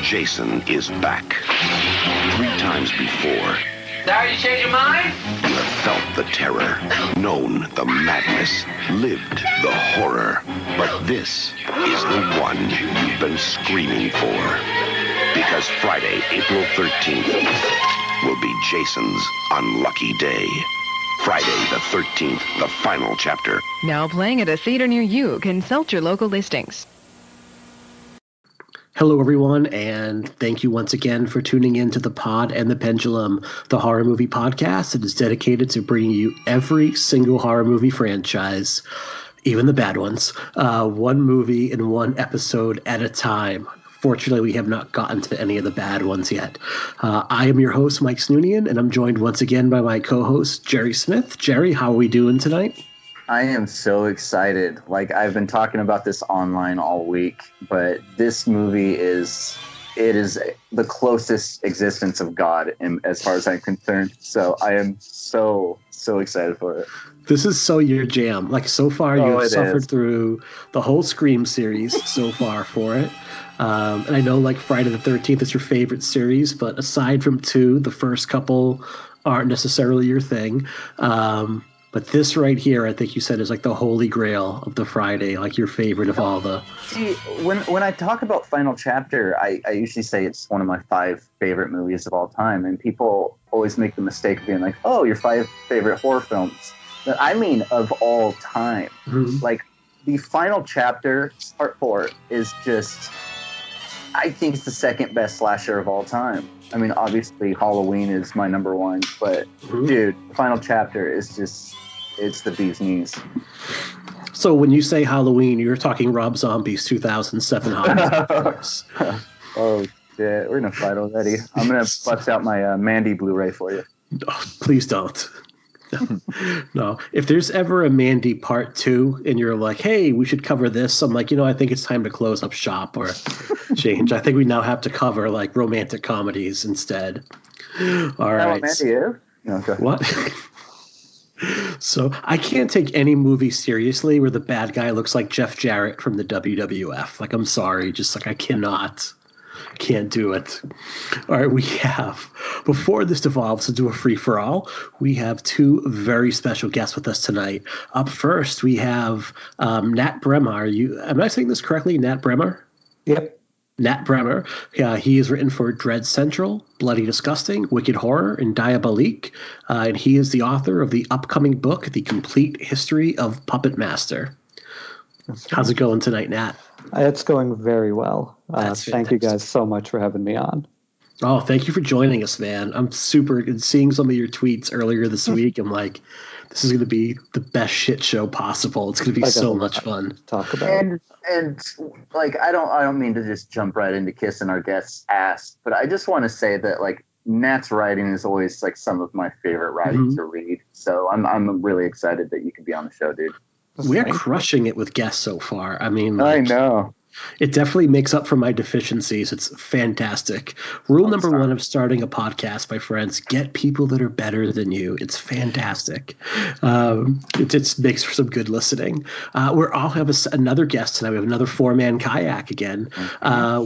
Jason is back. 3 times before. Sorry, you change your mind? You have felt the terror, known the madness, lived the horror. But this is the one you've been screaming for. Because Friday, April 13th, will be Jason's unlucky day. Friday the 13th, the final chapter. Now playing at a theater near you. Consult your local listings. Hello, everyone, and thank you once again for tuning in to The Pod and the Pendulum, the horror movie podcast that is dedicated to bringing you every single horror movie franchise, even the bad ones, one movie in one episode at a time. Fortunately, we have not gotten to any of the bad ones yet. I am your host, Mike Snoonian, and I'm joined once again by my co-host, Jerry Smith. Jerry, how are we doing tonight? I am so excited. Like, I've been talking about this online all week, but this movie is the closest existence of God as far as I'm concerned. So I am so excited for it. This is so your jam. Like, so far, you've suffered through the whole Scream series so far for it. And I know, like, Friday the 13th is your favorite series, but aside from 2, the first couple aren't necessarily your thing. But this right here, I think you said, is like the holy grail of the Friday, like your favorite of all the... See, when I talk about Final Chapter, I usually say it's one of my 5 favorite movies of all time. And people always make the mistake of being like, oh, your 5 favorite horror films. But I mean of all time. Mm-hmm. Like, the Final Chapter, Part 4, is just... I think it's the second best slasher of all time. I mean, obviously, Halloween is my number 1. But, dude, Final Chapter is just... It's the bee's knees. So when you say Halloween, you're talking Rob Zombie's 2007 Halloween. Oh, shit. We're going to fight already. I'm going to bust out my Mandy Blu-ray for you. Oh, please don't. No. If there's ever a Mandy Part 2 and you're like, hey, we should cover this, I'm like, I think it's time to close up shop or change. I think we now have to cover, like, romantic comedies instead. All right. Mandy is? No, okay. What? So I can't take any movie seriously where the bad guy looks like Jeff Jarrett from the WWF. Like, I'm sorry, just like I can't do it. All right, we have, before this devolves into a free-for-all, we have 2 very special guests with us tonight. Up first, we have Nat Brehmer. Am I saying this correctly, Nat Brehmer? Yep. Nat Brehmer. He has written for Dread Central, Bloody Disgusting, Wicked Horror, and Diabolique. And he is the author of the upcoming book, The Complete History of Puppet Master. How's it going tonight, Nat? It's going very well. Thank you guys so much for having me on. Oh, thank you for joining us, man. I'm super seeing some of your tweets earlier this week. I'm like, this is going to be the best shit show possible. It's going to be so much fun to talk about. And like, I don't mean to just jump right into kissing our guest's ass, but I just want to say that, like, Nat's writing is always like some of my favorite writing to read. So I'm really excited that you could be on the show, dude. We're crushing it with guests so far. I mean, I know. It definitely makes up for my deficiencies. It's fantastic. Rule number 1 of starting a podcast, my friends, get people that are better than you. It's fantastic. It just makes for some good listening. We all have another guest tonight. We have another 4-man kayak again.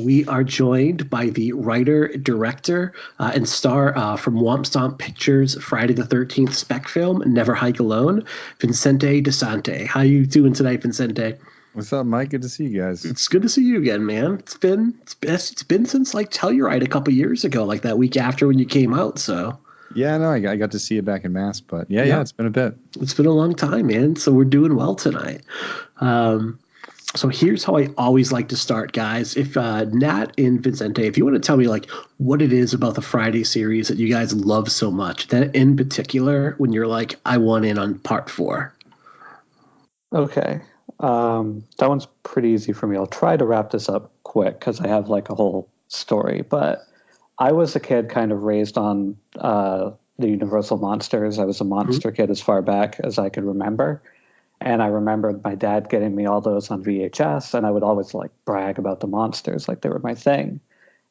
We are joined by the writer, director, and star from Womp Stomp Pictures' Friday the 13th spec film, Never Hike Alone, Vincente Disanti. How you doing tonight, Vincente? What's up, Mike? Good to see you guys. It's good to see you again, man. It's been since like Telluride a couple years ago, like that week after when you came out. So yeah, no, I got to see you back in Mass, but yeah, it's been a bit. It's been a long time, man. So we're doing well tonight. So here's how I always like to start, guys. If Nat and Vincente, if you want to tell me like what it is about the Friday series that you guys love so much, that in particular when you're like, I want in on part 4. Okay. That one's pretty easy for me. I'll try to wrap this up quick because I have like a whole story. But I was a kid kind of raised on the Universal monsters. I was a monster kid as far back as I could remember. And I remember my dad getting me all those on VHS, and I would always like brag about the monsters like they were my thing.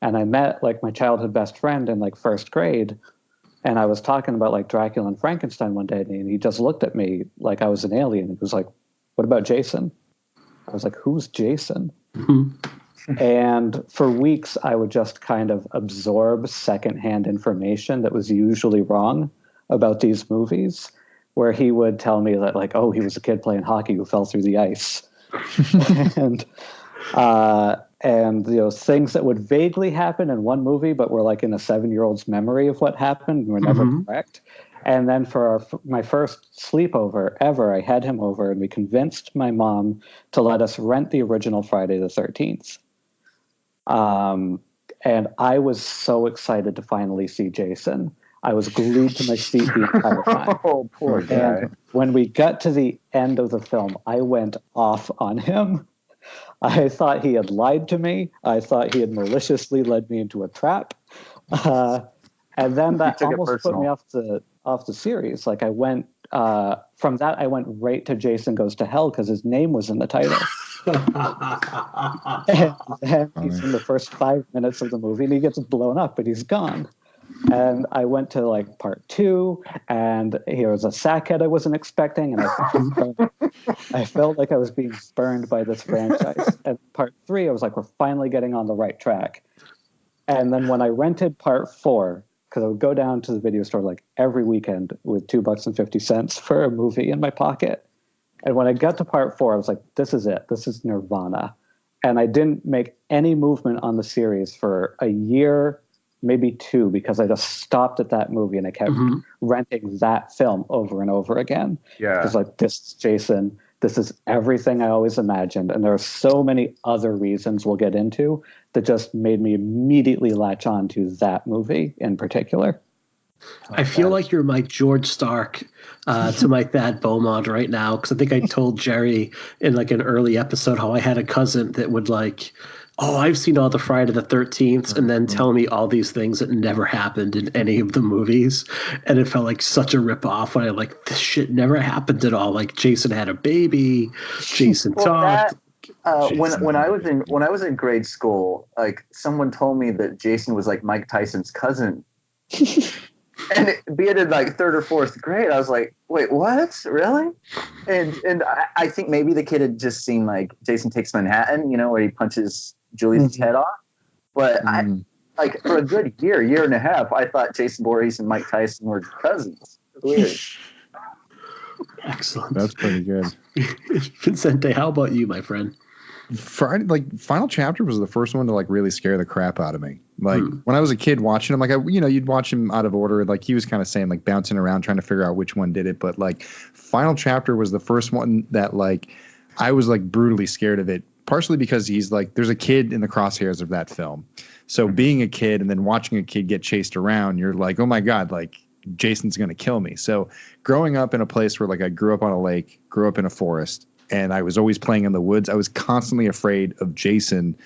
And I met like my childhood best friend in like first grade, and I was talking about like Dracula and Frankenstein one day, and he just looked at me like I was an alien. He was like, "What about Jason?" I was like, "Who's Jason?" And for weeks, I would just kind of absorb secondhand information that was usually wrong about these movies, where he would tell me that, like, oh, he was a kid playing hockey who fell through the ice. and, and things that would vaguely happen in one movie, but were like in a 7-year-old's memory of what happened and were never correct. And then for my first sleepover ever, I had him over and we convinced my mom to let us rent the original Friday the 13th. And I was so excited to finally see Jason. I was glued to my seat the entire time. Oh, poor guy. And when we got to the end of the film, I went off on him. I thought he had lied to me. I thought he had maliciously led me into a trap. And then that almost put me off the series. Like I went from that, I went right to Jason Goes to Hell because his name was in the title. And then he's in the first 5 minutes of the movie and he gets blown up and he's gone. And I went to like part 2, and here was a sackhead I wasn't expecting, and I felt like I was being burned by this franchise. And part 3, I was like, we're finally getting on the right track. And then when I rented part 4, because I would go down to the video store like every weekend with $2.50 for a movie in my pocket. And when I got to part 4, I was like, this is it. This is Nirvana. And I didn't make any movement on the series for a year, maybe 2, because I just stopped at that movie and I kept renting that film over and over again. Yeah. It's like, this is Jason. This is everything I always imagined. And there are so many other reasons we'll get into that just made me immediately latch on to that movie in particular. I feel like you're my George Stark to my Thad Beaumont right now, because I think I told Jerry in like an early episode how I had a cousin that would like, oh, I've seen all the Friday the 13th, and then tell me all these things that never happened in any of the movies. And it felt like such a ripoff when I like, this shit never happened at all. Like Jason had a baby, Jason talked. When I was in grade school, like someone told me that Jason was like Mike Tyson's cousin. And being in like 3rd or 4th grade, I was like, wait, what? Really? And I think maybe the kid had just seen like Jason Takes Manhattan, where he punches Julius's head off. But I like for a good year and a half, I thought Jason Voorhees and Mike Tyson were cousins. Weird. Excellent. That's pretty good. Vincente, how about you, my friend? Friday, like Final Chapter was the first one to like really scare the crap out of me. Like when I was a kid watching him, like you'd watch him out of order. Like he was kind of saying like bouncing around trying to figure out which one did it. But like Final Chapter was the first one that like I was like brutally scared of it. Partially because he's like there's a kid in the crosshairs of that film. So being a kid and then watching a kid get chased around, you're like, oh my God, like Jason's gonna kill me. So growing up in a place where like I grew up on a lake, grew up in a forest, and I was always playing in the woods, I was constantly afraid of Jason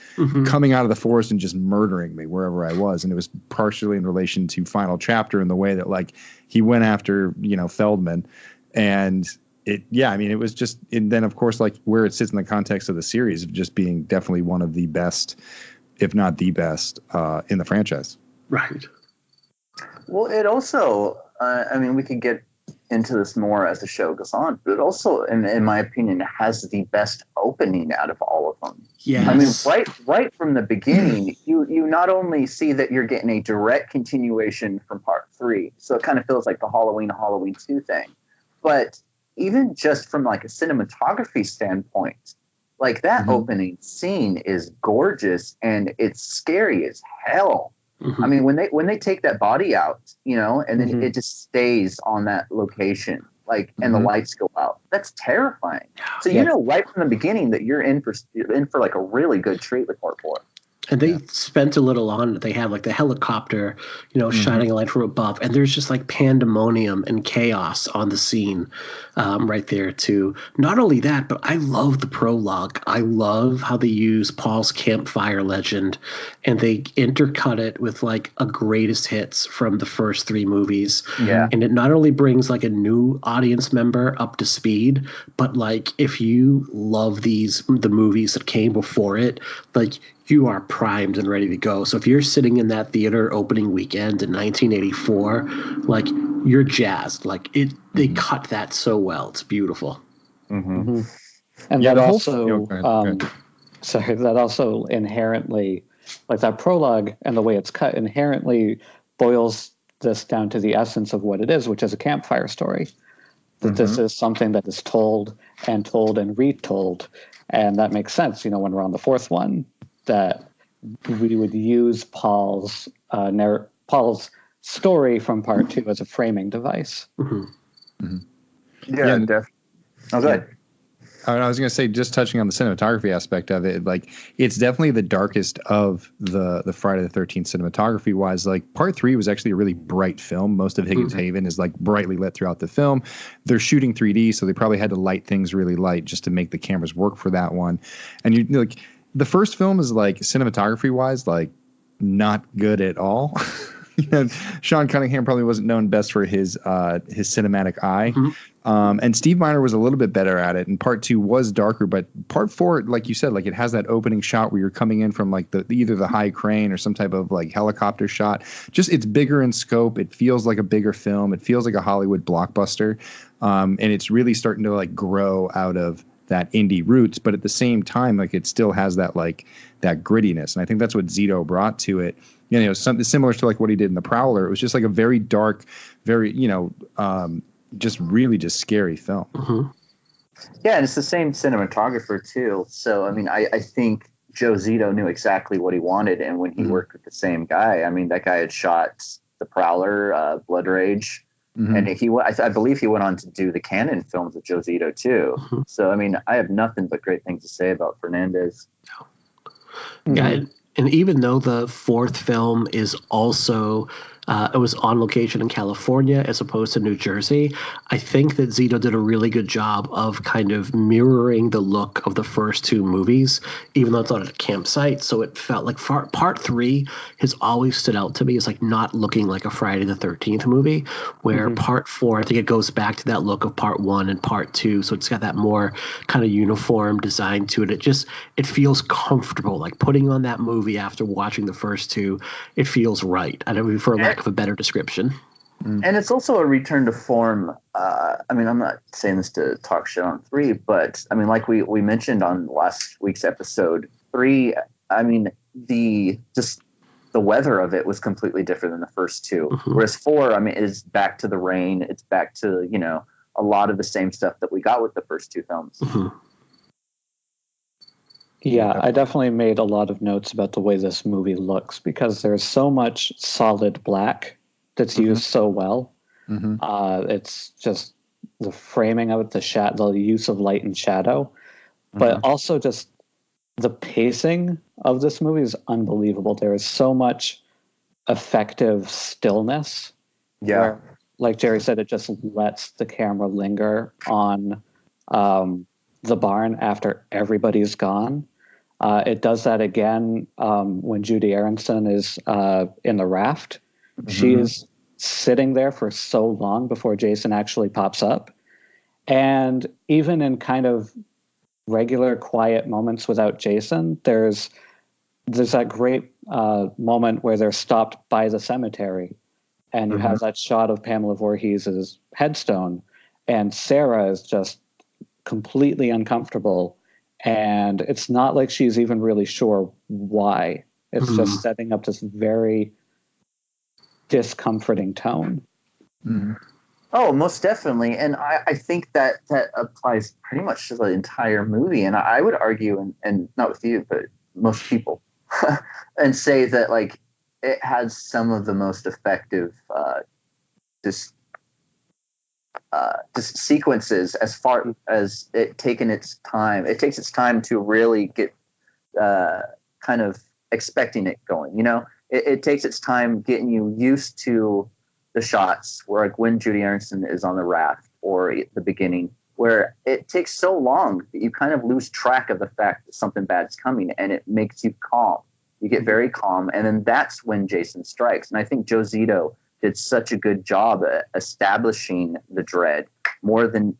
coming out of the forest and just murdering me wherever I was. And it was partially in relation to Final Chapter in the way that like he went after, Feldman. And it was just, and then of course, like where it sits in the context of the series of just being definitely one of the best, if not the best, in the franchise. Right. Well, it also, we could get into this more as the show goes on, but it also, in my opinion, has the best opening out of all of them. Yes. Right from the beginning, you not only see that you're getting a direct continuation from part 3, so it kind of feels like the Halloween 2 thing, but even just from like a cinematography standpoint, like that opening scene is gorgeous and it's scary as hell. I mean, when they take that body out, and then it just stays on that location, like, and the lights go out. That's terrifying. So right from the beginning that you're in for like a really good treat with part 4. And they spent a little on it. They had like the helicopter, shining a light from above. And there's just like pandemonium and chaos on the scene right there too. Not only that, but I love the prologue. I love how they use Paul's campfire legend and they intercut it with like a greatest hits from the first 3 movies. Yeah. And it not only brings like a new audience member up to speed, but like if you love the movies that came before it, like you are primed and ready to go. So if you're sitting in that theater opening weekend in 1984, like you're jazzed. Like they cut that so well. It's beautiful. Mm-hmm. And that also, that also inherently, like that prologue and the way it's cut inherently boils this down to the essence of what it is, which is a campfire story. That this is something that is told and retold. And that makes sense, when we're on the 4th one, that we would use Paul's story from part 2 as a framing device. Yeah, definitely. Oh, good. I was going to say, just touching on the cinematography aspect of it, like it's definitely the darkest of the Friday the 13th cinematography wise. Like part 3 was actually a really bright film. Most of Higgins Haven is like brightly lit throughout the film. They're shooting 3D, so they probably had to light things really light just to make the cameras work for that one. And you like the first film is like cinematography wise, like not good at all. Sean Cunningham probably wasn't known best for his cinematic eye. And Steve Miner was a little bit better at it. And part 2 was darker, but part 4, like you said, like it has that opening shot where you're coming in from like either the high crane or some type of like helicopter shot. Just it's bigger in scope. It feels like a bigger film. It feels like a Hollywood blockbuster. And it's really starting to like grow out of that indie roots, but at the same time, like it still has that like that grittiness. And I think that's what Zito brought to it. Something similar to like what he did in The Prowler. It was just like a very dark, very, just really just scary film. Yeah, and it's the same cinematographer too. So, I mean, I think Joe Zito knew exactly what he wanted. And when he worked with the same guy, I mean, that guy had shot The Prowler, Blood Rage. And I believe he went on to do the Cannon films with Joe Zito too. So, I mean, I have nothing but great things to say about Fernandez. Yeah, and even though the 4th film is also it was on location in California as opposed to New Jersey, I think that Zito did a really good job of kind of mirroring the look of the first 2 movies, even though it's not at a campsite. So it felt like part 3 has always stood out to me as like not looking like a Friday the 13th movie, where part 4, I think it goes back to that look of part 1 and part 2. So it's got that more kind of uniform design to it. It feels comfortable, like putting on that movie after watching the first 2. It feels right. I don't for lack of a better description. And it's also a return to form. I mean, I'm not saying this to talk shit on 3, but I mean, like we mentioned on last week's episode, 3, I mean, the weather of it was completely different than the first 2. Whereas 4, I mean, is back to the rain. It's back to, a lot of the same stuff that we got with the first 2 films. Yeah, I definitely made a lot of notes about the way this movie looks because there's so much solid black that's used so well. It's just the framing of it, the use of light and shadow, but also just the pacing of this movie is unbelievable. There is so much effective stillness. Yeah. Where, like Jerry said, it just lets the camera linger on the barn after everybody's gone. It does that again when Judy Aronson is in the raft. She is sitting there for so long before Jason actually pops up. And even in kind of regular quiet moments without Jason, there's that great moment where they're stopped by the cemetery. And you have that shot of Pamela Voorhees' headstone. And Sarah is just completely uncomfortable. And it's not like she's even really sure why. It's just setting up this very discomforting tone. Oh, most definitely. And I think that applies pretty much to the entire movie. And I would argue, and not with you, but most people, and say that like it has some of the most effective just sequences as far as it takes its time to really get kind of expecting it going. You know, it takes its time getting you used to the shots where, like, when Judy Aronson is on the raft or at the beginning, where it takes so long that you kind of lose track of the fact that something bad's coming, and it makes you calm. You get very calm, and then that's when Jason strikes. And I think Joe Zito did such a good job at establishing the dread more than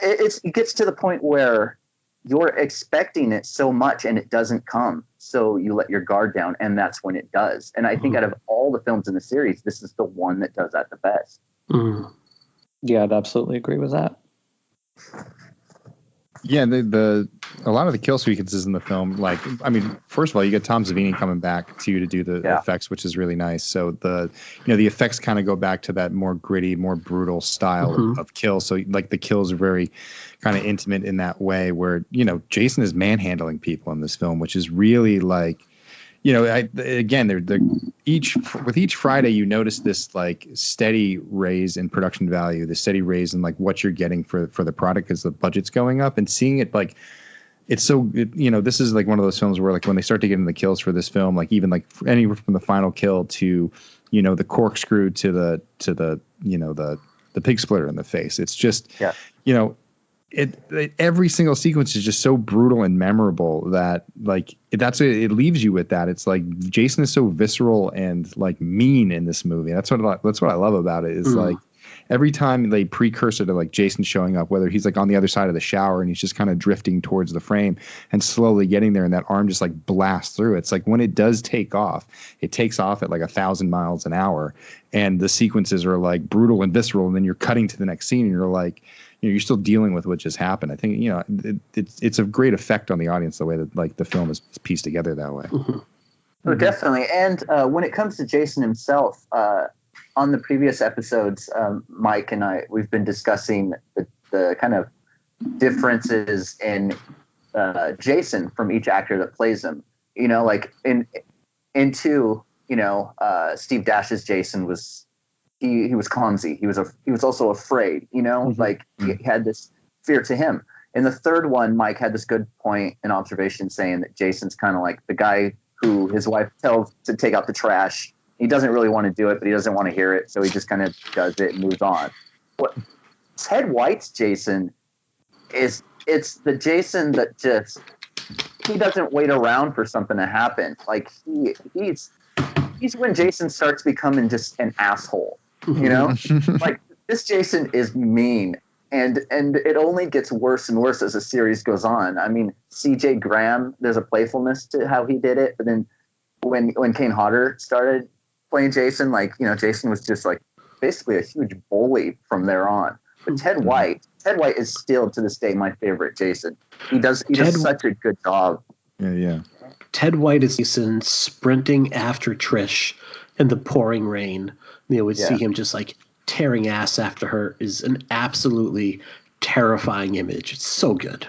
it gets to the point where you're expecting it so much and it doesn't come. So you let your guard down, and that's when it does. And I think out of all the films in the series, this is the one that does that the best. Yeah, I'd absolutely agree with that. Yeah, a lot of the kill sequences in the film, like, I mean, first of all, you get Tom Savini coming back to do the effects, which is really nice. So the effects kind of go back to that more gritty, more brutal style of kill. So like the kills are very kind of intimate in that way, where, you know, Jason is manhandling people in this film, which is really like, you know, with each Friday, you notice this like steady raise in production value, the steady raise in like what you're getting for the product as the budget's going up, and seeing it like, it's so, you know, this is like one of those films where like when they start to get into the kills for this film, like even like anywhere from the final kill to, you know, the corkscrew to the you know, the pig splitter in the face. It's just, you know, every single sequence is just so brutal and memorable that like it leaves you with that. It's like Jason is so visceral and like mean in this movie. That's what I love about it. Is like every time they precursor to like Jason showing up, whether he's like on the other side of the shower and he's just kind of drifting towards the frame and slowly getting there, and that arm just like blasts through. It's like when it does take off, it takes off at like 1,000 miles an hour, and the sequences are like brutal and visceral, and then you're cutting to the next scene and you're like, you know, you're still dealing with what just happened. I think, you know, it's a great effect on the audience the way that like the film is pieced together that way. Oh, definitely. And when it comes to Jason himself, on the previous episodes, Mike and I, we've been discussing the kind of differences in Jason from each actor that plays him. You know, like in two, you know, Steve Dash's Jason was. He was clumsy. He was also afraid, you know, like he had this fear to him. In the third one, Mike had this good point and observation saying that Jason's kind of like the guy who his wife tells to take out the trash. He doesn't really want to do it, but he doesn't want to hear it. So he just kind of does it and moves on. What Ted White's Jason it's the Jason that just, he doesn't wait around for something to happen. Like he's when Jason starts becoming just an asshole. You know, like this Jason is mean, and it only gets worse and worse as the series goes on. I mean, C.J. Graham, there's a playfulness to how he did it, but then when Kane Hodder started playing Jason, like, you know, Jason was just like basically a huge bully from there on. But Ted White is still to this day my favorite Jason. He does such a good job. Yeah. Ted White is Jason sprinting after Trish in the pouring rain. You know, we'd see him just like tearing ass after her is an absolutely terrifying image. It's so good.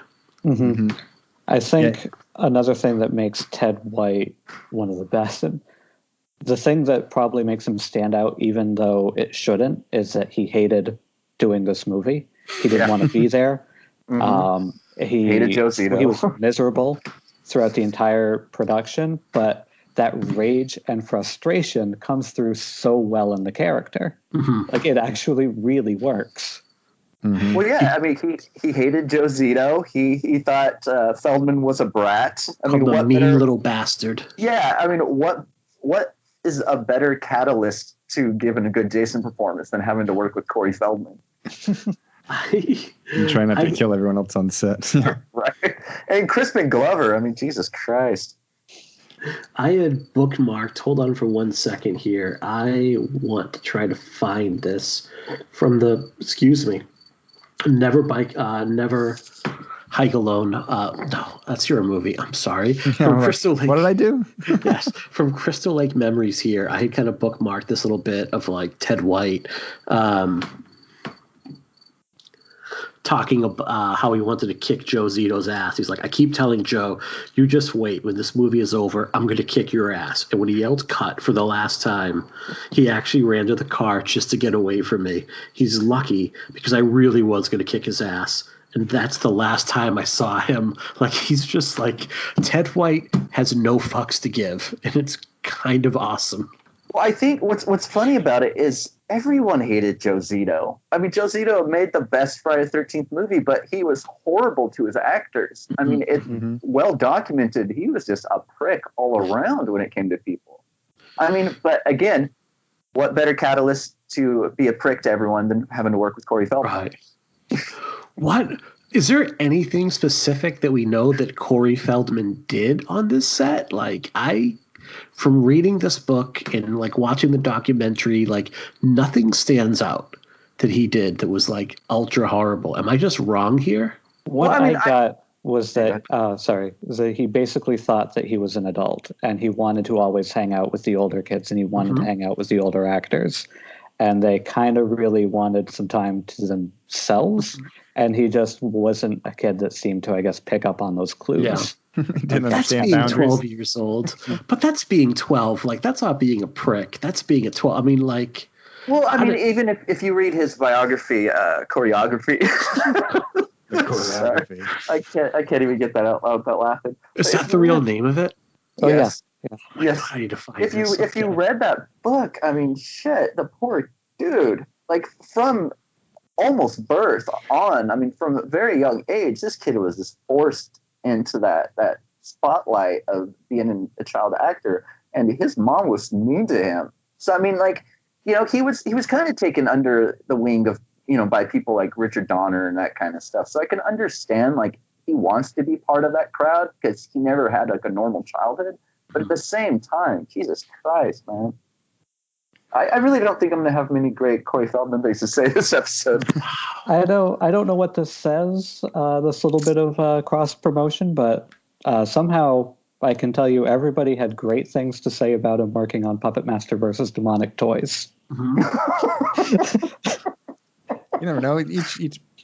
I think another thing that makes Ted White one of the best, and the thing that probably makes him stand out, even though it shouldn't, is that he hated doing this movie. He didn't want to be there. He hated Joe Zito. He was miserable throughout the entire production, but that rage and frustration comes through so well in the character. Like, it actually really works. Well, yeah, I mean, he hated Joe Zito. He thought Feldman was a brat. I mean, what mean little bastard. Yeah, I mean, what is a better catalyst to giving a good Jason performance than having to work with Corey Feldman? And try not to kill everyone else on set. Right. And Crispin Glover. I mean, Jesus Christ. I had bookmarked. Hold on for 1 second here. I want to try to find this from the. Excuse me. Never Hike Alone. No, that's your movie. I'm sorry. From Crystal Lake. What did I do? Yes, from Crystal Lake Memories here. I had kind of bookmarked this little bit of like Ted White talking about how he wanted to kick Joe Zito's ass. He's like, I keep telling Joe, you just wait. When this movie is over, I'm going to kick your ass. And when he yelled cut for the last time, he actually ran to the car just to get away from me. He's lucky because I really was going to kick his ass. and that's the last time I saw him. Like, he's just like, Ted White has no fucks to give, and it's kind of awesome. Well, I think what's funny about it is everyone hated Joe Zito. I mean, Joe Zito made the best Friday the 13th movie, but he was horrible to his actors. I mean, it's well documented. He was just a prick all around when it came to people. I mean, but again, what better catalyst to be a prick to everyone than having to work with Corey Feldman? Right. What is there anything specific that we know that Corey Feldman did on this set? Like, from reading this book and like watching the documentary, like nothing stands out that he did that was like ultra horrible. Am I just wrong here? What I got was that he basically thought that he was an adult and he wanted to always hang out with the older kids and he wanted to hang out with the older actors. And they kind of really wanted some time to themselves. And he just wasn't a kid that seemed to, I guess, pick up on those clues. Yeah. Didn't that's understand being boundaries. 12 years old. But that's being 12. Like, that's not being a prick. That's being a 12. I mean, like... Well, I mean, even if you read his biography, choreography... Choreography. I can't even get that out loud without laughing. Is that the real name of it? Oh, yes. Yes. I need to find If you read that book, I mean, shit, the poor dude, like from almost birth on, I mean, from a very young age, this kid was just forced into that spotlight of being a child actor, and his mom was mean to him. So I mean, like, you know, he was kind of taken under the wing of, you know, by people like Richard Donner and that kind of stuff. So I can understand, like, he wants to be part of that crowd because he never had like a normal childhood. But at the same time, Jesus Christ, man. I really don't think I'm going to have many great Corey Feldman things to say this episode. I don't know what this says, this little bit of cross-promotion, but somehow I can tell you everybody had great things to say about him working on Puppet Master versus Demonic Toys. You never know.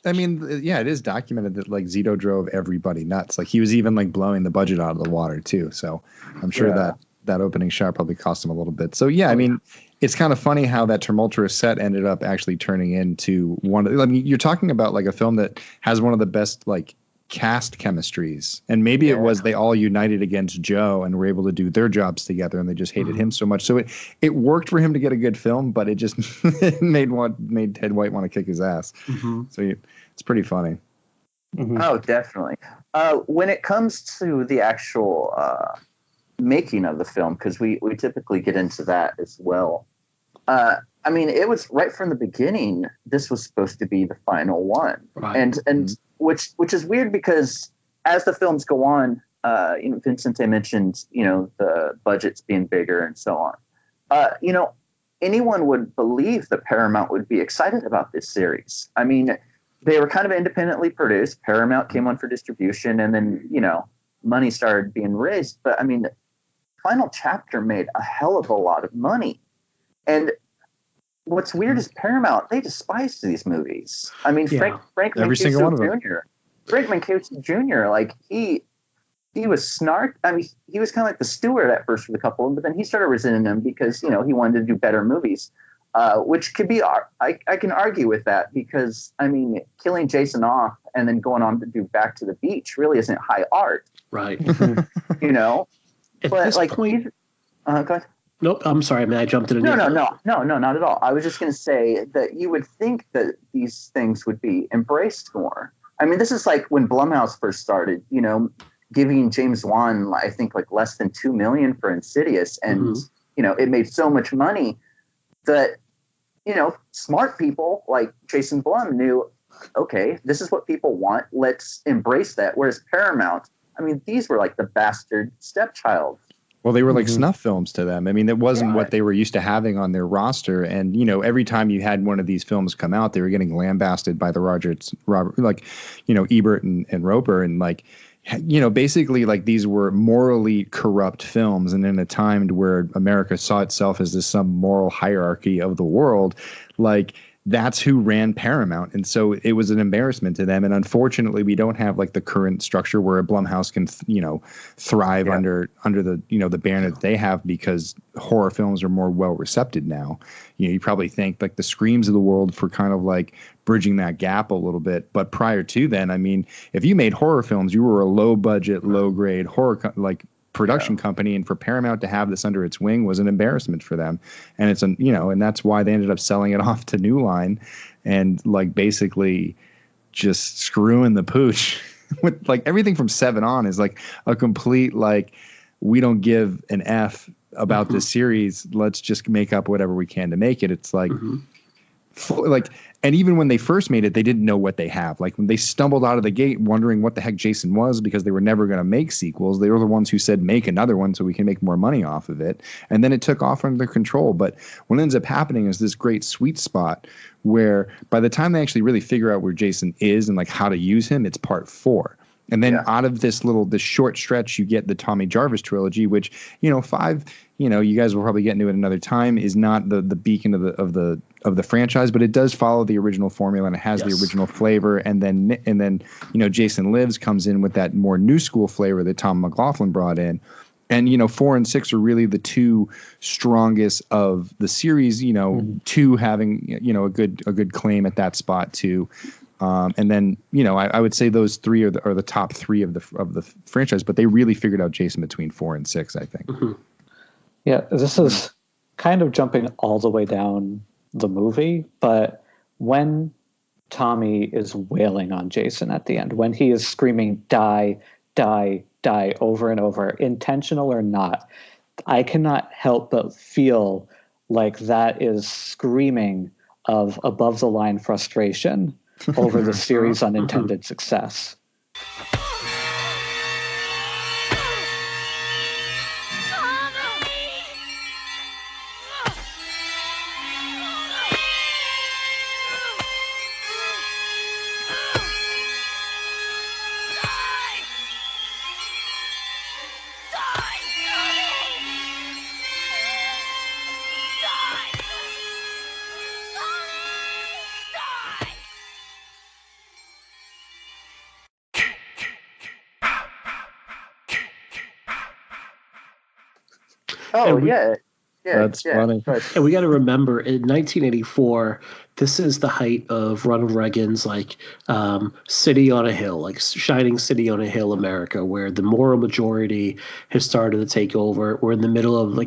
I mean, yeah, it is documented that like Zito drove everybody nuts. Like he was even like blowing the budget out of the water too. So I'm sure that opening shot probably cost him a little bit. So yeah, I mean, it's kind of funny how that tumultuous set ended up actually turning into one. I mean, you're talking about like a film that has one of the best like cast chemistries, and maybe it was they all united against Joe and were able to do their jobs together, and they just hated him so much. So it worked for him to get a good film, but it just made Ted White want to kick his ass. So it's pretty funny. Oh, definitely. When it comes to the actual making of the film, because we typically get into that as well. I mean, it was right from the beginning. This was supposed to be the final one, and which is weird because as the films go on, you know, Vincente mentioned, you know, the budgets being bigger and so on. You know, anyone would believe that Paramount would be excited about this series. I mean, they were kind of independently produced. Paramount came on for distribution, and then, you know, money started being raised. But I mean, Final Chapter made a hell of a lot of money, and what's weird is Paramount, they despised these movies. I mean, Frank every single one of them. Frank Mancuso Jr., like he was snark. I mean, he was kind of like the steward at first for the couple, but then he started resenting them because, you know, he wanted to do better movies, which could be, I can argue with that because, I mean, killing Jason off and then going on to do Back to the Beach really isn't high art. Right. You know? At this point, go ahead. Nope, I'm sorry. I mean, I jumped in. No, not at all. I was just going to say that you would think that these things would be embraced more. I mean, this is like when Blumhouse first started, you know, giving James Wan, I think, like less than $2 million for Insidious. And, you know, it made so much money that, you know, smart people like Jason Blum knew, okay, this is what people want. Let's embrace that. Whereas Paramount, I mean, these were like the bastard stepchild. Well, they were like snuff films to them. I mean, it wasn't what they were used to having on their roster. And, you know, every time you had one of these films come out, they were getting lambasted by the Robert, like, you know, Ebert and Roper. And like, you know, basically like these were morally corrupt films. And in a time where America saw itself as this some moral hierarchy of the world, like that's who ran Paramount. And so it was an embarrassment to them. And unfortunately, we don't have like the current structure where a Blumhouse can, thrive under the, the banner that they have, because horror films are more well received now. You probably thank like the Screams of the world for kind of like bridging that gap a little bit. But prior to then, I mean, if you made horror films, you were a low budget, low grade horror production company, and for Paramount to have this under its wing was an embarrassment for them. And it's and that's why they ended up selling it off to New Line and like basically just screwing the pooch with like everything from 7 on is like a complete, like, we don't give an F about this series. Let's just make up whatever we can to make it. It's like, and even when they first made it, they didn't know what they have. Like when they stumbled out of the gate wondering what the heck Jason was, because they were never going to make sequels. They were the ones who said, make another one so we can make more money off of it. And then it took off under their control. But what ends up happening is this great sweet spot where by the time they actually really figure out where Jason is and like how to use him, it's part 4. And then out of this short stretch, you get the Tommy Jarvis trilogy, which, 5, you guys will probably get into it another time, is not the beacon of the franchise, but it does follow the original formula and it has the original flavor. And then Jason Lives comes in with that more new school flavor that Tom McLaughlin brought in. And 4 and 6 are really the 2 strongest of the series. 2 having a good claim at that spot too. And then, I would say those 3 are the top 3 of the franchise, but they really figured out Jason between 4 and 6, I think. Yeah, this is kind of jumping all the way down the movie, but when Tommy is wailing on Jason at the end, when he is screaming, die, die, die over and over, intentional or not, I cannot help but feel like that is screaming of above the line frustration over the series' unintended success. Oh, yeah. That's funny. And we got to remember, in 1984, this is the height of Ronald Reagan's city on a hill, like shining city on a hill America, where the moral majority has started to take over. We're in the middle of the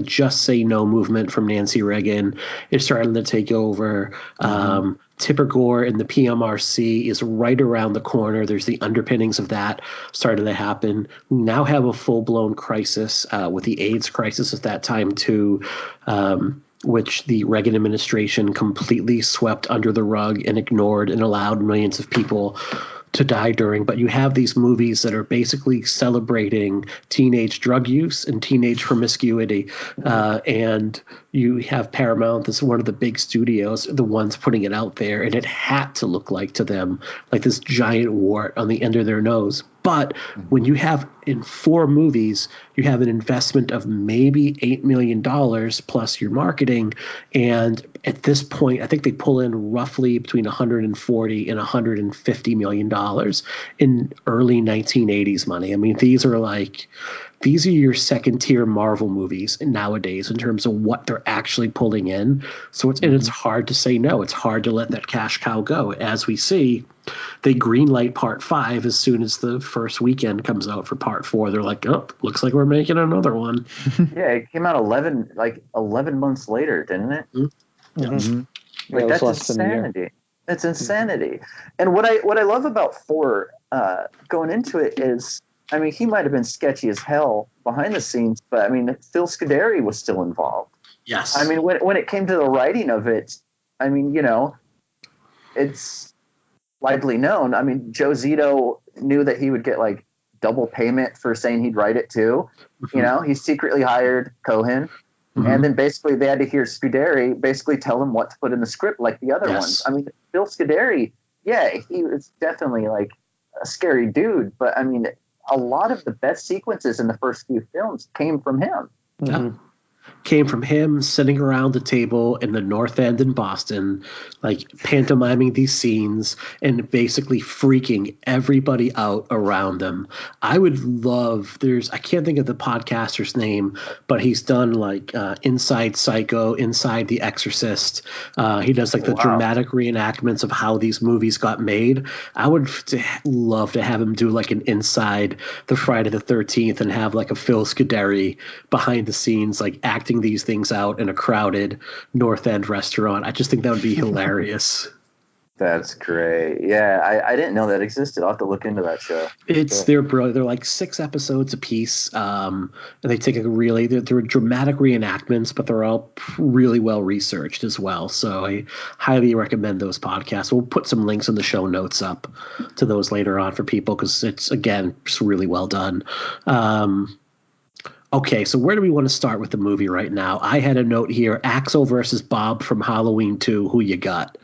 Just Say No movement from Nancy Reagan. It's starting to take over. Tipper Gore and the PMRC is right around the corner. There's the underpinnings of that starting to happen. We now have a full-blown crisis with the AIDS crisis at that time too, which the Reagan administration completely swept under the rug and ignored and allowed millions of people to die during. But you have these movies that are basically celebrating teenage drug use and teenage promiscuity. And you have Paramount, this is one of the big studios, the ones putting it out there, and it had to look like to them like this giant wart on the end of their nose. But when you have in 4 movies, you have an investment of maybe $8 million plus your marketing. And at this point, I think they pull in roughly between $140 and $150 million in early 1980s money. I mean, these are your second tier Marvel movies nowadays in terms of what they're actually pulling in. So it's hard to say no. It's hard to let that cash cow go. As we see, they greenlight part 5 as soon as the first weekend comes out for part 4. They're like, oh, looks like we're making another one. Yeah, it came out 11 months later, didn't it? That's insanity. It's insanity. And what I love about 4 going into it is, I mean, he might have been sketchy as hell behind the scenes, but I mean, Phil Scuderi was still involved. Yes. I mean, when it came to the writing of it, I mean, it's widely known. I mean, Joe Zito knew that he would get like double payment for saying he'd write it too. He secretly hired Cohen. And then basically they had to hear Scuderi basically tell him what to put in the script like the other ones. I mean, Phil Scuderi, he was definitely like a scary dude, but I mean, a lot of the best sequences in the first few films came from him. came from him sitting around the table in the North End in Boston, like pantomiming these scenes and basically freaking everybody out around them. I would love, I can't think of the podcaster's name, but he's done like Inside Psycho, Inside The Exorcist. He does like the dramatic reenactments of how these movies got made. I would love to have him do like an Inside the Friday the 13th and have like a Phil Scuderi behind the scenes, like acting these things out in a crowded North End restaurant. I just think that would be hilarious. That's great. Yeah, I didn't know that existed. I'll have to look into that show. They're like 6 episodes a piece, and they take they're dramatic reenactments, but they're all really well researched as well. So I highly recommend those podcasts. We'll put some links in the show notes up to those later on for people because it's, again, just really well done. Okay, so where do we want to start with the movie right now? I had a note here: Axel versus Bob from Halloween 2. Who you got?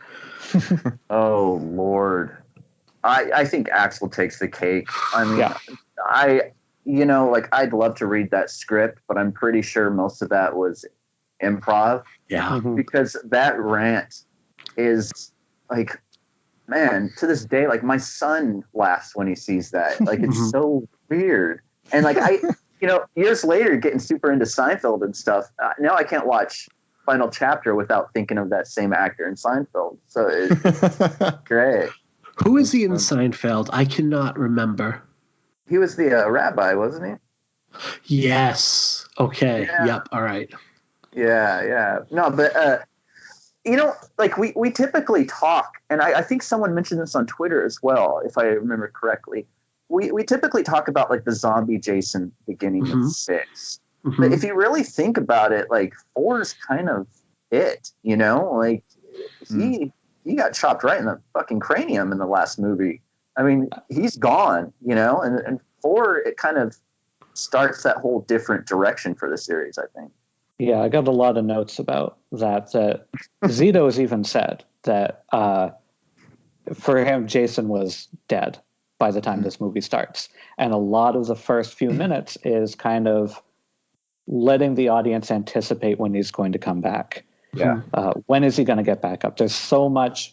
Oh Lord, I think Axel takes the cake. I mean, I'd love to read that script, but I'm pretty sure most of that was improv. Yeah, because that rant is like, man, to this day, like my son laughs when he sees that. Like it's so weird, and like years later, getting super into Seinfeld and stuff. Now I can't watch Final Chapter without thinking of that same actor in Seinfeld. So it's great. Who is he in Seinfeld? I cannot remember. He was the rabbi, wasn't he? Yes. Okay. Yeah. Yep. All right. Yeah. No, but like we typically talk, and I think someone mentioned this on Twitter as well, if I remember correctly. We typically talk about like the zombie Jason beginning of 6. But if you really think about it, like 4 is kind of it, like he got chopped right in the fucking cranium in the last movie. I mean, he's gone, and 4, it kind of starts that whole different direction for the series, I think. Yeah, I got a lot of notes about that Zito has even said that for him, Jason was dead by the time this movie starts. And a lot of the first few minutes is kind of letting the audience anticipate when he's going to come back. Yeah. When is he going to get back up? There's so much.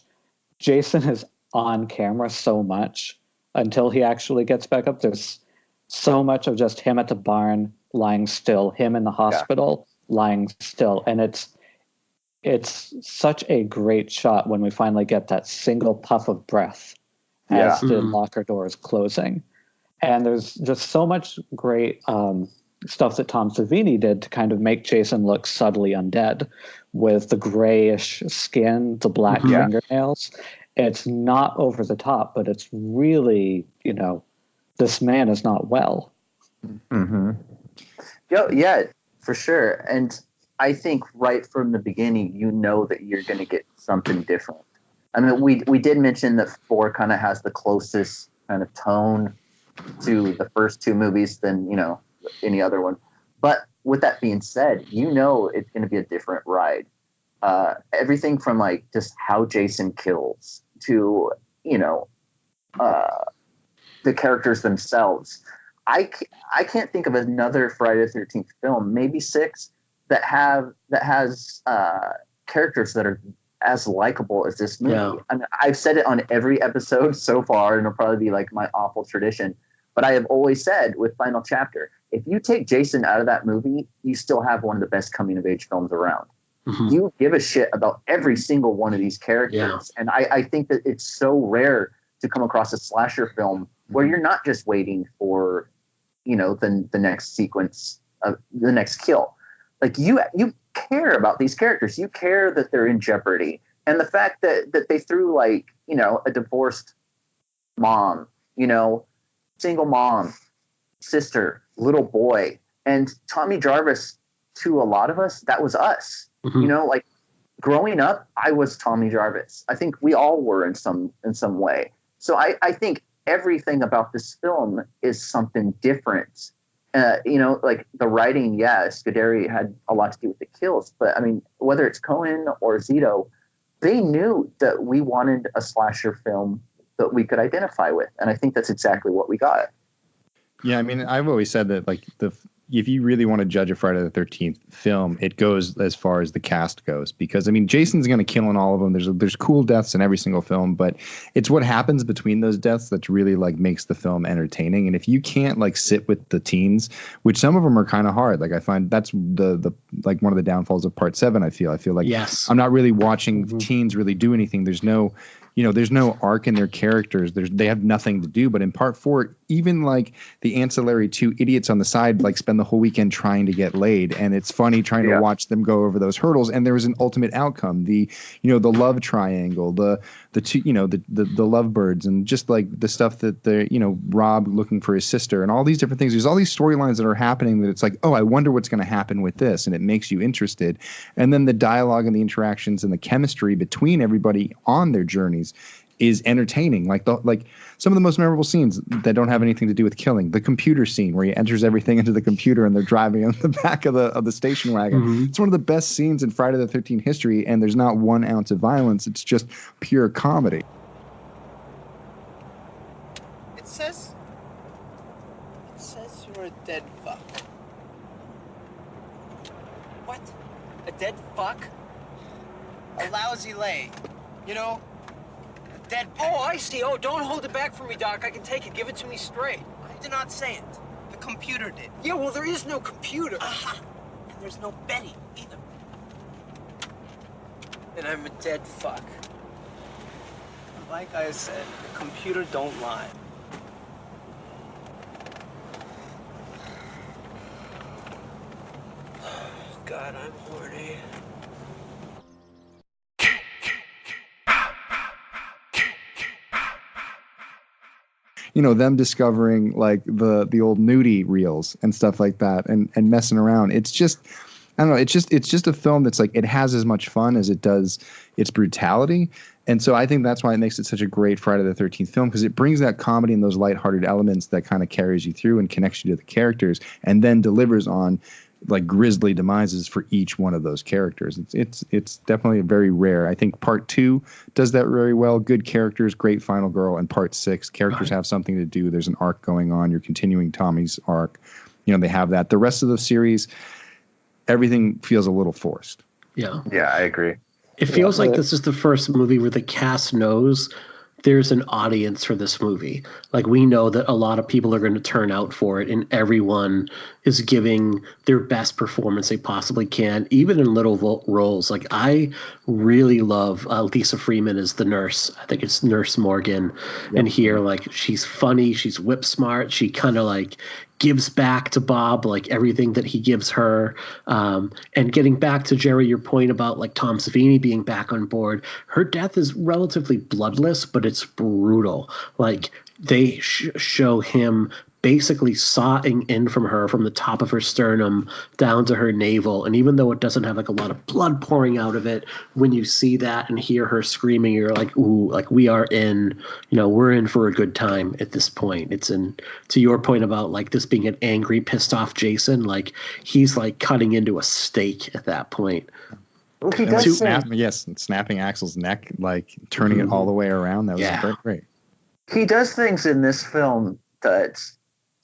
Jason is on camera so much until he actually gets back up. There's so much of just him at the barn lying still, him in the hospital lying still. And it's such a great shot when we finally get that single puff of breath as the locker door is closing. And there's just so much great stuff that Tom Savini did to kind of make Jason look subtly undead with the grayish skin, the black fingernails. It's not over the top, but it's really, this man is not well. Mm-hmm. Yeah, for sure. And I think right from the beginning, that you're going to get something different. I mean, we did mention that 4 kind of has the closest kind of tone to the first 2 movies than, any other one. But with that being said, it's going to be a different ride. Everything from like just how Jason kills to, the characters themselves. I can't think of another Friday the 13th film, maybe 6, that has characters that are as likable as this movie. Yeah. I mean, I've said it on every episode so far, and it'll probably be like my awful tradition. But I have always said with Final Chapter, if you take Jason out of that movie, you still have one of the best coming-of-age films around. You give a shit about every single one of these characters. Yeah. And I think that it's so rare to come across a slasher film where you're not just waiting for, the next sequence of the next kill. Like you care about these characters. You care that they're in jeopardy. And the fact that they threw like, a divorced mom, single mom, sister, little boy, and Tommy Jarvis, to a lot of us, that was us. Like growing up, I was Tommy Jarvis. I think we all were in some way. So I think everything about this film is something different. Like the writing, Scuderi had a lot to do with the kills, but I mean, whether it's Cohen or Zito, they knew that we wanted a slasher film that we could identify with. And I think that's exactly what we got. Yeah, I mean, I've always said that like if you really want to judge a Friday the 13th film, it goes as far as the cast goes, because I mean, Jason's going to kill in all of them. There's cool deaths in every single film, but it's what happens between those deaths that really like makes the film entertaining. And if you can't like sit with the teens, which some of them are kind of hard, like I find that's the like one of the downfalls of Part 7. I feel like Yes. I'm not really watching teens really do anything. There's no arc in their characters. They have nothing to do. But in Part 4, even like the ancillary two idiots on the side like spend the whole weekend trying to get laid, and it's funny trying to watch them go over those hurdles. And there was an ultimate outcome. The love triangle, the two, the lovebirds, and just like the stuff that Rob looking for his sister, and all these different things. There's all these storylines that are happening that it's like, oh, I wonder what's going to happen with this, and it makes you interested. And then the dialogue and the interactions and the chemistry between everybody on their journeys is entertaining. Like some of the most memorable scenes that don't have anything to do with killing. The computer scene where he enters everything into the computer and they're driving on the back of the station wagon. It's one of the best scenes in Friday the 13th history, and there's not 1 ounce of violence. It's just pure comedy. It says you're a dead fuck. What? A dead fuck? A lousy lay. Dead. Oh, I see. Oh, don't hold it back from me, Doc. I can take it. Give it to me straight. I did not say it. The computer did. Yeah, well, there is no computer. Aha. And there's no Betty either. And I'm a dead fuck. Like I said, the computer don't lie. God, I'm horny. Them discovering like the old nudie reels and stuff like that, and messing around. It's just, I don't know. It's just a film that's like, it has as much fun as it does its brutality. And so I think that's why it makes it such a great Friday the 13th film, because it brings that comedy and those lighthearted elements that kind of carries you through and connects you to the characters, and then delivers on like grisly demises for each one of those characters. It's definitely very rare. I think Part 2 does that very well. Good characters, great final girl. And Part 6, characters have something to do. There's an arc going on. You're continuing Tommy's arc. They have that. The rest of the series, everything feels a little forced. Yeah, I agree. It feels like this is the first movie where the cast knows there's an audience for this movie. Like, we know that a lot of people are going to turn out for it, and everyone is giving their best performance they possibly can, even in little roles. Like, I really love Lisa Freeman as the nurse. I think it's Nurse Morgan. Yep. And here, like, she's funny, she's whip smart, she kind of like gives back to Bob like everything that he gives her. And getting back to Jerry, your point about like Tom Savini being back on board, her death is relatively bloodless, but it's brutal. Like, they show him basically sawing in from her from the top of her sternum down to her navel. And even though it doesn't have like a lot of blood pouring out of it, when you see that and hear her screaming, you're like, ooh, like we are in, we're in for a good time at this point. It's to your point about like this being an angry, pissed off Jason, like he's like cutting into a steak at that point. Well, he does snapping Axel's neck, like turning it all the way around. That was great. He does things in this film that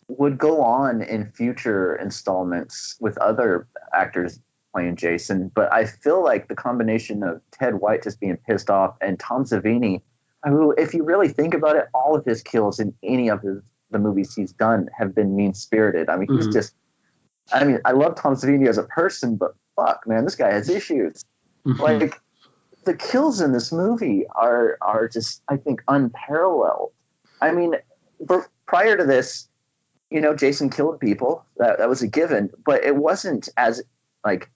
would go on in future installments with other actors playing Jason. But I feel like the combination of Ted White just being pissed off and Tom Savini, who, if you really think about it, all of his kills in any of the movies he's done have been mean-spirited. I mean, he's just, I love Tom Savini as a person, but fuck, man, this guy has issues. Like, the kills in this movie are just, I think, unparalleled. I mean, prior to this, Jason killed people. That was a given, but it wasn't as like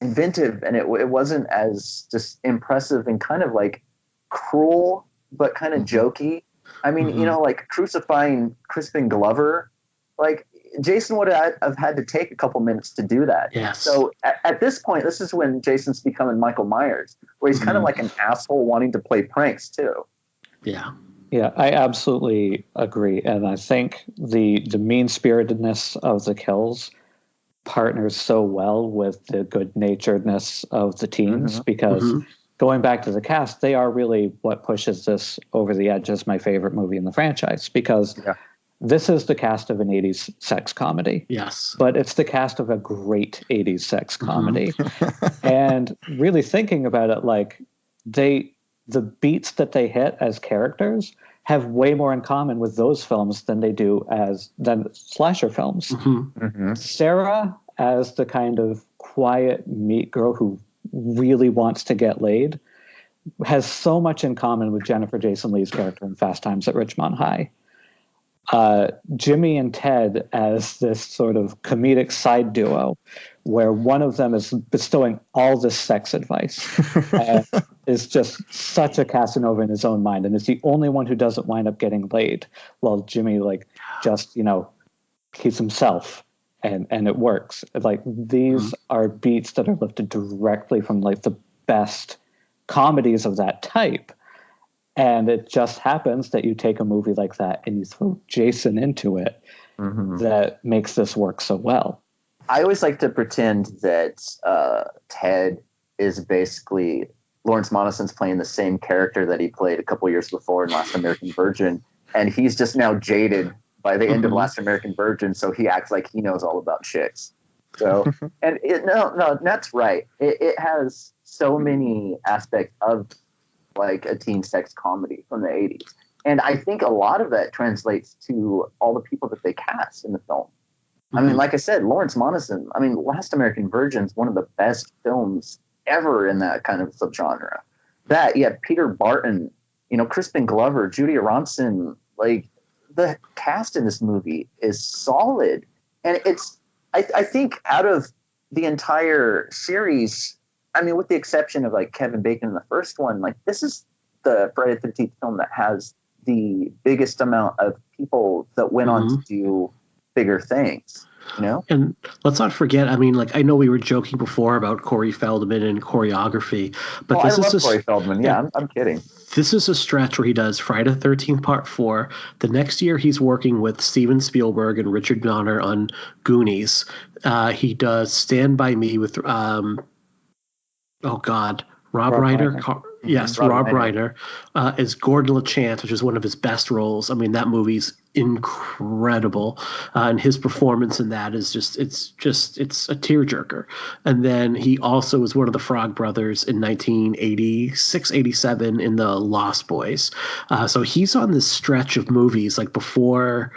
inventive, and it wasn't as just impressive and kind of like cruel, but kind of jokey. I mean, like crucifying Crispin Glover, like Jason would have had to take a couple minutes to do that. Yes. So at this point, this is when Jason's becoming Michael Myers, where he's kind of like an asshole wanting to play pranks too. Yeah. Yeah, I absolutely agree. And I think the mean-spiritedness of the kills partners so well with the good-naturedness of the teens, because going back to the cast, they are really what pushes this over the edge as my favorite movie in the franchise, because this is the cast of an 80s sex comedy. Yes. But it's the cast of a great 80s sex comedy. And really thinking about it, like the beats that they hit as characters have way more in common with those films than they do than slasher films. Sarah, as the kind of quiet meat girl who really wants to get laid, has so much in common with Jennifer Jason Leigh's character in Fast Times at Ridgemont High. Jimmy and Ted as this sort of comedic side duo where one of them is bestowing all this sex advice and is just such a Casanova in his own mind and is the only one who doesn't wind up getting laid, while Jimmy just he's himself and it works. Like these are beats that are lifted directly from like the best comedies of that type. And it just happens that you take a movie like that and you throw Jason into it that makes this work so well. I always like to pretend that Ted is basically Lawrence Monison's playing the same character that he played a couple years before in Last American Virgin. And he's just now jaded by the end of Last American Virgin. So he acts like he knows all about chicks. So, and no, that's right. It has so many aspects of like a teen sex comedy from the 80s. And I think a lot of that translates to all the people that they cast in the film. I mean, like I said, Lawrence Monison, Last American Virgin is one of the best films ever in that kind of subgenre. That, yeah, Peter Barton, Crispin Glover, Judy Aronson, like the cast in this movie is solid. And I think out of the entire series, with the exception of like Kevin Bacon in the first one, like this is the Friday the 13th film that has the biggest amount of people that went on to do bigger things, And let's not forget, I know we were joking before about Corey Feldman and choreography, but I love Corey Feldman. Yeah, I'm kidding. This is a stretch where he does Friday the 13th Part 4. The next year he's working with Steven Spielberg and Richard Donner on Goonies. He does Stand By Me with Rob Reiner. Yes, Rob Reiner as Gordon LeChance, which is one of his best roles. That movie's incredible, and his performance in that is it's a tearjerker. And then he also was one of the Frog Brothers in 1986-87 in The Lost Boys. So he's on this stretch of movies like before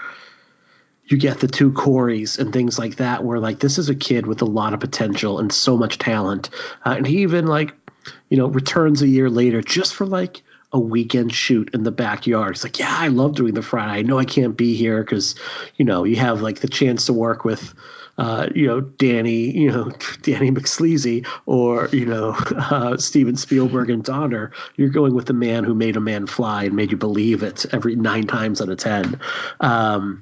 you get the two Coreys and things like that, where like this is a kid with a lot of potential and so much talent, and he even returns a year later just for like a weekend shoot in the backyard. It's like, yeah, I love doing the Friday. I know I can't be here because, you have like the chance to work with, Danny McSleazy or, Steven Spielberg and Donner. You're going with the man who made a man fly and made you believe it every 9 times out of 10. And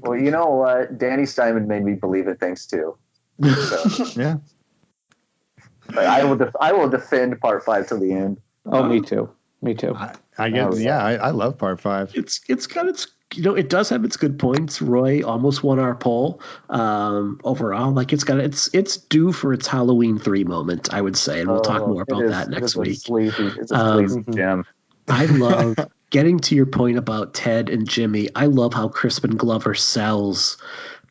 well, you know what? Danny Steinman made me believe it. Thanks too. So. Yeah. I will defend Part 5 till the end. Oh, me too. I guess. Yeah, I love Part 5. It's got its it does have its good points. Roy almost won our poll overall. Like it's due for its Halloween 3 moment, I would say, and we'll talk more about that next week. It's a sleazy gem. I love getting to your point about Ted and Jimmy. I love how Crispin Glover sells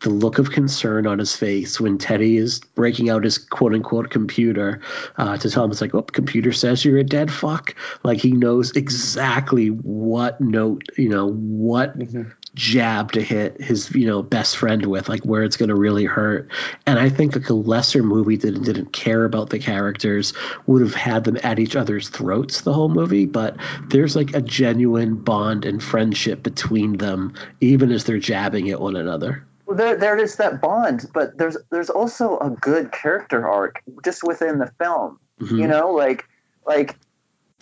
the look of concern on his face when Teddy is breaking out his quote-unquote computer to tell him, it's like, oh, computer says you're a dead fuck. Like he knows exactly what note, what jab to hit his, best friend with, like where it's going to really hurt. And I think like a lesser movie that didn't care about the characters would have had them at each other's throats the whole movie. But there's like a genuine bond and friendship between them, even as they're jabbing at one another. Well, there is that bond, but there's also a good character arc just within the film. Like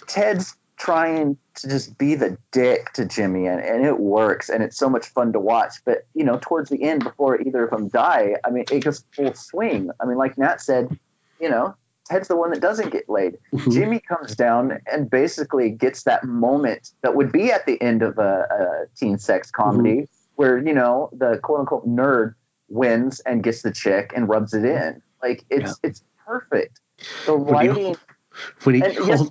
Ted's trying to just be the dick to Jimmy, and it works, and it's so much fun to watch. But towards the end, before either of them die, it goes full swing. Like Nat said, Ted's the one that doesn't get laid. Jimmy comes down and basically gets that moment that would be at the end of a teen sex comedy. Where, the quote-unquote nerd wins and gets the chick and rubs it in. Like, it's perfect. The writing... When he yes.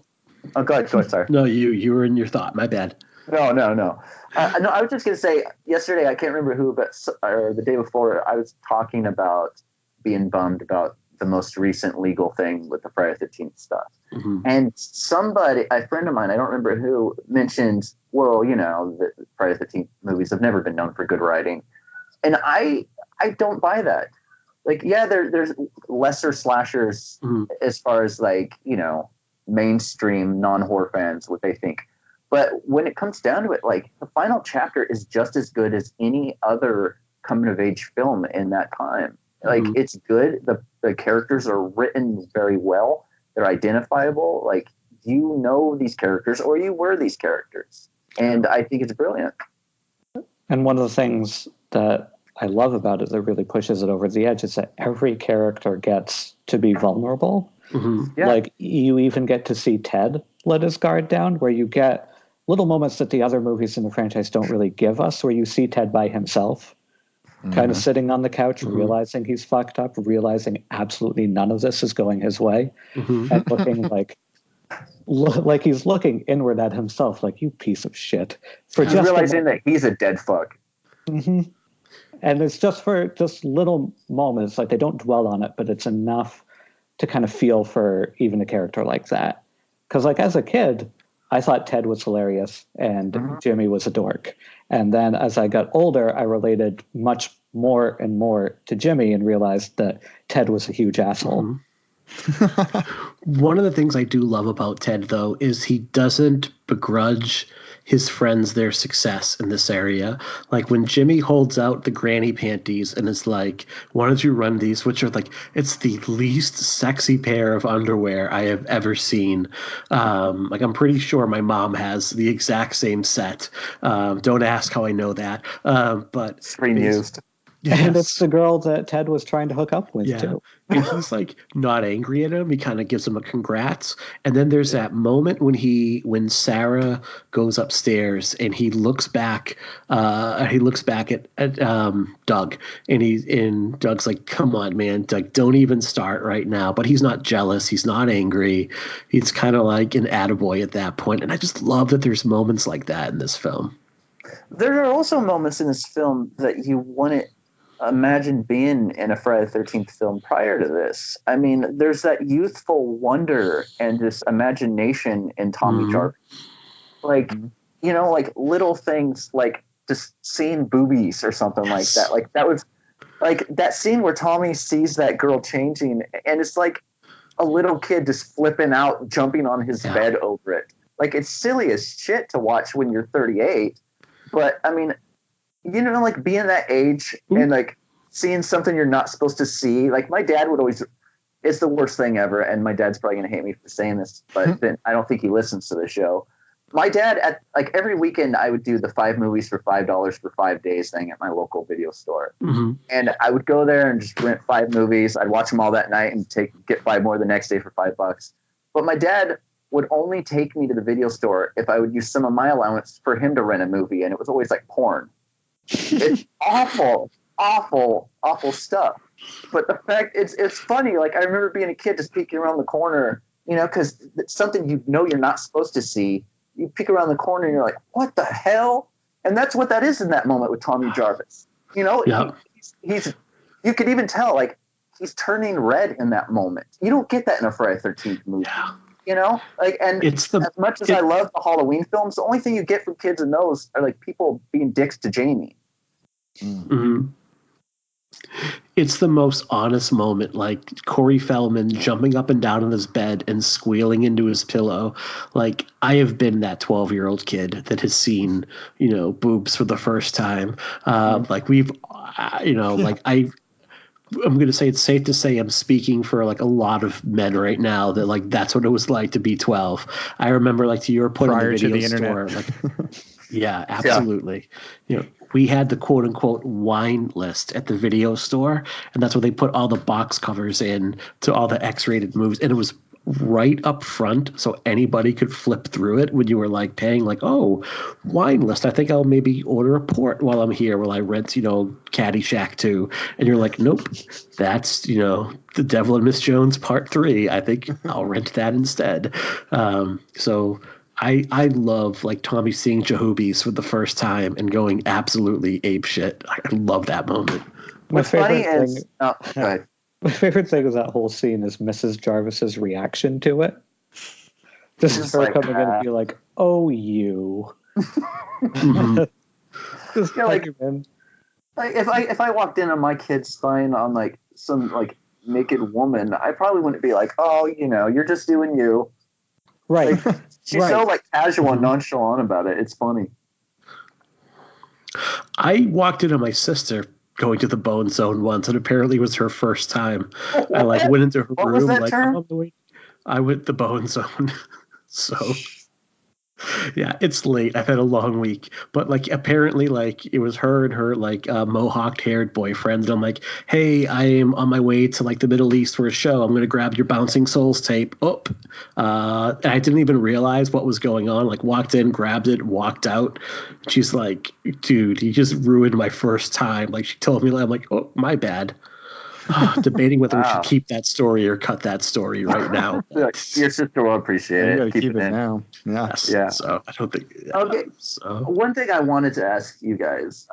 Oh, go ahead, sorry. No, you were in your thought. My bad. No. I was just going to say, yesterday, I can't remember who, or the day before, I was talking about being bummed about the most recent legal thing with the Friday the 13th stuff. Mm-hmm. And a friend of mine, I don't remember who, mentioned, well, the Friday the 13th movies have never been known for good writing. And I don't buy that. Like, yeah, there's lesser slashers as far as, like, mainstream non-horror fans, what they think. But when it comes down to it, like, the final chapter is just as good as any other coming-of-age film in that time. Like, it's good. The characters are written very well. They're identifiable. Like, you know these characters, or you were these characters. And I think it's brilliant. And one of the things that I love about it that really pushes it over the edge is that every character gets to be vulnerable. Mm-hmm. Yeah. Like, you even get to see Ted let his guard down, where you get little moments that the other movies in the franchise don't really give us, where you see Ted by himself, kind of sitting on the couch, realizing he's fucked up, realizing absolutely none of this is going his way, and looking like he's looking inward at himself, like, you piece of shit. For he's just realizing that he's a dead fuck. Mm-hmm. And it's just for just little moments, like, they don't dwell on it, but it's enough to kind of feel for even a character like that. Because, like, as a kid, I thought Ted was hilarious and Jimmy was a dork. And then as I got older, I related much more and more to Jimmy and realized that Ted was a huge asshole. One of the things I do love about Ted, though, is he doesn't begrudge his friends their success in this area. Like, when Jimmy holds out the granny panties and is like, why don't you run these, which are like, it's the least sexy pair of underwear I have ever seen. Like, I'm pretty sure my mom has the exact same set. Don't ask how I know that. But screen used. Yes. And it's the girl that Ted was trying to hook up with, too. And he's, like, not angry at him. He kind of gives him a congrats. And then there's that moment when Sarah goes upstairs and he looks back at Doug, and Doug's like, come on, man, Doug, don't even start right now. But he's not jealous. He's not angry. He's kind of like an attaboy at that point. And I just love that there's moments like that in this film. There are also moments in this film that you wouldn't imagine being in a Friday the 13th film prior to this. I mean, there's that youthful wonder and this imagination in Tommy Jarvis. Like, like little things, like just seeing boobies or something like that. Like, that was like that scene where Tommy sees that girl changing, and it's like a little kid just flipping out, jumping on his bed over it. Like, it's silly as shit to watch when you're 38. But, I mean, like, being that age and, like, seeing something you're not supposed to see. Like, my dad would always – it's the worst thing ever, and my dad's probably going to hate me for saying this, but then I don't think he listens to the show. My dad, every weekend, I would do the 5 movies for $5 for 5 days thing at my local video store. Mm-hmm. And I would go there and just rent 5 movies. I'd watch them all that night and get 5 more the next day for $5. But my dad would only take me to the video store if I would use some of my allowance for him to rent a movie, and it was always like porn. It's awful stuff. But the fact it's funny. Like, I remember being a kid just peeking around the corner, because it's something you're not supposed to see. You peek around the corner and you're like, what the hell? And that's what that is in that moment with Tommy Jarvis. He's you could even tell, like, he's turning red in that moment. You don't get that in a Friday the 13th movie. Yeah. And as much as I love the Halloween films, the only thing you get from kids in those are, like, people being dicks to Jamie. Mm-hmm. It's the most honest moment, like Corey Feldman jumping up and down on his bed and squealing into his pillow. Like, I have been that 12-year-old kid that has seen, boobs for the first time. Like, we've, I'm going to say it's safe to say I'm speaking for, like, a lot of men right now that, like, that's what it was like to be 12. I remember, like, to your point, prior in the video to the store, internet. like, yeah, absolutely. Yeah. We had the quote unquote wine list at the video store, and that's where they put all the box covers in to all the X-rated movies. And it was right up front, so anybody could flip through it when you were, like, paying, like, oh, wine list. I think I'll maybe order a port while I'm here while I rent, Caddyshack 2. And you're like, nope, that's, The Devil and Miss Jones Part 3. I think I'll rent that instead. So I love like Tommy seeing Jahoobies for the first time and going absolutely apeshit. I love that moment. What's funny is, go ahead. My favorite thing of that whole scene is Mrs. Jarvis's reaction to it. Just her coming in and be like, "Oh, you." Just like if I walked in on my kid spying on like some like naked woman, I probably wouldn't be like, "Oh, you're just doing you." Right. Like, she's so like casual and nonchalant about it. It's funny. I walked in on my sister going to the Bone Zone once, and apparently it was her first time. I like went into her room like, I went the Bone Zone. So yeah, it's late. I've had a long week, but like apparently like it was her and her like mohawked haired boyfriend. And I'm like, hey, I am on my way to like the Middle East for a show. I'm going to grab your Bouncing Souls tape. And I didn't even realize what was going on. Like walked in, grabbed it, walked out. She's like, dude, you just ruined my first time. Like she told me, I'm like, oh, my bad. Debating whether we should keep that story or cut that story right now. Your sister will appreciate it. You gotta keep it now. Yeah. Yes. Yeah. So I don't think. Yeah, okay. So one thing I wanted to ask you guys,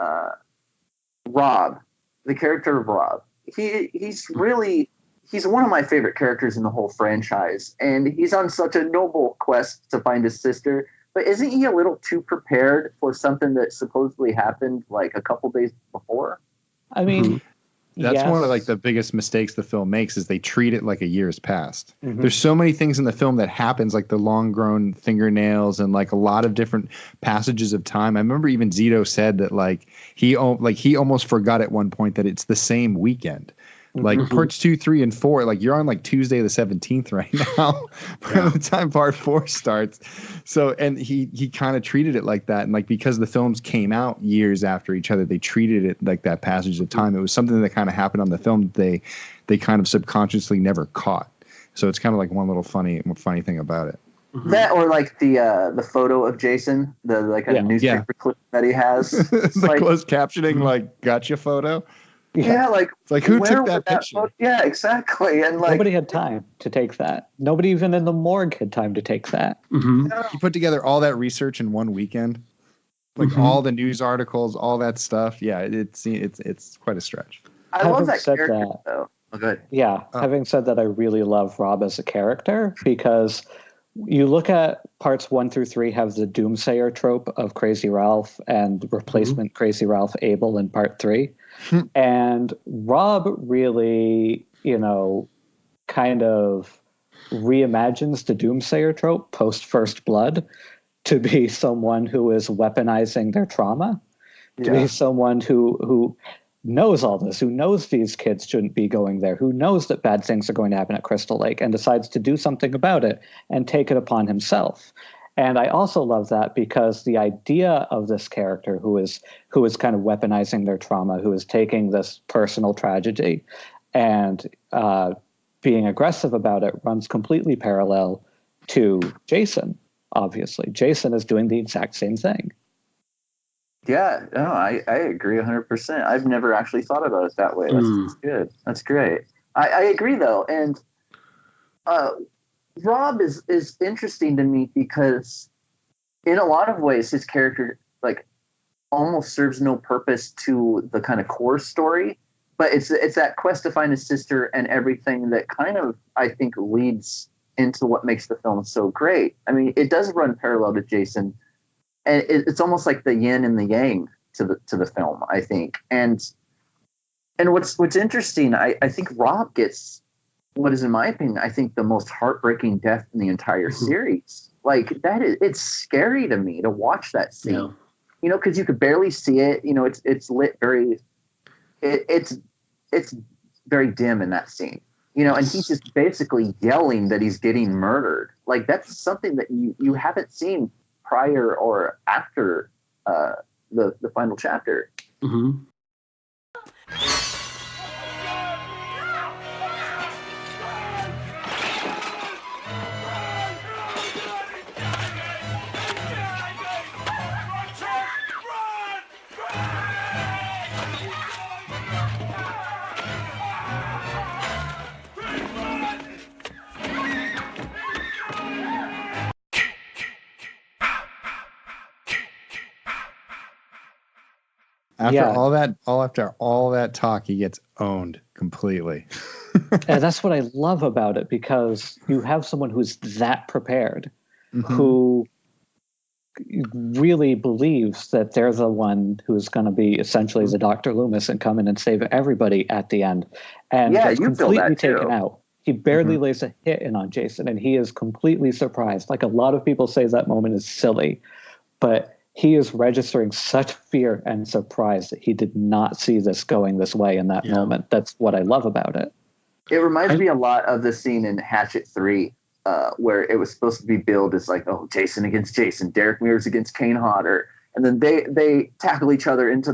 Rob, the character of Rob, he's one of my favorite characters in the whole franchise, and he's on such a noble quest to find his sister. But isn't he a little too prepared for something that supposedly happened like a couple days before? I mean. That's one of like the biggest mistakes the film makes is they treat it like a year's past. Mm-hmm. There's so many things in the film that happens, like the long grown fingernails and like a lot of different passages of time. I remember even Zito said that like he almost forgot at one point that it's the same weekend. Like parts 2, 3, and 4, like you're on like Tuesday the 17th right now by the time part 4 starts. So, and he kind of treated it like that. And like, because the films came out years after each other, they treated it like that passage of time. It was something that kind of happened on the film that they kind of subconsciously never caught. So it's kind of like one little funny thing about it. That or like the photo of Jason, the like a newspaper clip that he has. The like, closed captioning, like gotcha photo. Yeah, like it's like who took that picture? Yeah, exactly. And like nobody had time to take that. Nobody even in the morgue had time to take that. He put together all that research in one weekend, like all the news articles, all that stuff. Yeah, it's quite a stretch. I love that character though. Oh, good. Yeah, having said that, I really love Rob as a character because you look at parts 1 through 3 have the doomsayer trope of Crazy Ralph and replacement Crazy Ralph Abel in part 3. And Rob really, kind of reimagines the doomsayer trope post First Blood to be someone who is weaponizing their trauma, to be someone who knows all this, who knows these kids shouldn't be going there, who knows that bad things are going to happen at Crystal Lake and decides to do something about it and take it upon himself. And I also love that because the idea of this character who is kind of weaponizing their trauma, who is taking this personal tragedy and being aggressive about it runs completely parallel to Jason, obviously. Jason is doing the exact same thing. Yeah, no, I agree 100%. I've never actually thought about it that way. That's good. That's great. I agree, though. And Rob is interesting to me because in a lot of ways his character like almost serves no purpose to the kind of core story, but it's that quest to find his sister and everything that kind of I think leads into what makes the film so great. I mean, it does run parallel to Jason, and it's almost like the yin and the yang to the film, I think. And what's interesting, I think Rob gets what is, in my opinion, I think the most heartbreaking death in the entire series. Like it's scary to me to watch that scene, because you could barely see it. It's lit very, it's very dim in that scene, and he's just basically yelling that he's getting murdered. Like that's something that you haven't seen prior or after the final chapter. After all that talk, he gets owned completely. And that's what I love about it, because you have someone who's that prepared, who really believes that they're the one who's going to be essentially the Dr. Loomis and come in and save everybody at the end. And gets completely taken out. He barely lays a hit in on Jason, and he is completely surprised. Like, a lot of people say that moment is silly, but he is registering such fear and surprise that he did not see this going this way in that moment. That's what I love about it. It reminds me a lot of the scene in Hatchet 3, where it was supposed to be billed as like, oh, Jason against Jason, Derek Mears against Kane Hodder. And then they tackle each other into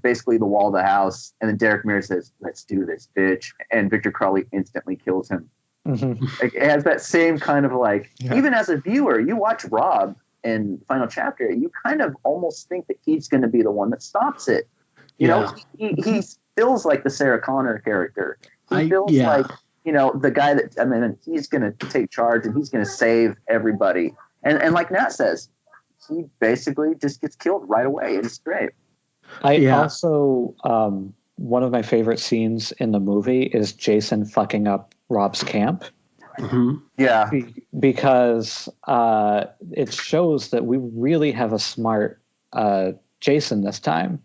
basically the wall of the house. And then Derek Mears says, let's do this, bitch. And Victor Crowley instantly kills him. Like, it has that same kind of even as a viewer, you watch Rob in Final Chapter, you kind of almost think that he's going to be the one that stops it. You know, he feels like the Sarah Connor character. He feels like, the guy that, he's going to take charge and he's going to save everybody. And like Nat says, he basically just gets killed right away. It's great. Also, one of my favorite scenes in the movie is Jason fucking up Rob's camp. Yeah. Because it shows that we really have a smart Jason this time.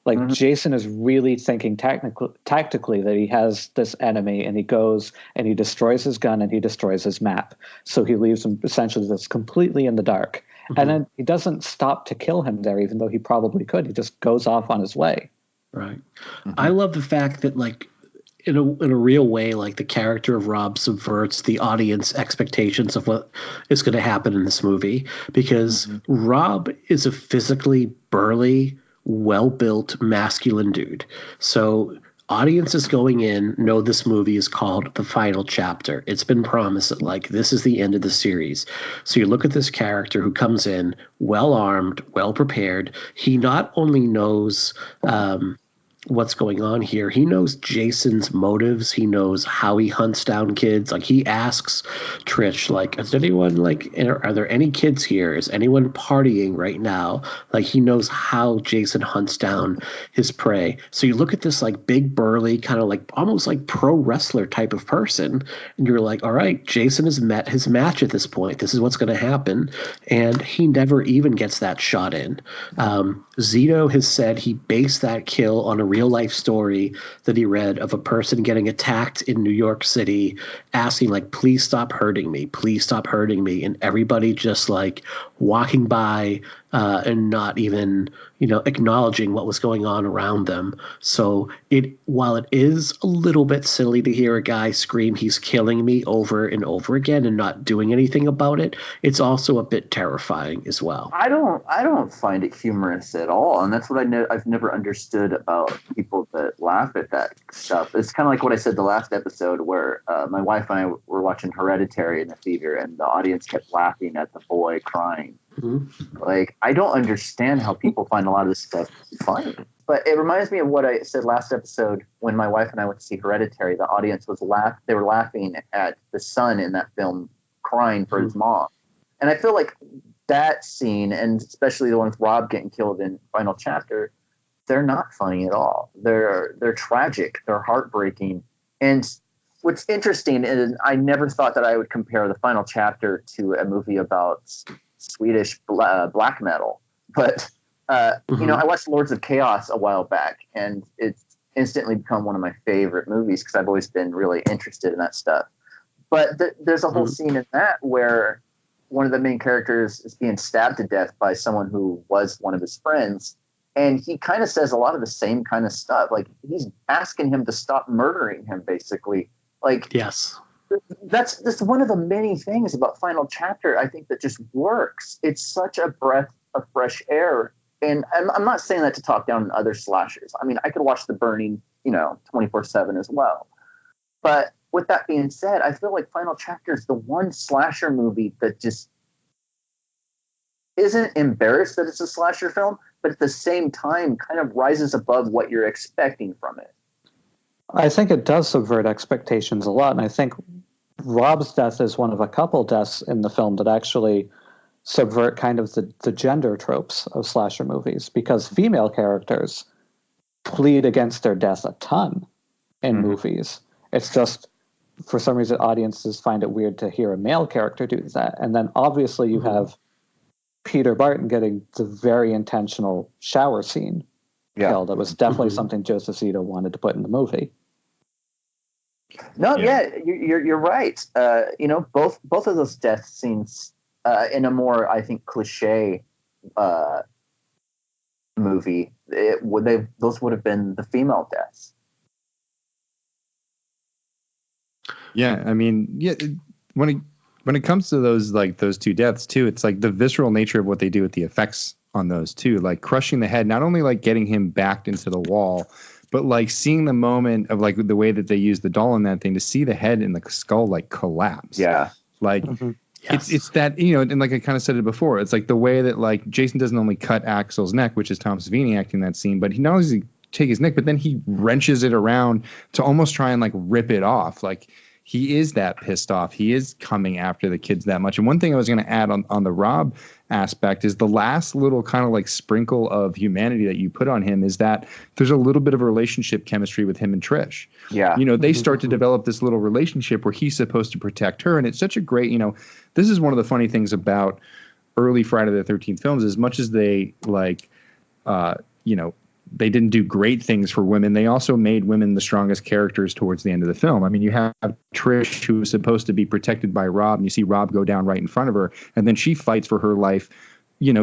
Like, Jason is really thinking tactically that he has this enemy, and he goes and he destroys his gun and he destroys his map. So he leaves him essentially just completely in the dark. And then he doesn't stop to kill him there, even though he probably could. He just goes off on his way. Right. I love the fact that, like, in a real way, like, the character of Rob subverts the audience expectations of what is going to happen in this movie, because Rob is a physically burly, well-built, masculine dude. So audiences going in know this movie is called The Final Chapter. It's been promised that, like, this is the end of the series. So you look at this character who comes in well-armed, well-prepared. He not only knows what's going on here, he knows Jason's motives. He knows how he hunts down kids. Like, he asks Trish, like, is anyone, like, are there any kids here? Is anyone partying right now? Like, he knows how Jason hunts down his prey. So you look at this, like, big burly kind of, like, almost like pro wrestler type of person, and you're like, all right, Jason has met his match at this point. This is what's going to happen. And he never even gets that shot in. Zito has said he based that kill on a real life story that he read of a person getting attacked in New York City, asking, like, please stop hurting me, please stop hurting me, and everybody just, like, walking by and not even, acknowledging what was going on around them. So while it is a little bit silly to hear a guy scream, he's killing me, over and over again and not doing anything about it, it's also a bit terrifying as well. I don't find it humorous at all, and that's what I've never understood about people that laugh at that stuff. It's kind of like what I said the last episode, where my wife and I were watching Hereditary in the theater, and the audience kept laughing at the boy crying. Like, I don't understand how people find a lot of this stuff funny. But it reminds me of what I said last episode when my wife and I went to see Hereditary. The audience was they were laughing at the son in that film crying for his mom. And I feel like that scene, and especially the one with Rob getting killed in Final Chapter, they're not funny at all. They're tragic. They're heartbreaking. And what's interesting is I never thought that I would compare the Final Chapter to a movie about Swedish black metal. But, I watched Lords of Chaos a while back, and it's instantly become one of my favorite movies because I've always been really interested in that stuff. But there's a whole scene in that where one of the main characters is being stabbed to death by someone who was one of his friends. And he kind of says a lot of the same kind of stuff. Like, he's asking him to stop murdering him, basically. Like, yes. That's one of the many things about Final Chapter, I think, that just works. It's such a breath of fresh air. And I'm not saying that to talk down on other slashers. I mean, I could watch The Burning, 24/7 as well. But with that being said, I feel like Final Chapter is the one slasher movie that just isn't embarrassed that it's a slasher film, but at the same time kind of rises above what you're expecting from it. I think it does subvert expectations a lot, and I think Rob's death is one of a couple deaths in the film that actually subvert kind of the gender tropes of slasher movies, because female characters plead against their death a ton in movies. It's just, for some reason, audiences find it weird to hear a male character do that. And then obviously you have Peter Barton getting the very intentional shower scene killed. It was definitely something Joseph Zito wanted to put in the movie. No, you're right. Both of those death scenes in a more, I think, cliche movie, those would have been the female deaths. Yeah, I mean, when it comes to those two deaths too, it's like the visceral nature of what they do with the effects on those two, like crushing the head, not only like getting him backed into the wall, but like seeing the moment of like the way that they use the doll in that thing to see the head and the skull like collapse. Yeah, like it's that, and like I kind of said it before, it's like the way that like Jason doesn't only cut Axel's neck, which is Tom Savini acting that scene, but he not only does he take his neck, but then he wrenches it around to almost try and like rip it off. Like, he is that pissed off. He is coming after the kids that much. And one thing I was going to add on the Rob aspect is the last little kind of like sprinkle of humanity that you put on him is that there's a little bit of a relationship chemistry with him and Trish. Yeah. They start to develop this little relationship where he's supposed to protect her. And it's such a great, this is one of the funny things about early Friday the 13th films, as much as they like, they didn't do great things for women. They also made women the strongest characters towards the end of the film. I mean, you have Trish, who is supposed to be protected by Rob, and you see Rob go down right in front of her, and then she fights for her life,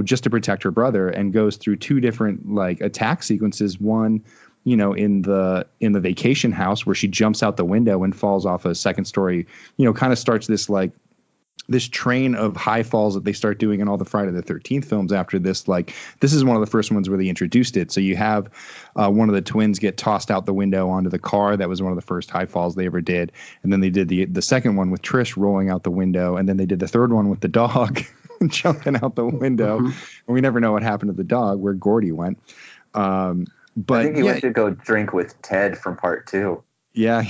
just to protect her brother, and goes through two different like attack sequences. One, in the vacation house where she jumps out the window and falls off a second story, kind of starts this train of high falls that they start doing in all the Friday the 13th films after this. Like, this is one of the first ones where they introduced it. So you have one of the twins get tossed out the window onto the car. That was one of the first high falls they ever did. And then they did the second one with Trish rolling out the window. And then they did the third one with the dog jumping out the window. And we never know what happened to the dog, where Gordy went. But I think he went to go drink with Ted from part 2. Yeah.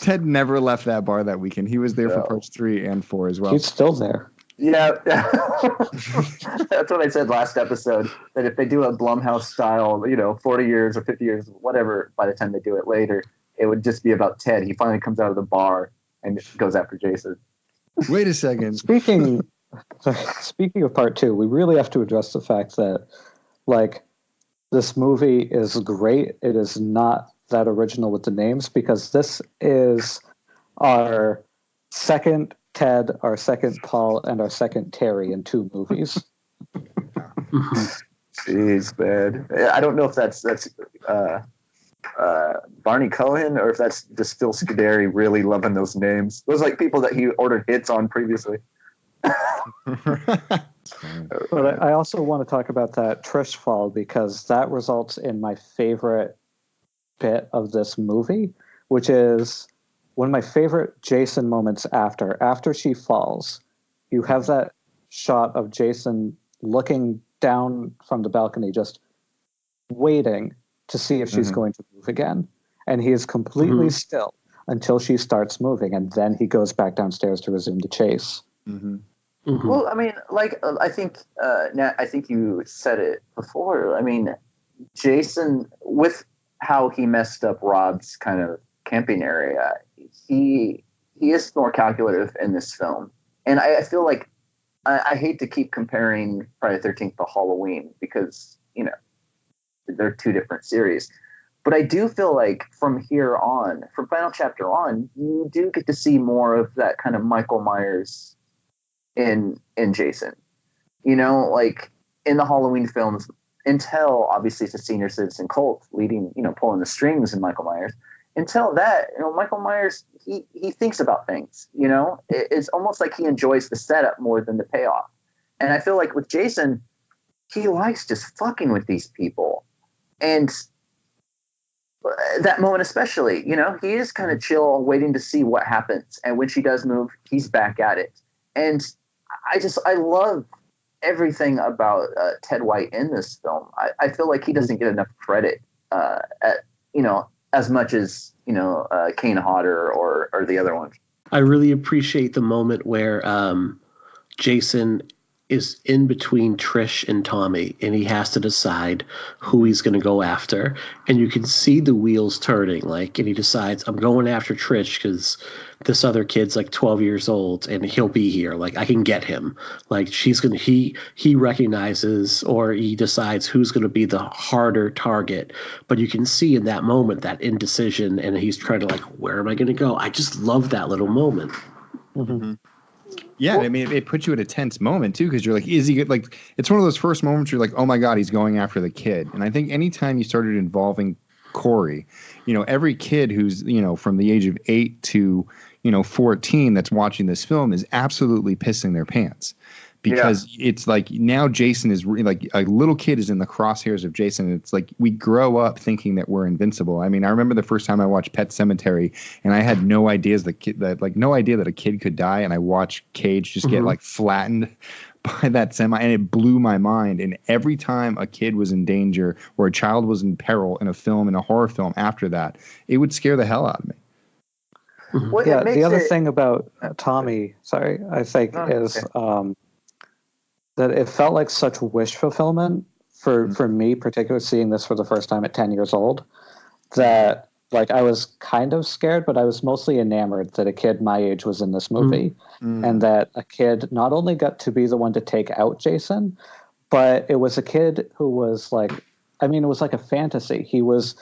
Ted never left that bar that weekend. He was there for parts 3 and 4 as well. He's still there. Yeah. That's what I said last episode, that if they do a Blumhouse style, 40 years or 50 years, whatever, by the time they do it later, it would just be about Ted. He finally comes out of the bar and goes after Jason. Wait a second. Speaking of part 2, we really have to address the fact that, like, this movie is great. It is not that original with the names, because this is our second Ted, our second Paul, and our second Terry in 2 movies. Jeez, man. I don't know if that's Barney Cohen, or if that's just Phil Scuderi really loving those names. Those like people that he ordered hits on previously. But I also want to talk about that Trish fall, because that results in my favorite bit of this movie, which is one of my favorite Jason moments. After she falls, you have that shot of Jason looking down from the balcony, just waiting to see if she's going to move again. And he is completely still until she starts moving, and then he goes back downstairs to resume the chase. Well, I mean, like, I think, Nat, I think you said it before. I mean, Jason, with how he messed up Rob's kind of camping area, he is more calculative in this film. And I feel like I hate to keep comparing Friday the 13th to Halloween, because, they're 2 different series. But I do feel like from here on, from Final Chapter on, you do get to see more of that kind of Michael Myers in Jason. Like in the Halloween films, until obviously it's a senior citizen cult leading, pulling the strings in Michael Myers. Until that, Michael Myers, he thinks about things, it's almost like he enjoys the setup more than the payoff. And I feel like with Jason, he likes just fucking with these people. And that moment especially, he is kind of chill, waiting to see what happens. And when she does move, he's back at it. And I love everything about Ted White in this film. I feel like he doesn't get enough credit, as much as, Kane Hodder or the other ones. I really appreciate the moment where Jason is in between Trish and Tommy, and he has to decide who he's going to go after. And you can see the wheels turning, like, and he decides, I'm going after Trish because this other kid's like 12 years old and he'll be here. Like, I can get him. Like, he recognizes, or he decides who's going to be the harder target. But you can see in that moment that indecision, and he's trying to, like, where am I going to go? I just love that little moment. Mm-hmm. Yeah, I mean, it puts you at a tense moment too, because you're like, is he good? Like, it's one of those first moments you're like, oh my God, he's going after the kid. And I think anytime you started involving Corey, every kid who's, from the age of 8 to, 14 that's watching this film is absolutely pissing their pants. Because it's like now Jason is like a little kid is in the crosshairs of Jason. It's like we grow up thinking that we're invincible. I mean, I remember the first time I watched Pet Sematary, and I had no idea that a kid could die, and I watched Cage just get like flattened by that semi, and it blew my mind. And every time a kid was in danger or a child was in peril in a horror film after that, it would scare the hell out of me. Well, yeah, the other thing about Tommy, I think is that it felt like such wish fulfillment for me, particularly seeing this for the first time at 10 years old, that like I was kind of scared, but I was mostly enamored that a kid my age was in this movie, and that a kid not only got to be the one to take out Jason, but it was a kid who was like, I mean, it was like a fantasy. He was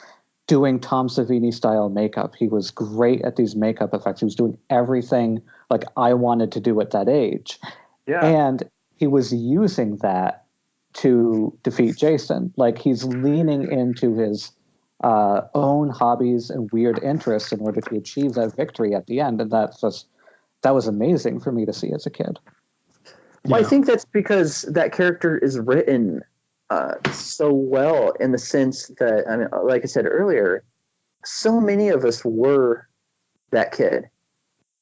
doing Tom Savini style makeup. He was great at these makeup effects. He was doing everything like I wanted to do at that age. Yeah. And he was using that to defeat Jason. Like, he's leaning into his own hobbies and weird interests in order to achieve that victory at the end. And that was amazing for me to see as a kid. Well, I think that's because that character is written so well, in the sense that, I mean, like I said earlier, so many of us were that kid.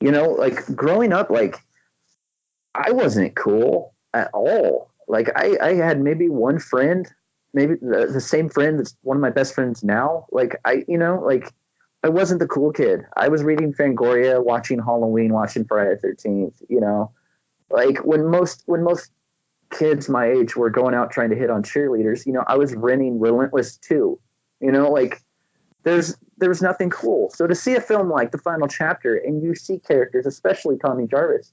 Like growing up, like I wasn't cool at all. Like I had maybe one friend, maybe the same friend that's one of my best friends now. Like I wasn't the cool kid. I was reading Fangoria, watching Halloween, watching Friday the 13th. Like when most kids my age were going out trying to hit on cheerleaders, I was renting Relentless too. Like there was nothing cool. So to see a film like The Final Chapter, and you see characters, especially Tommy Jarvis,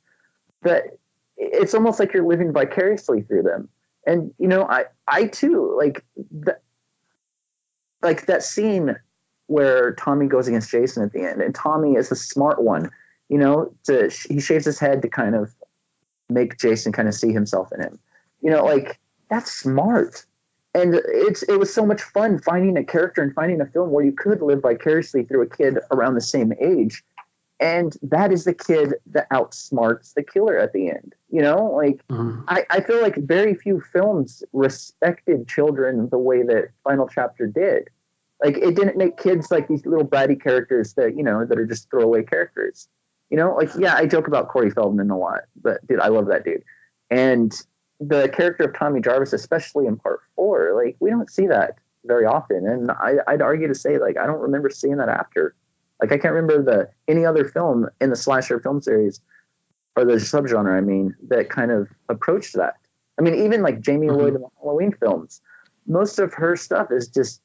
that it's almost like you're living vicariously through them. And, I too, like that scene where Tommy goes against Jason at the end, and Tommy is the smart one, he shaves his head to kind of make Jason kind of see himself in him. Like, that's smart. And it was so much fun finding a character and finding a film where you could live vicariously through a kid around the same age. And that is the kid that outsmarts the killer at the end. I feel like very few films respected children the way that Final Chapter did. Like, it didn't make kids like these little bratty characters that, that are just throwaway characters. I joke about Corey Feldman a lot, but dude, I love that dude. And the character of Tommy Jarvis, especially in part 4, like, we don't see that very often. And I'd argue to say, like, I don't remember seeing that after. Like, I can't remember any other film in the slasher film series, or the subgenre, I mean, that kind of approached that. I mean, even like Jamie Lloyd in the Halloween films, most of her stuff is just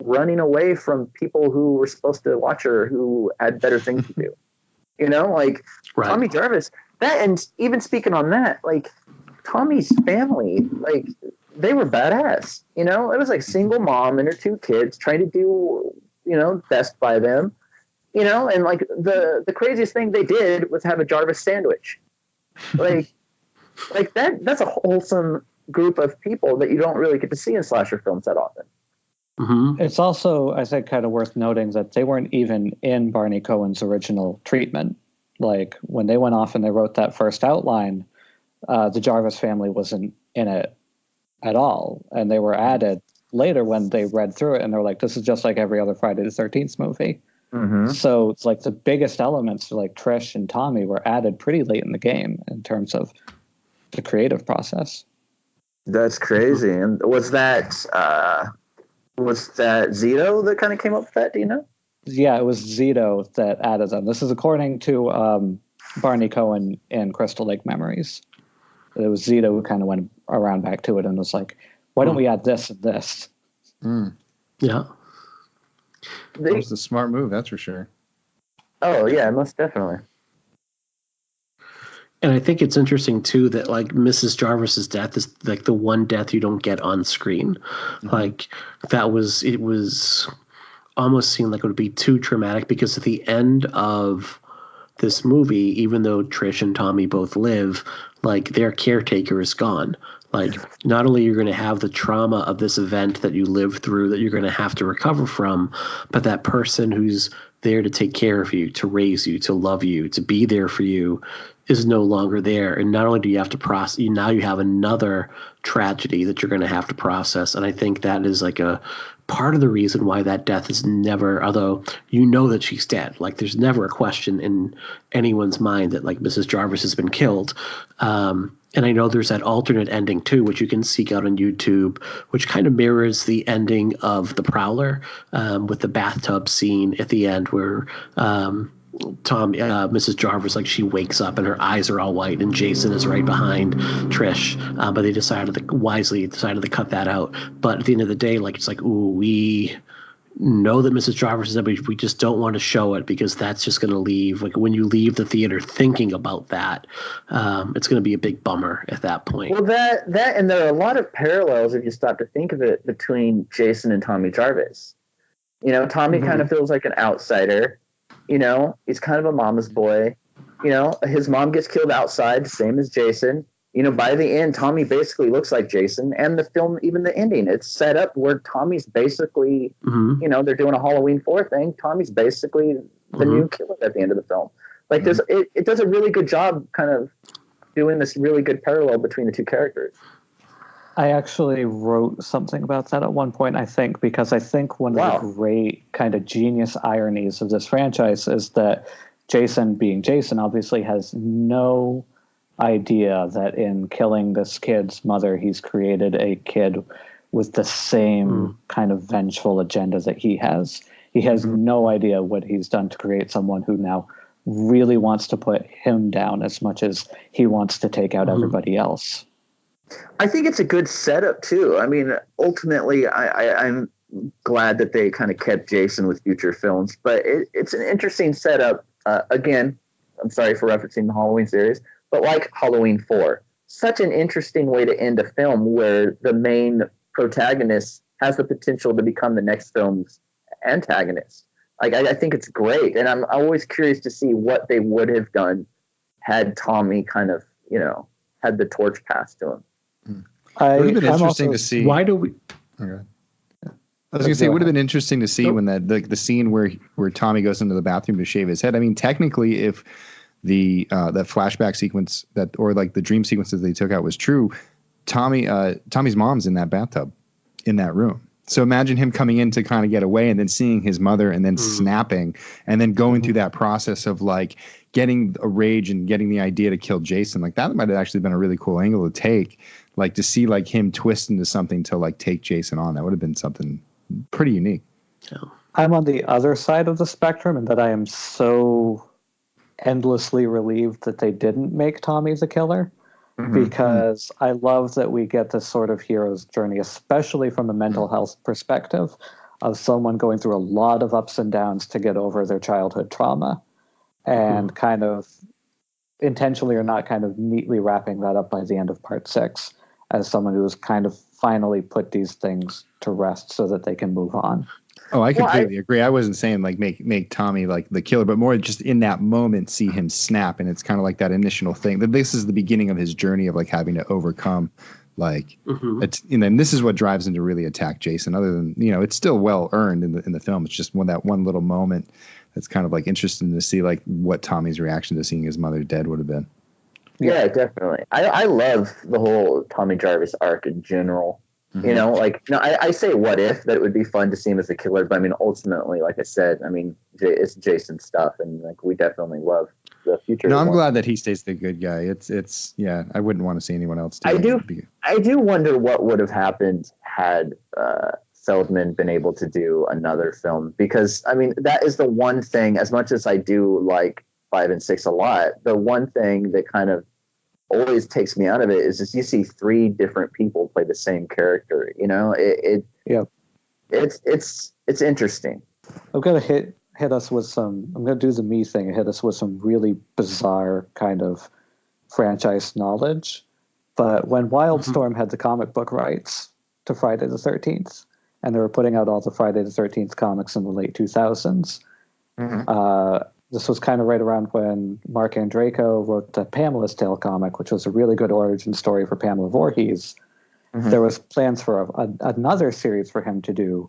running away from people who were supposed to watch her, who had better things to do. Right. Tommy Jarvis, that, and even speaking on that, like, Tommy's family, like, they were badass. It was like single mom and her 2 kids trying to do, best by them. And like the craziest thing they did was have a Jarvis sandwich. Like that's a wholesome group of people that you don't really get to see in slasher films that often. Mm-hmm. It's also, I think, kind of worth noting that they weren't even in Barney Cohen's original treatment. Like, when they went off and they wrote that first outline, the Jarvis family wasn't in it at all. And they were added later when they read through it, and they're like, this is just like every other Friday the 13th movie. Mm-hmm. So it's like the biggest elements, like Trish and Tommy, were added pretty late in the game in terms of the creative process. That's crazy. And was that Zito that kind of came up with that? Do you know? Yeah, it was Zito that added them. This is according to Barney Cohen in Crystal Lake Memories. It was Zito who kind of went around back to it and was like, why don't we add this and this? Yeah. That was the smart move, that's for sure. Oh, yeah, most definitely. And I think it's interesting too that like Mrs. Jarvis's death is like the one death you don't get on screen. Like it was almost seemed like it would be too traumatic, because at the end of this movie, even though Trish and Tommy both live, like their caretaker is gone. Like not only you're going to have the trauma of this event that you lived through that you're going to have to recover from, but that person who's there to take care of you, to raise you, to love you, to be there for you is no longer there. And not only do you have to process, now you have another tragedy that you're going to have to process. And I think that is like a part of the reason why that death is never, although you know that she's dead, like there's never a question in anyone's mind that like Mrs. Jarvis has been killed. And I know there's that alternate ending too, which you can seek out on YouTube, which kind of mirrors the ending of The Prowler, with the bathtub scene at the end where Mrs. Jarvis, like she wakes up and her eyes are all white, and Jason is right behind Trish. But they wisely decided to cut that out. But at the end of the day, like it's like, ooh, we know that Mrs. Jarvis is dead, but we just don't want to show it because that's just going to leave. Like when you leave the theater thinking about that, it's going to be a big bummer at that point. Well, that and there are a lot of parallels if you stop to think of it between Jason and Tommy Jarvis. You know, Tommy kind of feels like an outsider. You know, he's kind of a mama's boy. You know, his mom gets killed outside, same as Jason. You know, by the end, Tommy basically looks like Jason. And the film, even the ending, it's set up where Tommy's basically, you know, they're doing a Halloween 4 thing. Tommy's basically the new killer at the end of the film. Like, it does a really good job kind of doing this really good parallel between the two characters. I actually wrote something about that at one point, I think, because I think one of the great kind of genius ironies of this franchise is that Jason, being Jason, obviously has no idea that in killing this kid's mother, he's created a kid with the same kind of vengeful agenda that he has. He has no idea what he's done to create someone who now really wants to put him down as much as he wants to take out everybody else. I think it's a good setup too. I mean, ultimately, I'm glad that they kind of kept Jason with future films, but it's an interesting setup. Again, I'm sorry for referencing the Halloween series, but like Halloween 4, such an interesting way to end a film where the main protagonist has the potential to become the next film's antagonist. Like, I think it's great. And I'm always curious to see what they would have done had Tommy kind of, you know, had the torch passed to him. It would have been interesting to see. Why do we? Okay. I was going to say, it would have been interesting to see when the scene where Tommy goes into the bathroom to shave his head. I mean, technically, if the that flashback sequence or like the dream sequences they took out was true, Tommy's mom's in that bathtub, in that room. So imagine him coming in to kind of get away and then seeing his mother and then snapping and then going through that process of like getting a rage and getting the idea to kill Jason. Like that might have actually been a really cool angle to take, like to see like him twist into something to like take Jason on. That would have been something pretty unique. I'm on the other side of the spectrum in that I am so endlessly relieved that they didn't make Tommy the killer. Because I love that we get this sort of hero's journey, especially from a mental health perspective, of someone going through a lot of ups and downs to get over their childhood trauma, and kind of intentionally or not kind of neatly wrapping that up by the end of part 6 as someone who has kind of finally put these things to rest so that they can move on. Oh, I completely agree. I wasn't saying like make Tommy like the killer, but more just in that moment see him snap, and it's kind of like that initial thing that this is the beginning of his journey of like having to overcome, like it's, you know, and this is what drives him to really attack Jason. Other than, you know, it's still well earned in the film. It's just that one little moment that's kind of like interesting to see like what Tommy's reaction to seeing his mother dead would have been. Yeah, definitely. I love the whole Tommy Jarvis arc in general. You know, like, no, I say what if, that it would be fun to see him as a killer, but I mean, ultimately, like I said, I mean, it's Jason stuff, and like we definitely love the future. No, I'm glad that he stays the good guy. It's yeah, I wouldn't want to see anyone else do it. I do wonder what would have happened had Feldman been able to do another film, because I mean, that is the one thing, as much as I do like 5 and 6 a lot, the one thing that kind of always takes me out of it is just you see 3 different people play the same character. You know, it's interesting. I'm gonna hit us with some. I'm gonna do the me thing and hit us with some really bizarre kind of franchise knowledge. But when Wildstorm had the comic book rights to Friday the 13th, and they were putting out all the Friday the 13th comics in the late 2000s, this was kind of right around when Mark Andreyko wrote the Pamela's Tale comic, which was a really good origin story for Pamela Voorhees. There was plans for another series for him to do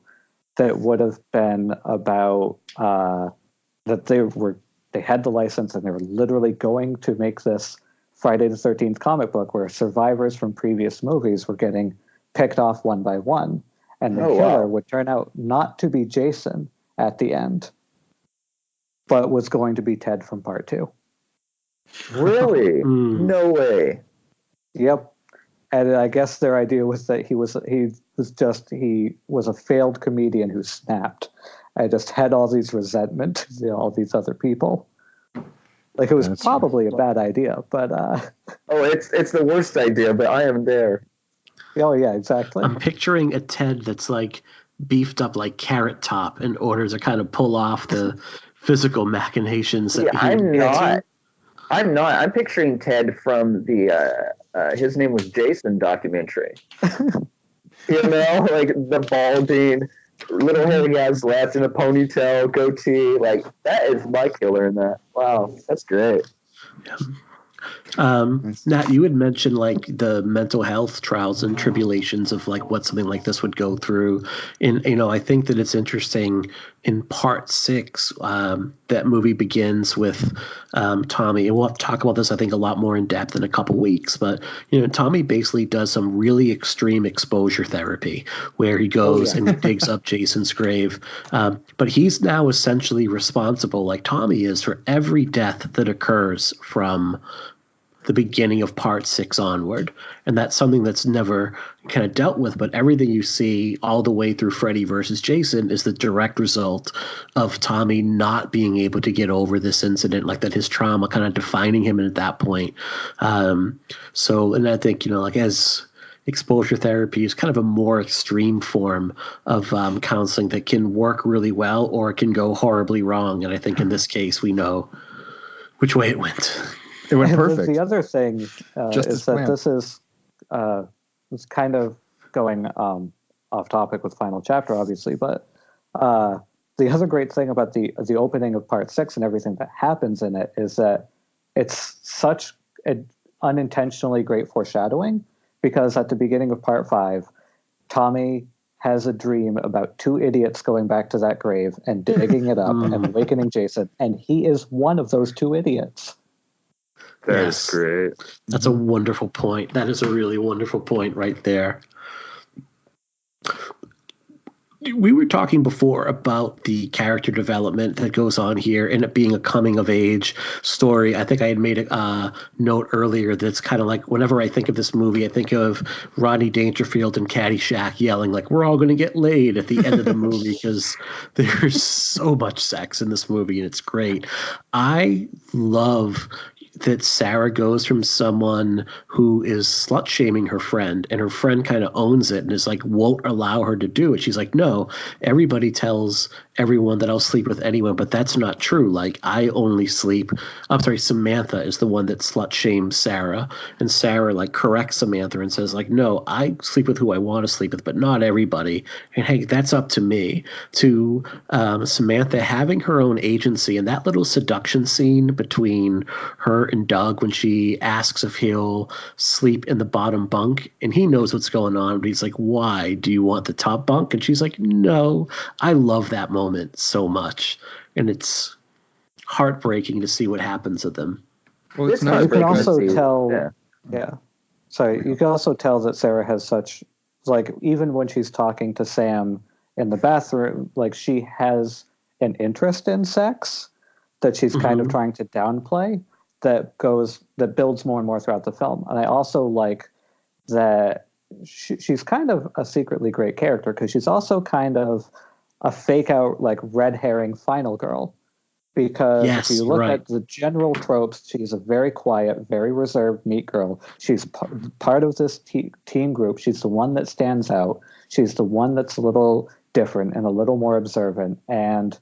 that would have been about that they had the license and they were literally going to make this Friday the 13th comic book where survivors from previous movies were getting picked off one by one, and the killer would turn out not to be Jason at the end, but was going to be Ted from part 2. Really? No way. Yep. And I guess their idea was that he was a failed comedian who snapped. I just had all these resentment to all these other people. Like, it was probably a bad idea, but it's the worst idea, but I am there. Oh yeah, exactly. I'm picturing a Ted that's like beefed up like Carrot Top in order to kind of pull off the physical machinations that I'm not. I'm picturing Ted from the his name was Jason documentary. You know, like the balding, little hair he has left in a ponytail, goatee. Like, that is my killer in that. Wow, that's great. Yeah. Nat, you had mentioned like the mental health trials and tribulations of like what something like this would go through. And, you know, I think that it's interesting in part 6, that movie begins with Tommy, and we'll have to talk about this, I think, a lot more in depth in a couple weeks. But, you know, Tommy basically does some really extreme exposure therapy where he goes and he digs up Jason's grave. But he's now essentially responsible, like Tommy is, for every death that occurs from the beginning of part 6 onward. And that's something that's never kind of dealt with, but everything you see all the way through Freddy versus Jason is the direct result of Tommy not being able to get over this incident, like that his trauma kind of defining him at that point. And I think, you know, like as exposure therapy is kind of a more extreme form of counseling that can work really well or it can go horribly wrong. And I think in this case, we know which way it went. It went perfect. The other thing is that this is it's kind of going off topic with Final Chapter, obviously, but the other great thing about the opening of part 6 and everything that happens in it is that it's such an unintentionally great foreshadowing, because at the beginning of part 5, Tommy has a dream about 2 idiots going back to that grave and digging it up and awakening Jason, and he is one of those 2 idiots. That's great. That's a wonderful point. That is a really wonderful point right there. We were talking before about the character development that goes on here and it being a coming of age story. I think I had made a note earlier that's kind of like whenever I think of this movie, I think of Rodney Dangerfield and Caddyshack yelling like, "We're all going to get laid" at the end of the movie, because there's so much sex in this movie and it's great. I love that Sarah goes from someone who is slut shaming her friend, and her friend kind of owns it and is like, won't allow her to do it. She's like, no, everybody tells everyone that I'll sleep with anyone, but that's not true. Like, I only sleep. I'm sorry, Samantha is the one that slut shames Sarah, and Sarah like corrects Samantha and says like, no, I sleep with who I want to sleep with, but not everybody. And hey, that's up to me. To Samantha having her own agency, and that little seduction scene between her and Doug when she asks if he'll sleep in the bottom bunk, and he knows what's going on, but he's like, why? Do you want the top bunk? And she's like, no. I love that moment so much, and it's heartbreaking to see what happens to them. Well, it's not. You can also tell, Sorry, you can also tell that Sarah has such, like, even when she's talking to Sam in the bathroom, like, she has an interest in sex that she's kind of trying to downplay, that builds more and more throughout the film. And I also like that she's kind of a secretly great character, because she's also kind of a fake out, like, red herring final girl, Because Yes, if you look right. at the general tropes, she's a very quiet, very reserved, neat girl. She's part of this teen group. She's the one that stands out. She's the one that's a little different and a little more observant. And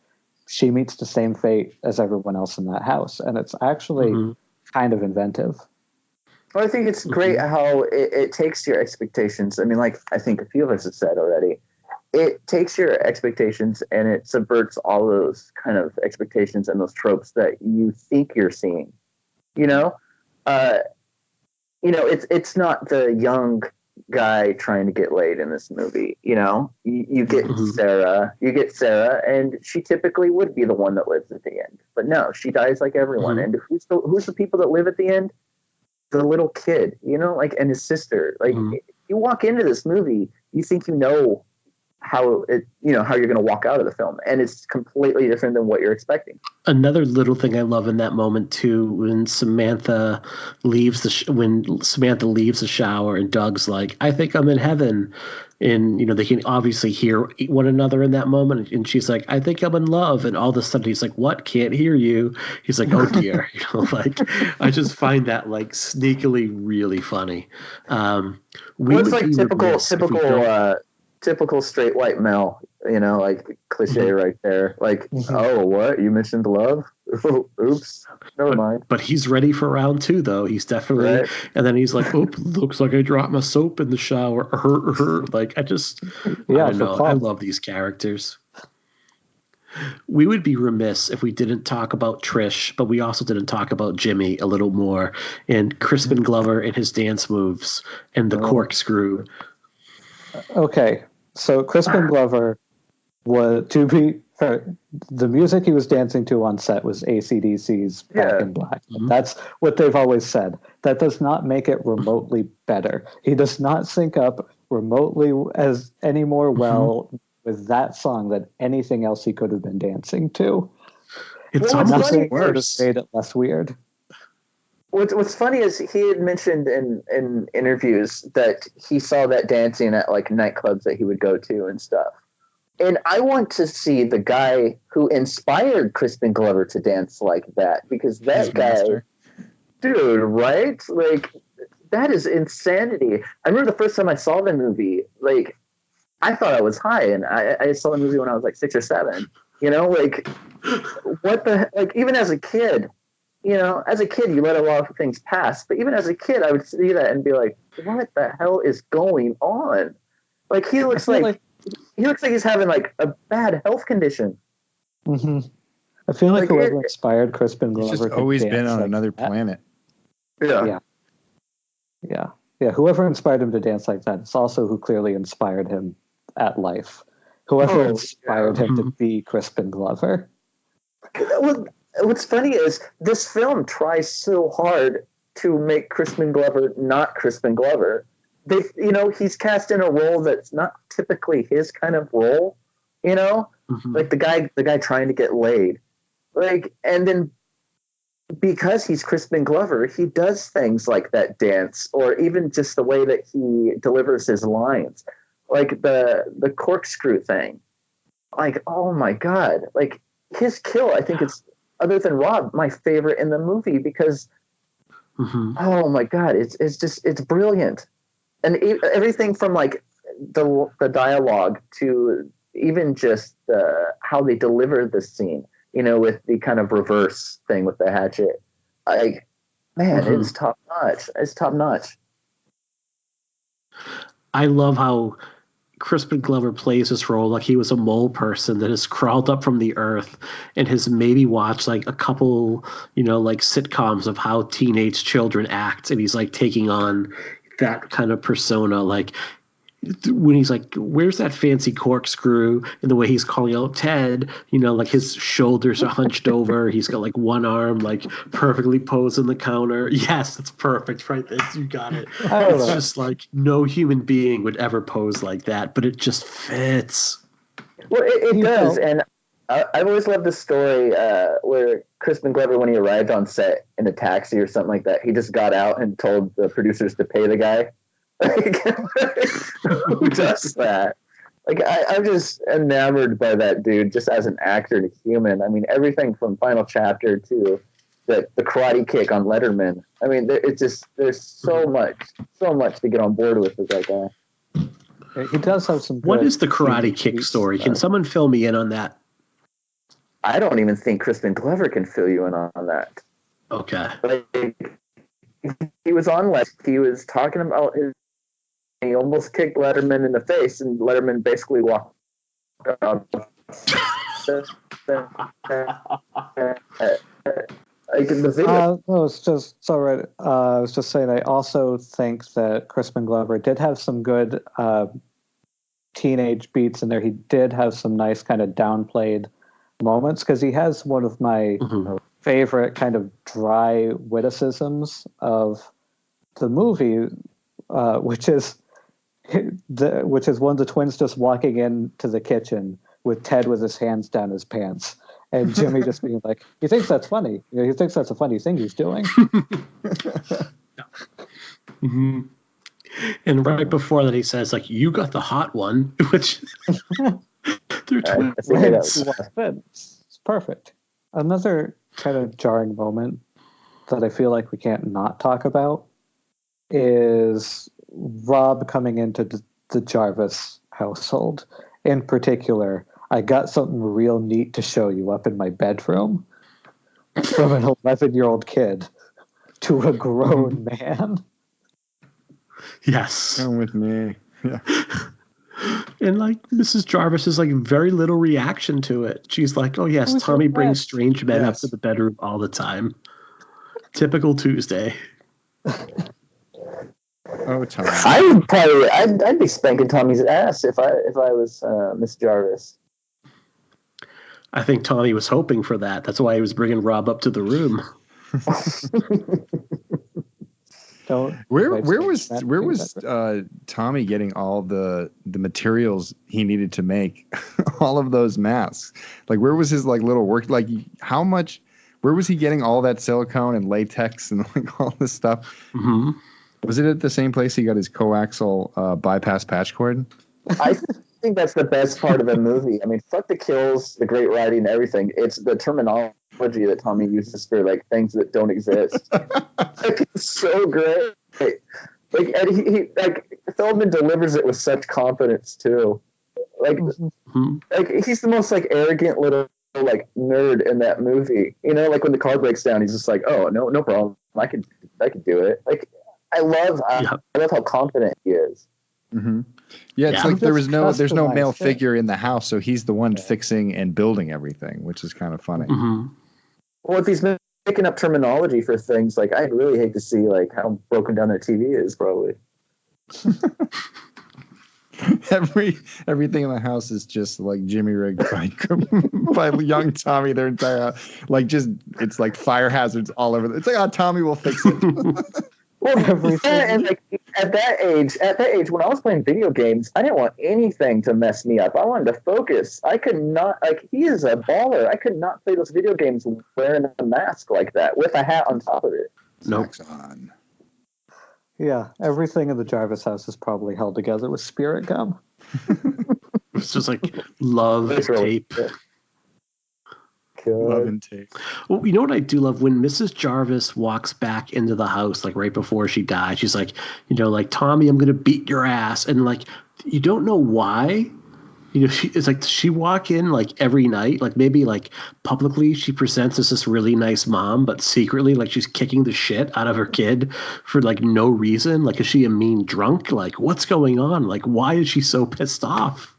she meets the same fate as everyone else in that house. And it's actually kind of inventive. Well, I think it's great how it takes your expectations. I mean, like I think a few of us have said already, it takes your expectations and it subverts all those kind of expectations and those tropes that you think you're seeing. It's not the young guy trying to get laid in this movie. You get Sarah, and she typically would be the one that lives at the end. But no, she dies like everyone. And who's the people that live at the end? The little kid, and his sister. Like you walk into this movie, you think how you're going to walk out of the film, and it's completely different than what you're expecting. Another little thing I love in that moment too, when Samantha leaves the shower and Doug's like, "I think I'm in heaven," and they can obviously hear one another in that moment, and she's like, "I think I'm in love," and all of a sudden he's like, "What? Can't hear you." He's like, "Oh dear," I just find that like sneakily really funny. It's like typical straight white male, like cliche right there. Like, oh, what? You mentioned love? Oops. Never mind. But he's ready for round 2, though. He's definitely, right. And then he's like, "Oop, looks like I dropped my soap in the shower." Like, I don't know. I love these characters. We would be remiss if we didn't talk about Trish, but we also didn't talk about Jimmy a little more, and Crispin Glover and his dance moves and the corkscrew. Okay. So Crispin Glover was, the music he was dancing to on set was AC/DC's Back in Black. That's what they've always said. That does not make it remotely better. He does not sync up remotely as any more well with that song than anything else he could have been dancing to. It's almost worse. Made it less weird. What's funny is he had mentioned in interviews that he saw that dancing at like nightclubs that he would go to and stuff. And I want to see the guy who inspired Crispin Glover to dance like that, because that guy, dude, right? Like, that is insanity. I remember the first time I saw the movie, like, I thought I was high, and I saw the movie when I was like 6 or 7. Like, what the, like, even as a kid. As a kid, you let a lot of things pass. But even as a kid, I would see that and be like, what the hell is going on? Like, he looks like he's having, like, a bad health condition. Mm-hmm. I feel like whoever inspired Crispin Glover... He's just always been on another planet. Yeah. Whoever inspired him to dance like that is also who clearly inspired him at life. Whoever inspired him to be Crispin Glover. Well, what's funny is this film tries so hard to make Crispin Glover not Crispin Glover. He's cast in a role that's not typically his kind of role, like the guy trying to get laid. Like, and then because he's Crispin Glover, he does things like that dance, or even just the way that he delivers his lines, like the corkscrew thing. Like, oh my God, like his kill, I think it's, other than Rob, my favorite in the movie, because oh my God, it's brilliant. And everything from like the dialogue to even just how they deliver the scene, with the kind of reverse thing with the hatchet. Like, man, it's top notch. It's top notch. I love how Crispin Glover plays this role like he was a mole person that has crawled up from the earth and has maybe watched like a couple, like sitcoms of how teenage children act, and he's like taking on that kind of persona. Like when he's like, "Where's that fancy corkscrew?" and the way he's calling out Ted, like his shoulders are hunched over. He's got like one arm like perfectly posed on the counter. Yes, that's perfect, right there. You got it. It's just like no human being would ever pose like that, but it just fits. Well, it does. And I've always loved the story where Crispin Glover, when he arrived on set in a taxi or something like that, he just got out and told the producers to pay the guy. Like, who does that? Like I'm just enamored by that dude, just as an actor and a human. I mean, everything from Final Chapter to the karate kick on Letterman. I mean, it's just there's so much to get on board with that guy. He does have some. What is the karate kick story? Can someone fill me in on that? I don't even think Crispin Glover can fill you in on that. Okay. Like, he was on Letterman. He was talking about his. He almost kicked Letterman in the face, and Letterman basically walked out. Like in the video. No, it's just it's all right. I was just saying. I also think that Crispin Glover did have some good teenage beats in there. He did have some nice kind of downplayed moments because he has one of my favorite kind of dry witticisms of the movie, which is one of the twins just walking into the kitchen with Ted with his hands down his pants. And Jimmy just being like, he thinks that's funny. You know, he thinks that's a funny thing he's doing. And right before that, he says, like, you got the hot one, which they're twins. It's perfect. Another kind of jarring moment that I feel like we can't not talk about is Rob coming into the Jarvis household. In particular, I got something real neat to show you up in my bedroom from an 11-year-old kid to a grown man. Yes. Come with me. Yeah. And like Mrs. Jarvis is like very little reaction to it. She's like, "Oh yes, Tommy brings strange men up to the bedroom all the time. Typical Tuesday." Oh, Tommy. I'd be spanking Tommy's ass if I was Miss Jarvis. I think Tommy was hoping for that. That's why he was bringing Rob up to the room. Where was Tommy getting all the materials he needed to make all of those masks? Like, where was his like little work? Like, how much? Where was he getting all that silicone and latex and like all this stuff? Mm-hmm. Was it at the same place he got his coaxial bypass patch cord? I think that's the best part of the movie. I mean, fuck the kills, the great writing, and everything. It's the terminology that Tommy uses for like things that don't exist. Like, it's so great. Like, and he like Feldman delivers it with such confidence too. Like, like he's the most like arrogant little like nerd in that movie. You know, like when the car breaks down, he's just like, "Oh, no problem. I could do it." Like, I love how confident he is. Mm-hmm. Yeah, it's like there's no male figure in the house, so he's the one fixing and building everything, which is kind of funny. Mm-hmm. Well, if he's making up terminology for things, like I'd really hate to see like how broken down their TV is, probably. Everything in the house is just like Jimmy rigged by young Tommy. Their entire it's like fire hazards all over. It's like, oh, Tommy will fix it. Well, and like at that age, when I was playing video games, I didn't want anything to mess me up. I wanted to focus. I could not, like, he is a baller. I could not play those video games wearing a mask like that with a hat on top of it. Nope. Yeah, everything in the Jarvis house is probably held together with spirit gum. It's just like love tape. Love and tape. Well, you know what I do love? When Mrs. Jarvis walks back into the house, like right before she dies, she's like, you know, like, Tommy, I'm going to beat your ass. And like, you don't know why. You know, it's like she walk in like every night, like maybe like publicly she presents as this really nice mom, but secretly like she's kicking the shit out of her kid for like no reason. Like, is she a mean drunk? Like, what's going on? Like, why is she so pissed off?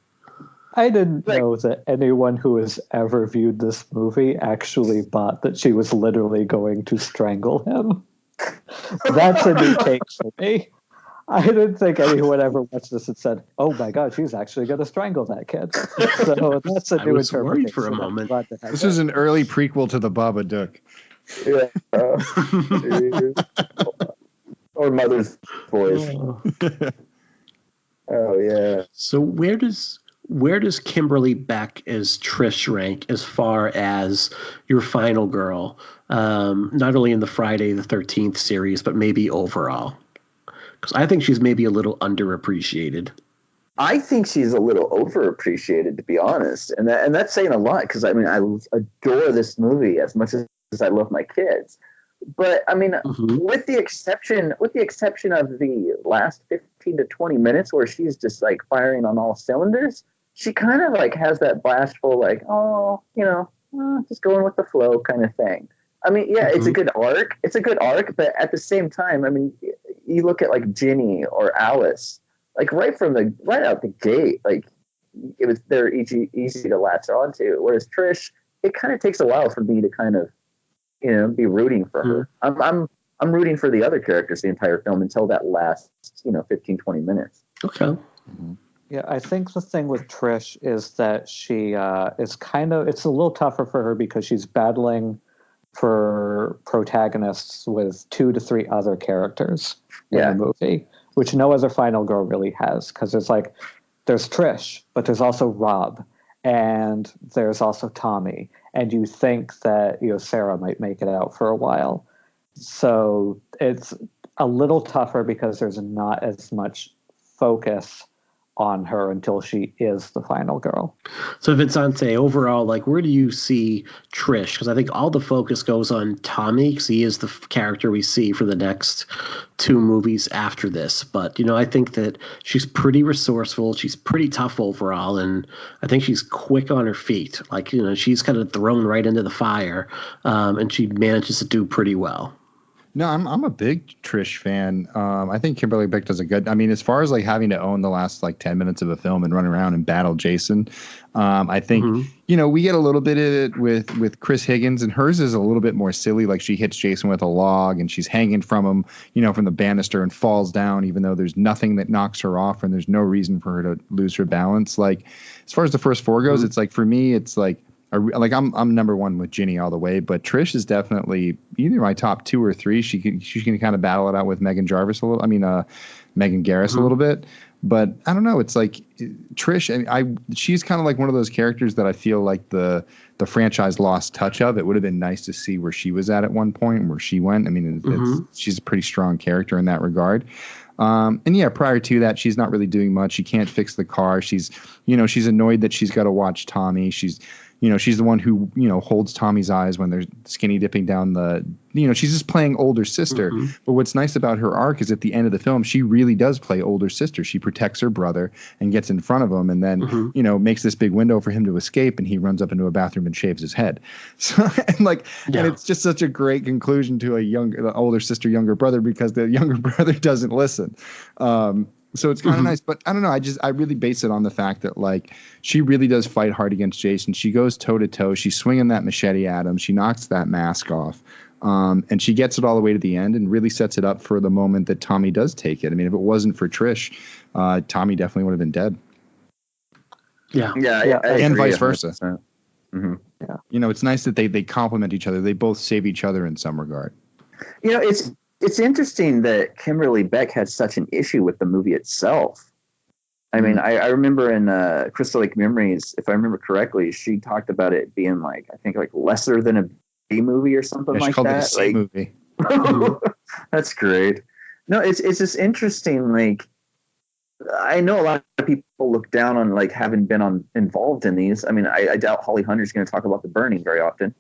I didn't know that anyone who has ever viewed this movie actually thought that she was literally going to strangle him. That's a new take for me. I didn't think anyone ever watched this and said, "Oh my God, she's actually going to strangle that kid." So that's a new interpretation. Worried for a moment. This is an early prequel to the Babadook. Yeah. Or Mother's Voice. Oh yeah. So where does Kimberly Beck as Trish rank as far as your final girl? Not only in the Friday the 13th series, but maybe overall. Because I think she's maybe a little underappreciated. I think she's a little overappreciated, to be honest, and that's saying a lot because I mean I adore this movie as much as I love my kids. But I mean, with the exception of the last 15 to 20 minutes where she's just like firing on all cylinders, she kind of like has that bashful like, oh, just going with the flow kind of thing. I mean, yeah, it's a good arc. It's a good arc, but at the same time, I mean, you look at like Ginny or Alice, like right out the gate, like they're easy to latch onto. Whereas Trish, it kind of takes a while for me to kind of be rooting for her. I'm rooting for the other characters the entire film until that last 15, 20 minutes. Okay. Yeah, I think the thing with Trish is that she is it's a little tougher for her because she's battling for protagonists with 2 to 3 other characters in the movie, which no other final girl really has, because there's Trish, but there's also Rob, and there's also Tommy, and you think that Sarah might make it out for a while. So it's a little tougher because there's not as much focus on her until she is the final girl. So Vincente, overall, like, where do you see Trish? Because I think all the focus goes on Tommy because he is the character we see for the next 2 movies after this. But, I think that she's pretty resourceful. She's pretty tough overall. And I think she's quick on her feet. Like, she's kind of thrown right into the fire. And she manages to do pretty well. No, I'm a big Trish fan. I think Kimberly Beck does a good. I mean, as far as like having to own the last like 10 minutes of a film and run around and battle Jason, I think we get a little bit of it with Chris Higgins, and hers is a little bit more silly. Like she hits Jason with a log and she's hanging from him, from the banister and falls down, even though there's nothing that knocks her off and there's no reason for her to lose her balance. Like as far as the first 4 goes, it's like for me, it's like. I'm number 1 with Ginny all the way, but Trish is definitely either my top 2 or 3. She can kind of battle it out with Megan Garris a little bit, but I don't know. It's like Trish, she's kind of like one of those characters that I feel like the franchise lost touch of. It would have been nice to see where she was at one point and where she went. I mean, she's a pretty strong character in that regard. And yeah, prior to that, she's not really doing much. She can't fix the car. She's annoyed that she's got to watch Tommy. She's the one who, holds Tommy's eyes when they're skinny dipping down she's just playing older sister. But what's nice about her arc is at the end of the film, she really does play older sister. She protects her brother and gets in front of him and then, makes this big window for him to escape. And he runs up into a bathroom and shaves his head. So, and it's just such a great conclusion to the older sister, younger brother, because the younger brother doesn't listen. So it's kind of nice, but I don't know. I really base it on the fact that like she really does fight hard against Jason. She goes toe to toe. She's swinging that machete at him. She knocks that mask off, and she gets it all the way to the end and really sets it up for the moment that Tommy does take it. I mean, if it wasn't for Trish, Tommy definitely would have been dead. Yeah, and vice versa. Yeah, it's nice that they complement each other. They both save each other in some regard. It's interesting that Kimberly Beck had such an issue with the movie itself. I mean, I remember in Crystal Lake Memories, if I remember correctly, she talked about it being like, I think like lesser than a B movie or something like that. She called it a C movie. That's great. No, it's just interesting. Like, I know a lot of people look down on like having been involved in these. I mean, I doubt Holly Hunter's going to talk about The Burning very often.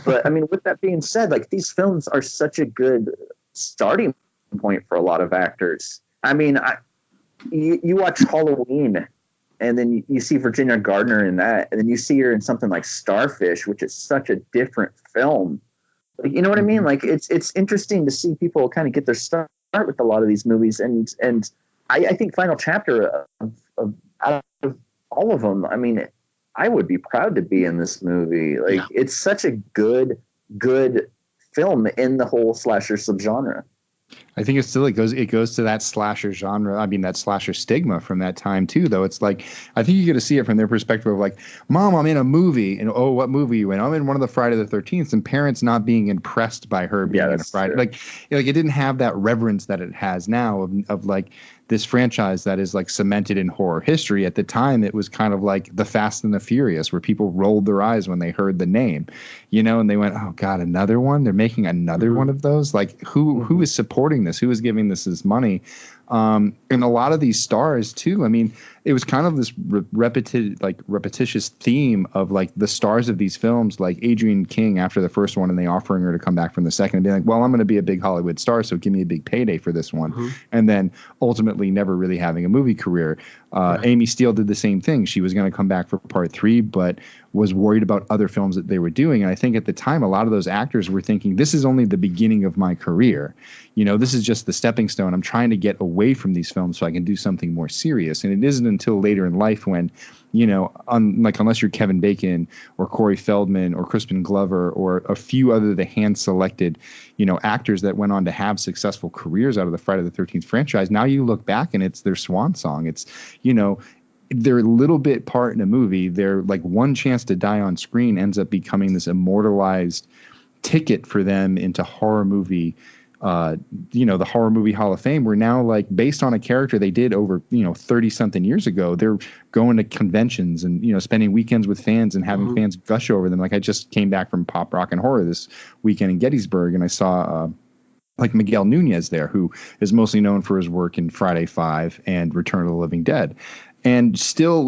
But I mean, with that being said, like these films are such a good starting point for a lot of actors. I mean, you watch Halloween and then you see Virginia Gardner in that, and then you see her in something like Starfish, which is such a different film. Like, you know what I mean? Like it's interesting to see people kind of get their start with a lot of these movies. And I think Final Chapter of out of all of them, I mean, I would be proud to be in this movie. Like, it's such a good film in the whole slasher subgenre. I think it goes to that slasher genre. I mean, that slasher stigma from that time too, though. It's like, I think you get to see it from their perspective of like, Mom, I'm in a movie, and oh, what movie are you in? I'm in one of the Friday the 13th, and parents not being impressed by her being in a Friday. Like it didn't have that reverence that it has now of like this franchise that is like cemented in horror history. At the time, it was kind of like The Fast and the Furious, where people rolled their eyes when they heard the name, and they went, oh God, another one? They're making another one of those? Like who is supporting this? Who is giving this money? And a lot of these stars too. I mean, it was kind of this repetitious theme of like the stars of these films, like Adrienne King after the first one, and they offering her to come back from the second and be like, well, I'm going to be a big Hollywood star, so give me a big payday for this one. And then ultimately never really having a movie career. Amy Steele did the same thing. She was going to come back for part 3, but was worried about other films that they were doing. And I think at the time, a lot of those actors were thinking, this is only the beginning of my career. You know, this is just the stepping stone. I'm trying to get away from these films so I can do something more serious. And it isn't until later in life when, you know, unless you're Kevin Bacon or Corey Feldman or Crispin Glover or a few other the hand-selected, you know, actors that went on to have successful careers out of the Friday the 13th franchise, now you look back and it's their swan song. It's, you know, their little bit part in a movie, their like one chance to die on screen ends up becoming this immortalized ticket for them into horror movie, you know, the Horror Movie Hall of Fame, where now, like, based on a character they did over, 30 something years ago, they're going to conventions and, spending weekends with fans and having fans gush over them. Like, I just came back from Pop Rock and Horror this weekend in Gettysburg, and I saw, like, Miguel Nunez there, who is mostly known for his work in Friday 5 and Return of the Living Dead. And still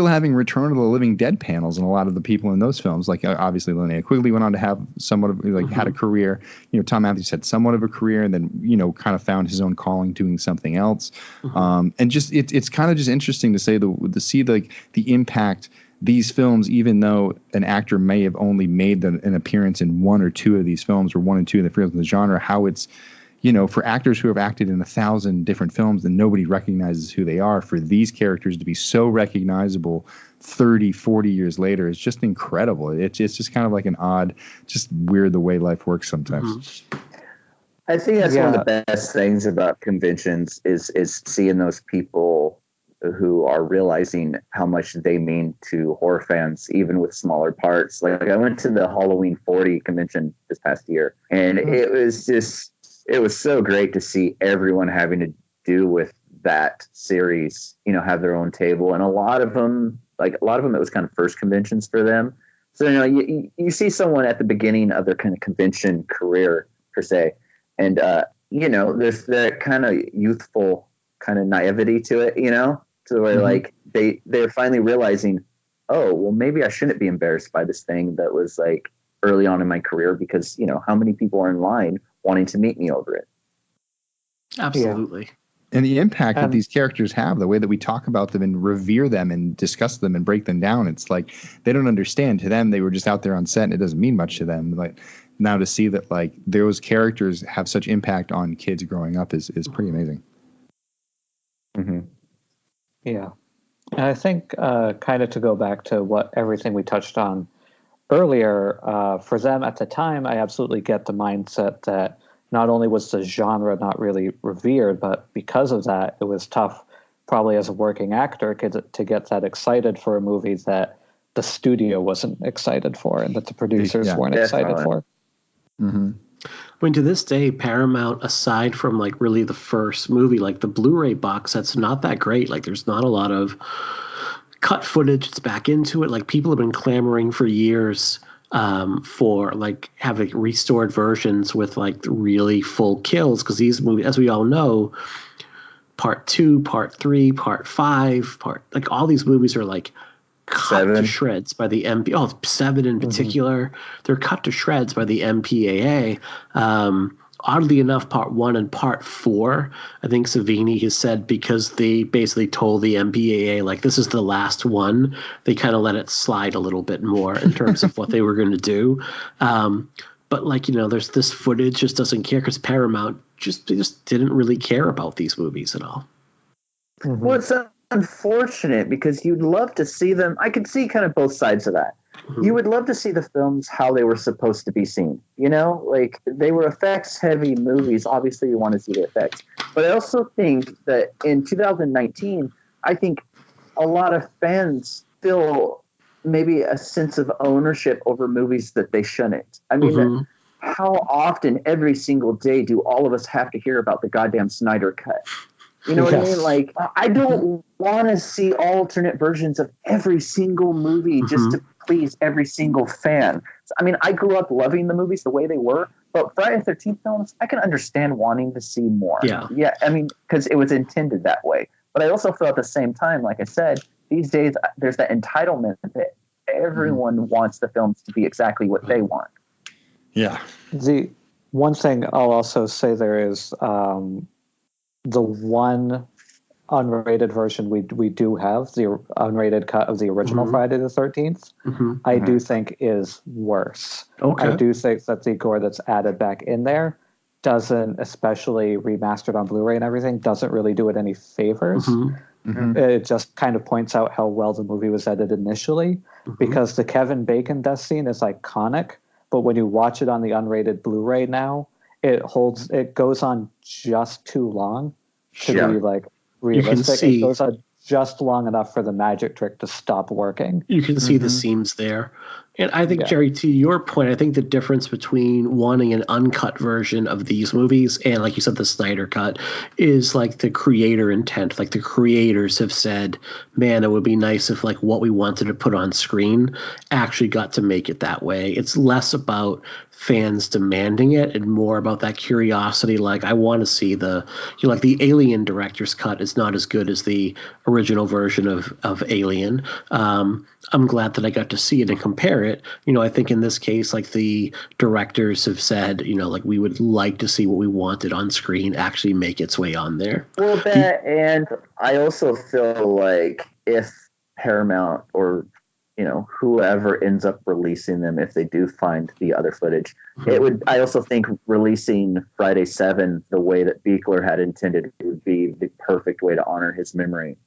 having Return of the Living Dead panels, and a lot of the people in those films, like obviously Linnea Quigley went on to have somewhat of had a career. Tom Matthews had somewhat of a career, and then kind of found his own calling doing something else. And just it's kind of just interesting to say to see the impact these films, even though an actor may have only made an appearance in one or two of these films, or one or two of the films in the genre, how it's for actors who have acted in 1,000 different films and nobody recognizes who they are, for these characters to be so recognizable 30, 40 years later is just incredible. It's just kind of like an odd, just weird the way life works sometimes. I think that's one of the best things about conventions is seeing those people who are realizing how much they mean to horror fans, even with smaller parts. Like I went to the Halloween 40 convention this past year, and it was so great to see everyone having to do with that series, have their own table. And a lot of them, it was kind of first conventions for them. So, you see someone at the beginning of their kind of convention career per se. And, there's that kind of youthful kind of naivety to it, to where they're finally realizing, oh, well, maybe I shouldn't be embarrassed by this thing that was early on in my career, because, how many people are in line wanting to meet me over it. Absolutely. Yeah. And the impact that these characters have, the way that we talk about them and revere them and discuss them and break them down, it's like they don't understand. To them, they were just out there on set and it doesn't mean much to them. Like now to see that those characters have such impact on kids growing up is pretty amazing. Mm-hmm. Yeah. And I think kind of to go back to everything we touched on earlier, for them at the time, I absolutely get the mindset that not only was the genre not really revered, but because of that, it was tough, probably as a working actor, to get that excited for a movie that the studio wasn't excited for and that the producers weren't excited for. Mm-hmm. I mean, to this day, Paramount, aside from really the first movie, the Blu-ray box set's not that great. There's not a lot of cut footage. It's back into it. People have been clamoring for years for having restored versions with really full kills, because these movies, as we all know, part 2, part 3, part 5, all these movies are cut to shreds by the MP. Oh, 7 in particular, they're cut to shreds by the MPAA. Oddly enough, part 1 and part 4, I think Savini has said, because they basically told the MPAA, this is the last one, they kind of let it slide a little bit more in terms of what they were going to do. But there's this footage just doesn't care, because Paramount just didn't really care about these movies at all. Mm-hmm. Well, it's unfortunate, because you'd love to see them. I could see kind of both sides of that. You would love to see the films how they were supposed to be seen. They were effects-heavy movies. Obviously, you want to see the effects. But I also think that in 2019, I think a lot of fans feel maybe a sense of ownership over movies that they shouldn't. I mean, how often, every single day, do all of us have to hear about the goddamn Snyder Cut? You know what I mean? I don't want to see alternate versions of every single movie just to please every single fan. I mean, I grew up loving the movies the way they were, But Friday the 13th films, I can understand wanting to see more. Yeah. I mean, because it was intended that way. But I also feel at the same time, like I said, these days there's that entitlement that everyone wants the films to be exactly what they want. Yeah. The one thing I'll also say there is the one unrated version we do have, the unrated cut of the original Friday the 13th, I do think is worse. Okay. I do think that the gore that's added back in there doesn't, especially remastered on Blu-ray and everything, doesn't really do it any favors. It just kind of points out how well the movie was edited initially, because the Kevin Bacon death scene is iconic, but when you watch it on the unrated Blu-ray now, it goes on just too long to be like realistic. It goes on just long enough for the magic trick to stop working. You can see the seams there. And I think, Jerry, to your point, I think the difference between wanting an uncut version of these movies and, like you said, the Snyder cut is like the creator intent. Like the creators have said, man, it would be nice if like what we wanted to put on screen actually got to make it that way. It's less about fans demanding it and more about that curiosity. Like, I want to see like the Alien director's cut is not as good as the original version of Alien. I'm glad that I got to see it and compare it. I think in this case, like the directors have said, like we would like to see what we wanted on screen actually make its way on there. Well, that, and I also feel like if Paramount or whoever ends up releasing them, if they do find the other footage, it would. I also think releasing Friday 7 the way that Buechler had intended would be the perfect way to honor his memory.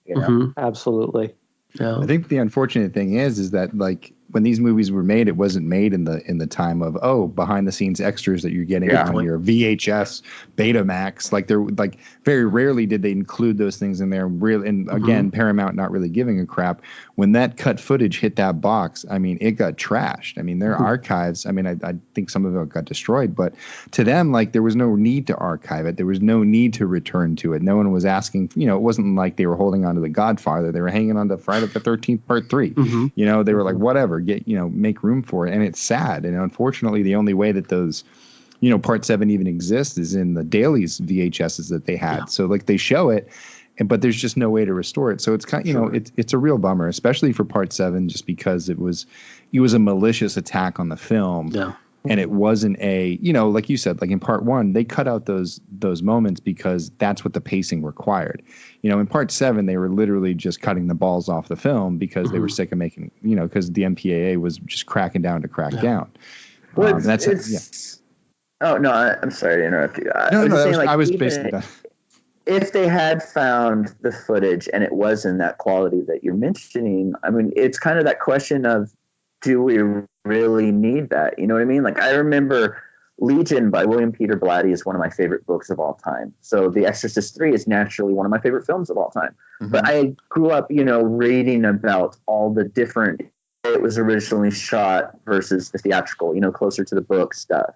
Absolutely. Yeah. I think the unfortunate thing is that like when these movies were made, it wasn't made in the time of behind the scenes extras that you're getting on your VHS, Betamax. Like very rarely did they include those things in there. And again, Paramount not really giving a crap. When that cut footage hit that box, I mean, it got trashed. I mean, their archives. I mean, I think some of it got destroyed, but to them, like there was no need to archive it. There was no need to return to it. No one was asking. It wasn't like they were holding on to The Godfather. They were hanging on to Friday the 13th Part 3. They were like, whatever. Make room for it. And it's sad. And unfortunately, the only way that those, Part 7 even exists is in the dailies VHSs that they had. So like they show it, but there's just no way to restore it. So it's kind of, it's a real bummer, especially for Part 7, just because it was a malicious attack on the film. Yeah. And it wasn't like you said, like in Part 1, they cut out those moments because that's what the pacing required. In Part 7, they were literally just cutting the balls off the film because they were sick of making, because the MPAA was just cracking down to crack down. Well, Oh, no, I'm sorry to interrupt you. I was basically done. If they had found the footage and it was in that quality that you're mentioning, I mean, it's kind of that question of, do we really need that? You know what I mean? Like, I remember Legion by William Peter Blatty is one of my favorite books of all time. So The Exorcist 3 is naturally one of my favorite films of all time. But I grew up, reading about all the different, it was originally shot versus the theatrical, closer to the book stuff.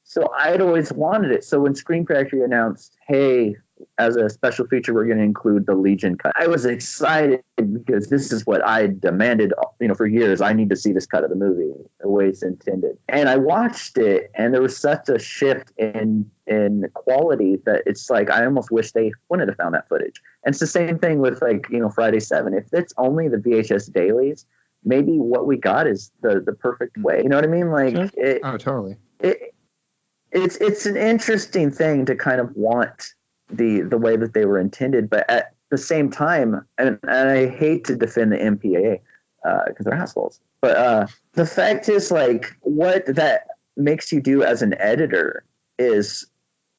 So I'd always wanted it. So when Screen Factory announced, hey, as a special feature, we're going to include the Legion cut, I was excited because this is what I demanded, for years. I need to see this cut of the movie the way it's intended. And I watched it, and there was such a shift in quality that it's like, I almost wish they wouldn't have found that footage. And it's the same thing with Friday 7. If it's only the VHS dailies, maybe what we got is the perfect way. You know what I mean? Like, totally. It's an interesting thing to kind of want the way that they were intended, but at the same time, and I hate to defend the MPAA because they're assholes, but the fact is, like, what that makes you do as an editor is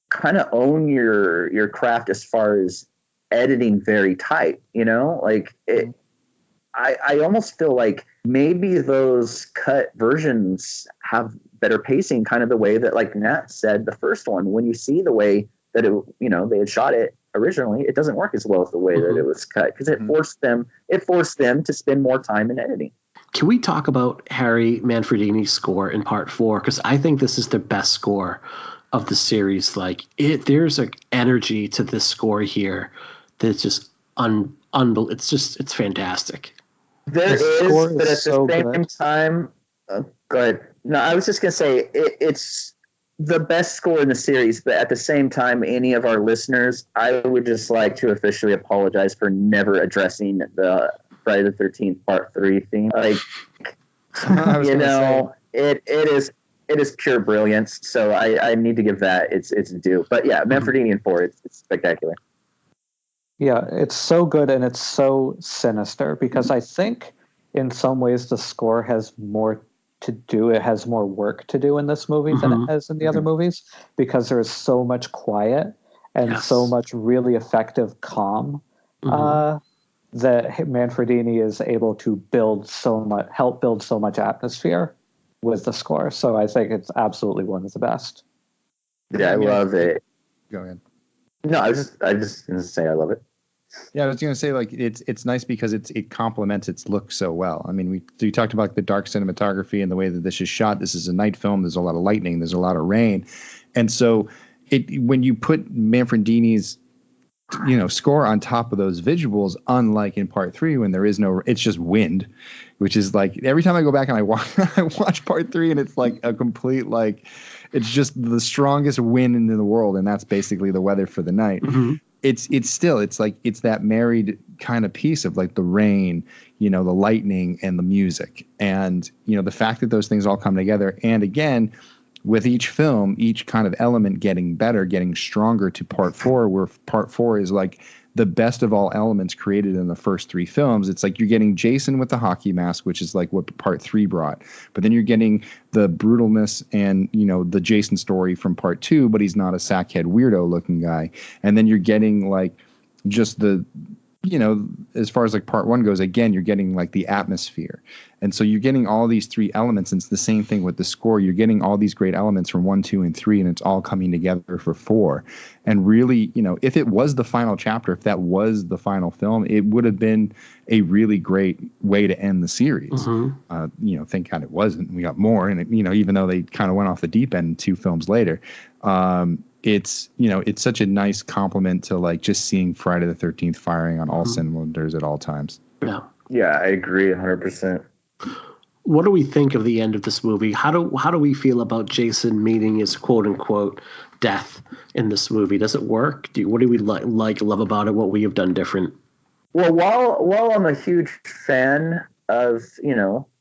kind of own your craft as far as editing very tight, like it. I almost feel like maybe those cut versions have better pacing, kind of the way that, like Nat said, the first one, when you see the way that it, they had shot it originally, it doesn't work as well as the way that it was cut, because it forced them to spend more time in editing. Can we talk about Harry Manfredini's score in Part 4? Because I think this is the best score of the series. Like, there's an energy to this score here that's just unbelievable. It's fantastic. There is, but at the same time, go ahead. No, I was just gonna say it's the best score in the series, but at the same time, any of our listeners, I would just like to officially apologize for never addressing the Friday the 13th Part 3 theme. Like, you know, it is pure brilliance. So I need to give that its due. But yeah, Manfredini and 4, it's spectacular. Yeah, it's so good and it's so sinister because I think in some ways the score has more to do. It has more work to do in this movie than it has in the other movies because there is so much quiet and so much really effective calm that Manfredini is able to help build so much atmosphere with the score. So I think it's absolutely one of the best. Yeah, I love it. Go ahead. No, I was just gonna say I love it. Yeah, I was going to say, like, it's nice because it complements its look so well. I mean, we talked about the dark cinematography and the way that this is shot. This is a night film. There's a lot of lightning. There's a lot of rain. And so when you put Manfredini's, score on top of those visuals, unlike in Part 3 when there is no, it's just wind, which is like every time I go back and I watch Part 3 and it's like a complete, like, it's just the strongest wind in the world. And that's basically the weather for the night. Mm-hmm. It's that married kind of piece of like the rain, the lightning and the music. And, the fact that those things all come together. And again, with each film, each kind of element getting better, getting stronger to Part 4, where Part 4 is like the best of all elements created in the first 3 films. It's like you're getting Jason with the hockey mask, which is like what Part 3 brought. But then you're getting the brutalness and, the Jason story from Part 2, but he's not a sackhead weirdo looking guy. And then you're getting like just the, as far as like Part 1 goes, again, you're getting like the atmosphere. And so you're getting all these 3 elements. And it's the same thing with the score. You're getting all these great elements from 1, 2, and 3, and it's all coming together for 4. And really, if it was the final chapter, if that was the final film, it would have been a really great way to end the series. Mm-hmm. Thank God it wasn't. We got more. And, even though they kind of went off the deep end 2 films later, it's such a nice compliment to like just seeing Friday the 13th firing on all cylinders at all times. Yeah, I agree 100%. What do we think of the end of this movie? How do we feel about Jason meeting his quote unquote death in this movie? Does it work? What do we love about it? What we have done different? Well, while I'm a huge fan of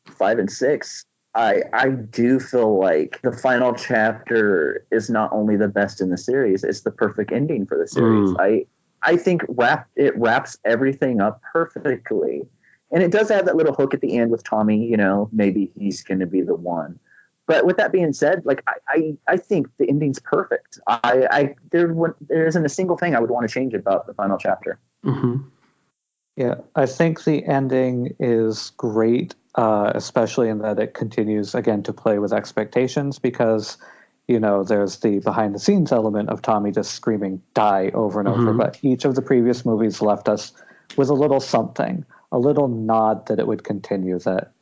5 and 6, I do feel like the final chapter is not only the best in the series, it's the perfect ending for the series. I think it wraps everything up perfectly. And it does have that little hook at the end with Tommy, maybe he's going to be the one. But with that being said, like I think the ending's perfect. There isn't a single thing I would want to change about the final chapter. Mm-hmm. Yeah, I think the ending is great, especially in that it continues, again, to play with expectations because, there's the behind-the-scenes element of Tommy just screaming, die, over and over. But each of the previous movies left us with a little something, a little nod that it would continue, that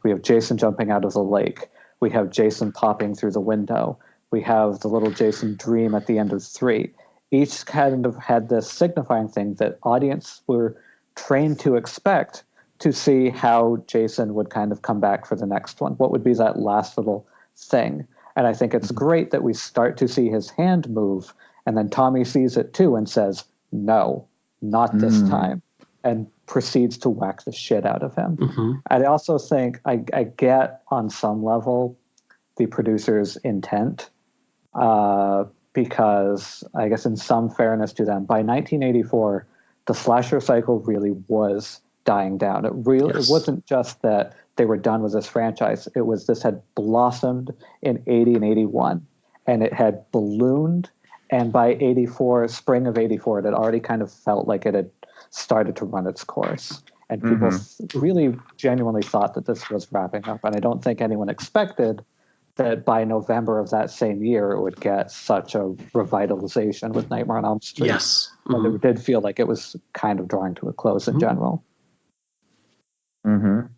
we have Jason jumping out of the lake. We have Jason popping through the window. We have the little Jason dream at the end of 3. Each kind of had this signifying thing that audience were trained to expect to see how Jason would kind of come back for the next one. What would be that last little thing? And I think it's great that we start to see his hand move, and then Tommy sees it too and says, no, not this time, and proceeds to whack the shit out of him. Mm-hmm. I also think I get on some level the producer's intent, because I guess in some fairness to them, by 1984, the slasher cycle really was dying down. It wasn't just that they were done with this franchise. It was this had blossomed in 80 and 81, and it had ballooned. And by 84, spring of 84, it had already kind of felt like it had started to run its course. And people really genuinely thought that this was wrapping up. And I don't think anyone expected that by November of that same year, it would get such a revitalization with Nightmare on Elm Street. Yes. But it did feel like it was kind of drawing to a close in general. And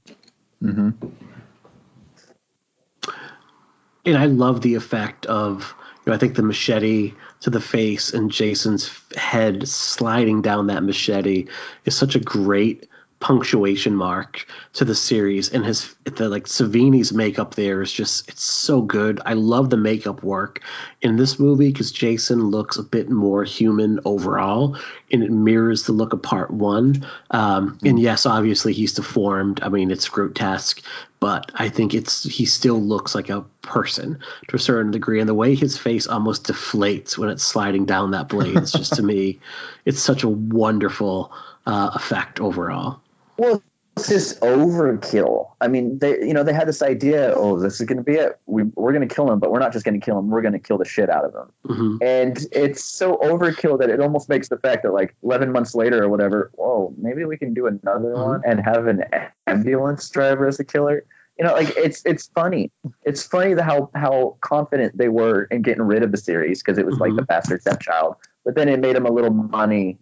I love the effect of, I think the machete to the face and Jason's head sliding down that machete is such a great punctuation mark to the series, and Savini's makeup there is just, it's so good. I love the makeup work in this movie because Jason looks a bit more human overall, and it mirrors the look of part one. And yes, obviously he's deformed. I mean, it's grotesque, but I think he still looks like a person to a certain degree, and the way his face almost deflates when it's sliding down that blade, it's just, to me, it's such a wonderful effect overall. Well, it's just overkill. I mean, they had this idea, this is going to be it. We're going to kill him, but we're not just going to kill him. We're going to kill the shit out of him. Mm-hmm. And it's so overkill that it almost makes the fact that, like, 11 months later or whatever, maybe we can do another one and have an ambulance driver as the killer. Like, it's funny. It's funny how confident they were in getting rid of the series because it was like the bastard stepchild. But then it made them a little more money,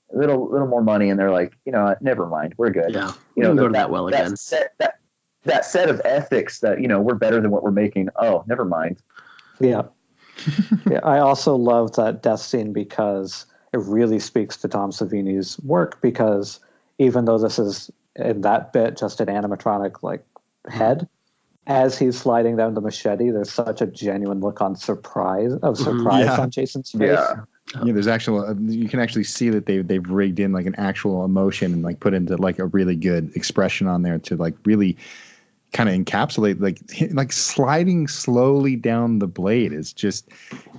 and they're like, never mind, we're good. Yeah, we can go to that well again. That set of ethics that we're better than what we're making. Oh, never mind. Yeah. Yeah. I also love that death scene because it really speaks to Tom Savini's work. Because even though this is in that bit just an animatronic like head, as he's sliding down the machete, there's such a genuine look on surprise on Jason's face. Yeah. Yeah, there's you can actually see that they've rigged in like an actual emotion and like put into like a really good expression on there to like really kind of encapsulate like sliding slowly down the blade is just,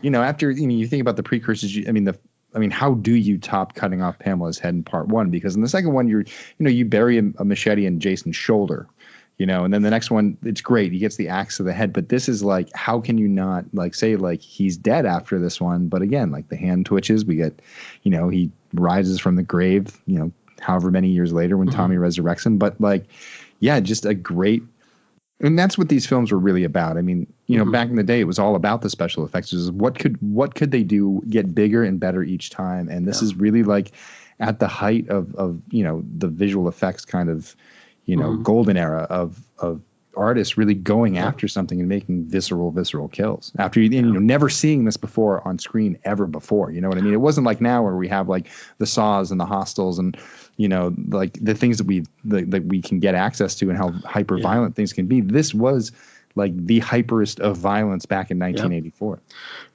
after you think about the precursors. How do you top cutting off Pamela's head in part one? Because in the second one, you bury a machete in Jason's shoulder. And then the next one, it's great. He gets the axe to the head. But this is like, how can you not like say like he's dead after this one? But again, like the hand twitches. We get, he rises from the grave, however many years later when Tommy resurrects him. But like, yeah, just a great. And that's what these films were really about. I mean, back in the day, it was all about the special effects. It was what could they do, get bigger and better each time. And this is really like at the height of the visual effects kind of, golden era of artists really going after something and making visceral kills after never seeing this before on screen ever before. You know what I mean? It wasn't like now where we have like the Saws and the Hostels and like the things that we can get access to and how hyper violent things can be. This was like the hyperest of violence back in 1984.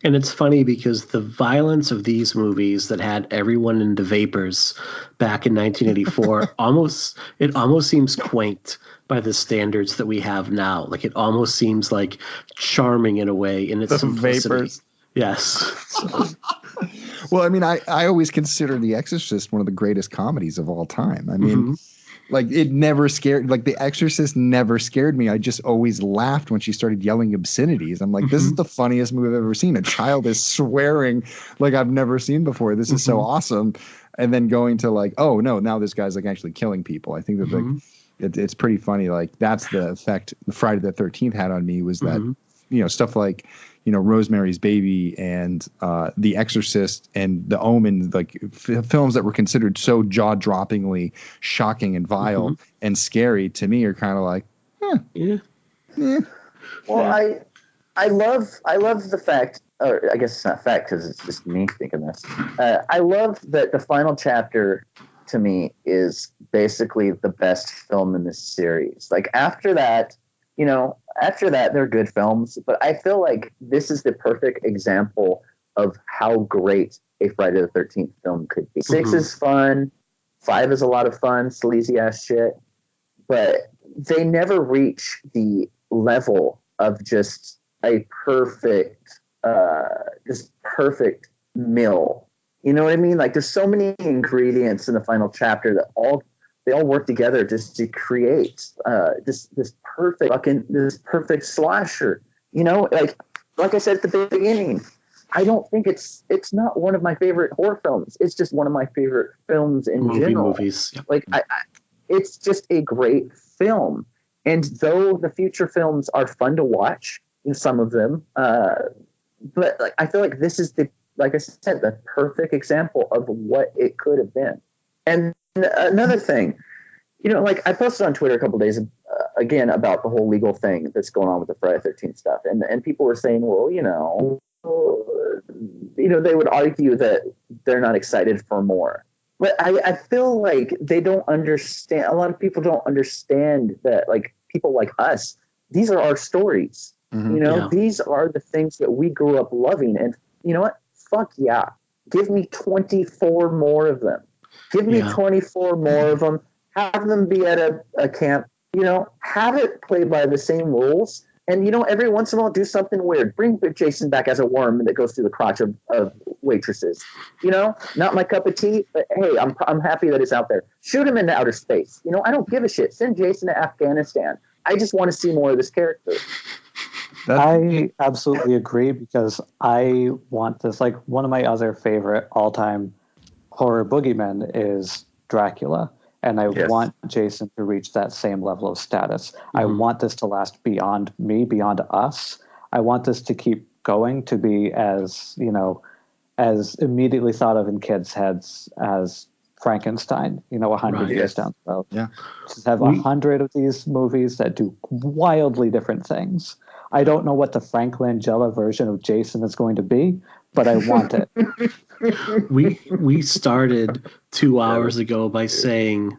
And it's funny because the violence of these movies that had everyone in the vapors back in 1984 almost seems quaint by the standards that we have now. Like it almost seems like charming in a way in its simplicity. Vapors. Yes. Well, I mean, I always consider The Exorcist one of the greatest comedies of all time. I mean, like it never scared, like The Exorcist never scared me. I just always laughed when she started yelling obscenities. I'm like, this is the funniest movie I've ever seen. A child is swearing like I've never seen before. This is so awesome. And then going to like, oh no, now this guy's like actually killing people. I think that like it's pretty funny. Like that's the effect the Friday the 13th had on me was that, stuff like, Rosemary's Baby and The Exorcist and The Omen, like films that were considered so jaw-droppingly shocking and vile and scary to me are kind of like, Well, I love the fact, or I guess it's not fact because it's just me thinking this. I love that the final chapter to me is basically the best film in this series. Like after that, they're good films, but I feel like this is the perfect example of how great a Friday the 13th film could be. 6 is fun. 5 is a lot of fun, sleazy ass shit, but they never reach the level of just a perfect meal. You know what I mean? Like there's so many ingredients in the final chapter that they all work together just to create this perfect slasher. Like I said at the beginning, I don't think it's not one of my favorite horror films. It's just one of my favorite films in general. Movies. Yep. Like it's just a great film. And though the future films are fun to watch, some of them, but like I feel like this is like I said, the perfect example of what it could have been. And another thing, like I posted on Twitter a couple of days again about the whole legal thing that's going on with the Friday the 13th stuff, and people were saying, well, they would argue that they're not excited for more. But I feel like they don't understand. A lot of people don't understand that, like, people like us, these are our stories. These are the things that we grew up loving. And you know what? Fuck yeah. Give me 24 more of them. Give me 24 more of them. Have them be at a camp. Have it play by the same rules. And, every once in a while, do something weird. Bring Jason back as a worm that goes through the crotch of waitresses. Not my cup of tea, but hey, I'm happy that it's out there. Shoot him into outer space. I don't give a shit. Send Jason to Afghanistan. I just want to see more of this character. I absolutely agree, because I want this. Like, one of my other favorite all-time horror boogeymen is Dracula. And I want Jason to reach that same level of status. I want this to last beyond me, beyond us. I want this to keep going, to be as immediately thought of in kids' heads as Frankenstein, 100 years down the road. Yeah. Just have 100 of these movies that do wildly different things. I don't know what the Frank Langella version of Jason is going to be, but I want it. We started 2 hours ago by saying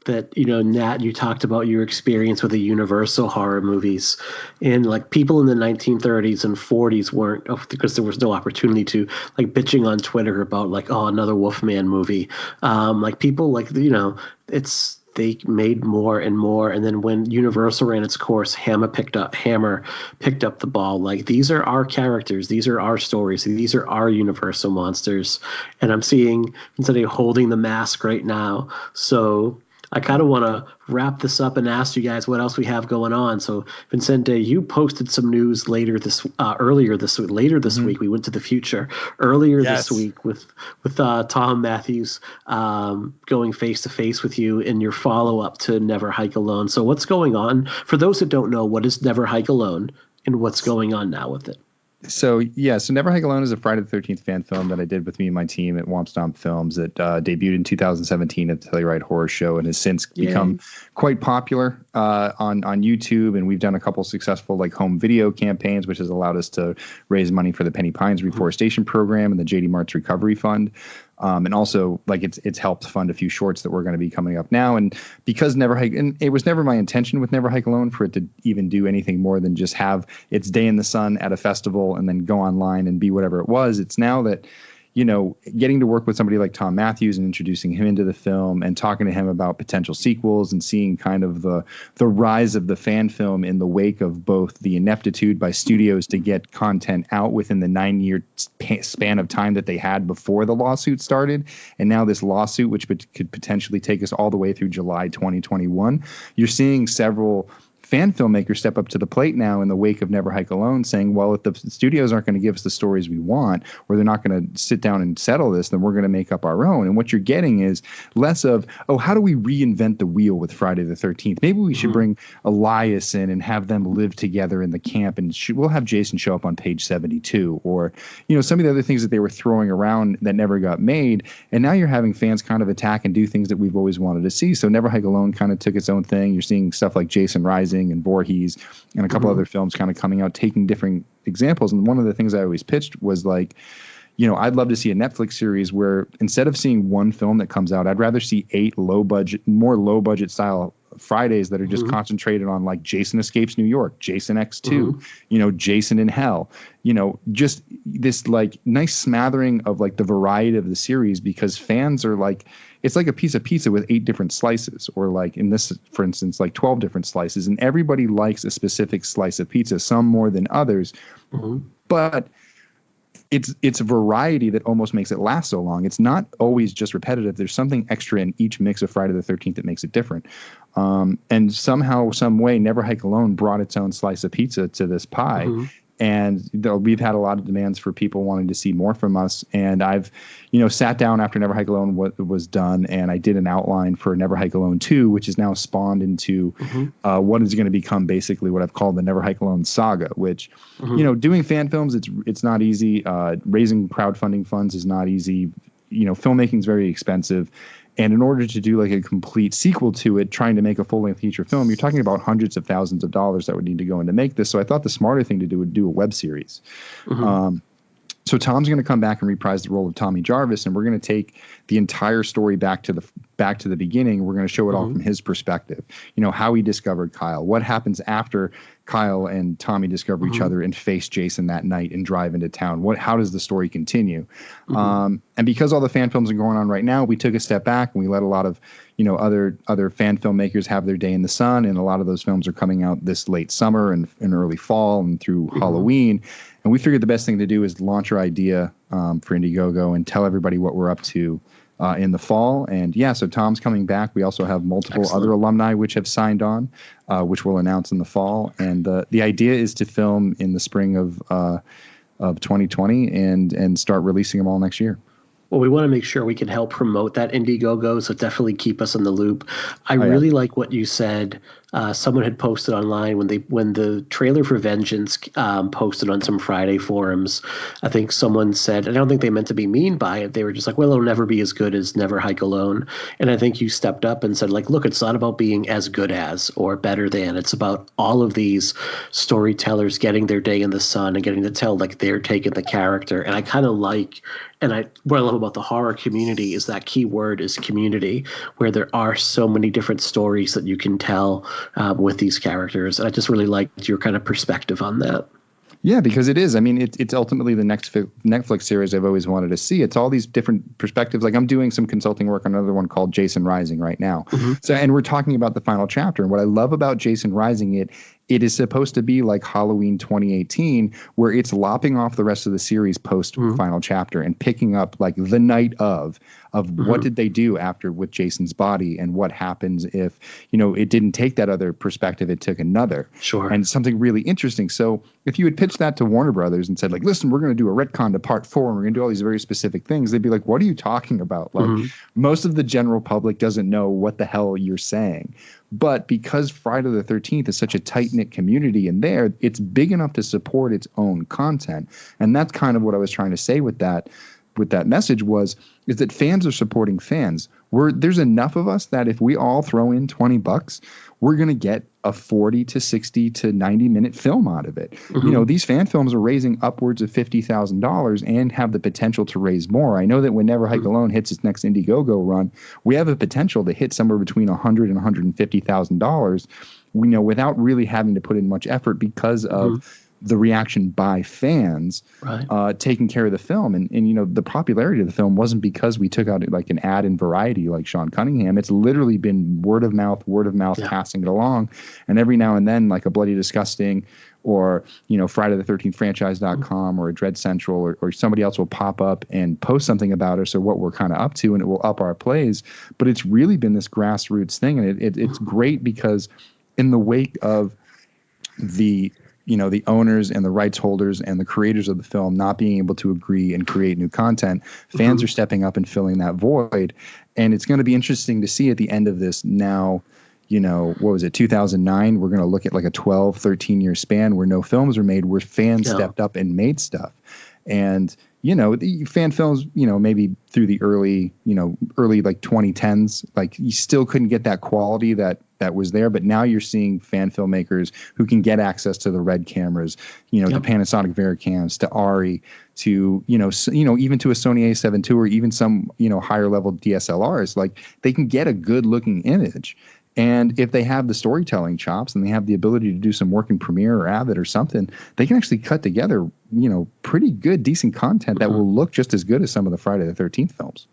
that, Nat, you talked about your experience with the Universal horror movies, and like people in the 1930s and 40s weren't, because there was no opportunity to, like, bitching on Twitter about like, oh, another Wolfman movie. Like people like, they made more and more, and then when Universal ran its course, Hammer picked up the ball. Like, these are our characters, these are our stories, these are our Universal monsters. And I'm seeing Vincente holding the mask right now, so I kind of want to wrap this up and ask you guys what else we have going on. So, Vincente, you posted some news later this week. We went to the future earlier this week with Tom Matthews going face to face with you in your follow up to Never Hike Alone. So, what's going on? For those that don't know, what is Never Hike Alone, and what's going on now with it? So Never Hike Alone is a Friday the 13th fan film that I did with me and my team at Womp Stomp Films that debuted in 2017 at the Telluride Horror Show and has since become quite popular on YouTube. And we've done a couple successful like home video campaigns, which has allowed us to raise money for the Penny Pines Reforestation Program and the JD Martz Recovery Fund. And also, like, it's helped fund a few shorts that we're going to be coming up now. And because and it was never my intention with Never Hike Alone for it to even do anything more than just have its day in the sun at a festival and then go online and be whatever it was. It's now that, getting to work with somebody like Tom Matthews and introducing him into the film and talking to him about potential sequels and seeing kind of the rise of the fan film in the wake of both the ineptitude by studios to get content out within the 9-year span of time that they had before the lawsuit started, and now this lawsuit, which could potentially take us all the way through July 2021. You're seeing several fan filmmakers step up to the plate now in the wake of Never Hike Alone, saying, well, if the studios aren't going to give us the stories we want, or they're not going to sit down and settle this, then we're going to make up our own. And what you're getting is less of, oh, how do we reinvent the wheel with Friday the 13th? Maybe we should bring Elias in and have them live together in the camp, and we'll have Jason show up on page 72, or, some of the other things that they were throwing around that never got made. And now you're having fans kind of attack and do things that we've always wanted to see. So Never Hike Alone kind of took its own thing. You're seeing stuff like Jason Rising and Voorhees and a couple other films kind of coming out, taking different examples. And one of the things I always pitched was like, I'd love to see a Netflix series where instead of seeing one film that comes out, I'd rather see 8 low budget style Fridays that are just concentrated on like Jason Escapes New York, Jason X2, Jason in Hell, just this like nice smattering of like the variety of the series, because fans are like, it's like a piece of pizza with 8 different slices, or like in this, for instance, like 12 different slices, and everybody likes a specific slice of pizza, some more than others. But it's a variety that almost makes it last so long. It's not always just repetitive. There's something extra in each mix of Friday the 13th that makes it different. And somehow, some way, Never Hike Alone brought its own slice of pizza to this pie. And we've had a lot of demands for people wanting to see more from us. And I've, sat down after Never Hike Alone was done, and I did an outline for Never Hike Alone 2, which is now spawned into what is going to become basically what I've called the Never Hike Alone saga, which, doing fan films, it's not easy. Raising crowdfunding funds is not easy. Filmmaking is very expensive. And in order to do like a complete sequel to it, trying to make a full-length feature film, you're talking about hundreds of thousands of dollars that would need to go in to make this. So I thought the smarter thing to do would do a web series. So Tom's going to come back and reprise the role of Tommy Jarvis, and we're going to take the entire story back to the beginning. We're going to show it all from his perspective. How he discovered Kyle, what happens after Kyle and Tommy discover each other and face Jason that night and drive into town. How does the story continue? And because all the fan films are going on right now, we took a step back and we let a lot of other fan filmmakers have their day in the sun, and a lot of those films are coming out this late summer and early fall and through Halloween. And we figured the best thing to do is launch our idea for Indiegogo and tell everybody what we're up to in the fall. And so Tom's coming back. We also have multiple other alumni which have signed on, which we'll announce in the fall. And the idea is to film in the spring of 2020 and start releasing them all next year. Well, we want to make sure we can help promote that Indiegogo, so definitely keep us in the loop. I really like what you said. Someone had posted online when the trailer for Vengeance posted on some Friday forums. I think someone said, and I don't think they meant to be mean by it. They were just like, well, it'll never be as good as Never Hike Alone. And I think you stepped up and said, like, look, it's not about being as good as or better than. It's about all of these storytellers getting their day in the sun and getting to tell like their take of the character. And I kind of like, what I love about the horror community is that key word is community, where there are so many different stories that you can tell with these characters. And I just really liked your kind of perspective on that. Yeah, because it is. I mean, it's ultimately the next Netflix series I've always wanted to see. It's all these different perspectives. Like I'm doing some consulting work on another one called Jason Rising right now. So, and we're talking about the final chapter. And what I love about Jason Rising, it is supposed to be like Halloween 2018, where it's lopping off the rest of the series post final chapter and picking up like the night of what did they do after with Jason's body, and what happens if, it didn't take that other perspective, it took another. Sure. And something really interesting. So if you had pitched that to Warner Brothers and said like, listen, we're going to do a retcon to part 4 and we're going to do all these very specific things, they'd be like, what are you talking about? Like most of the general public doesn't know what the hell you're saying. But because Friday the 13th is such a tight-knit community in there, it's big enough to support its own content. And that's kind of what I was trying to say with that message is that fans are supporting fans. There's enough of us that if we all throw in $20, we're going to get a 40 to 60 to 90 minute film out of it. These fan films are raising upwards of $50,000 and have the potential to raise more. I know that when Never Hike Alone hits its next Indiegogo run, we have a potential to hit somewhere between $100,000 and $150,000, without really having to put in much effort because of the reaction by fans taking care of the film. And the popularity of the film wasn't because we took out like an ad in Variety like Sean Cunningham. It's literally been word of mouth passing it along. And every now and then like a Bloody Disgusting or, Friday the 13th franchise.com or a Dread Central or somebody else will pop up and post something about us or what we're kind of up to, and it will up our plays. But it's really been this grassroots thing. And it's great because in the wake of the owners and the rights holders and the creators of the film not being able to agree and create new content, fans are stepping up and filling that void. And it's going to be interesting to see at the end of this now, what was it, 2009? We're going to look at like a 12, 13-year span where no films are made, where fans stepped up and made stuff. And, the fan films, maybe through the early like 2010s, like you still couldn't get that quality that was there. But now you're seeing fan filmmakers who can get access to the Red cameras, to Panasonic Vericams, to Arri, to, even to a Sony A7 II or even some, higher level DSLRs. Like they can get a good looking image. And if they have the storytelling chops and they have the ability to do some work in Premiere or Avid or something, they can actually cut together, pretty good, decent content that will look just as good as some of the Friday the 13th films.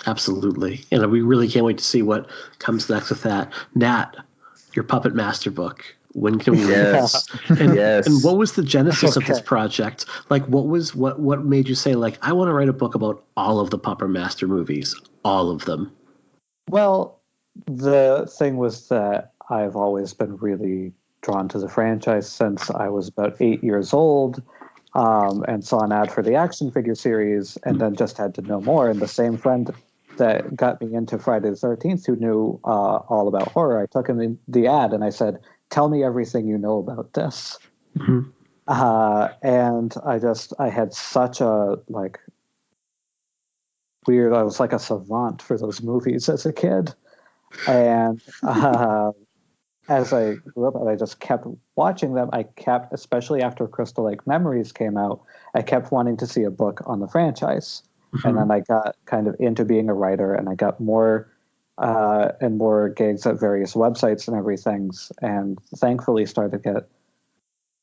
Absolutely. And we really can't wait to see what comes next with that. Nat, your Puppet Master book. When can we read this? And what was the genesis of this project? Like what made you say like, I want to write a book about all of the Puppet Master movies, all of them? Well, the thing was that I've always been really drawn to the franchise since I was about 8 years old, and saw an ad for the action figure series and then just had to know more. And the same friend that got me into Friday the 13th, who knew all about horror, I took him in the ad and I said, tell me everything you know about this. And I had such a I was like a savant for those movies as a kid. And as I grew up, I just kept watching them. Especially after Crystal Lake Memories came out, I kept wanting to see a book on the franchise. Mm-hmm. And then I got kind of into being a writer, and I got more and more gigs at various websites and everything, and thankfully started to get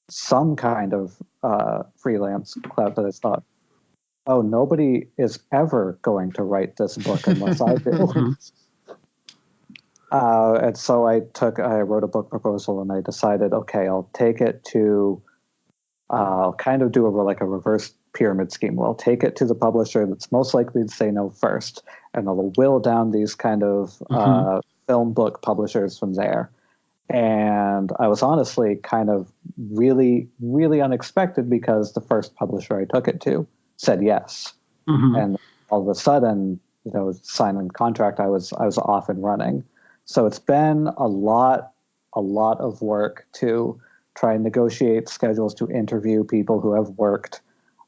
some kind of freelance clout that I thought, oh, nobody is ever going to write this book unless I do. And so I wrote a book proposal, and I decided, okay, I'll take it to, I'll kind of do a reverse pyramid scheme. Well, I'll take it to the publisher that's most likely to say no first, and I'll whittle down these kind of film book publishers from there. And I was honestly kind of really, really unexpected, because the first publisher I took it to said yes. Mm-hmm. And all of a sudden, signing a contract, I was off and running. So it's been a lot of work to try and negotiate schedules, to interview people who have worked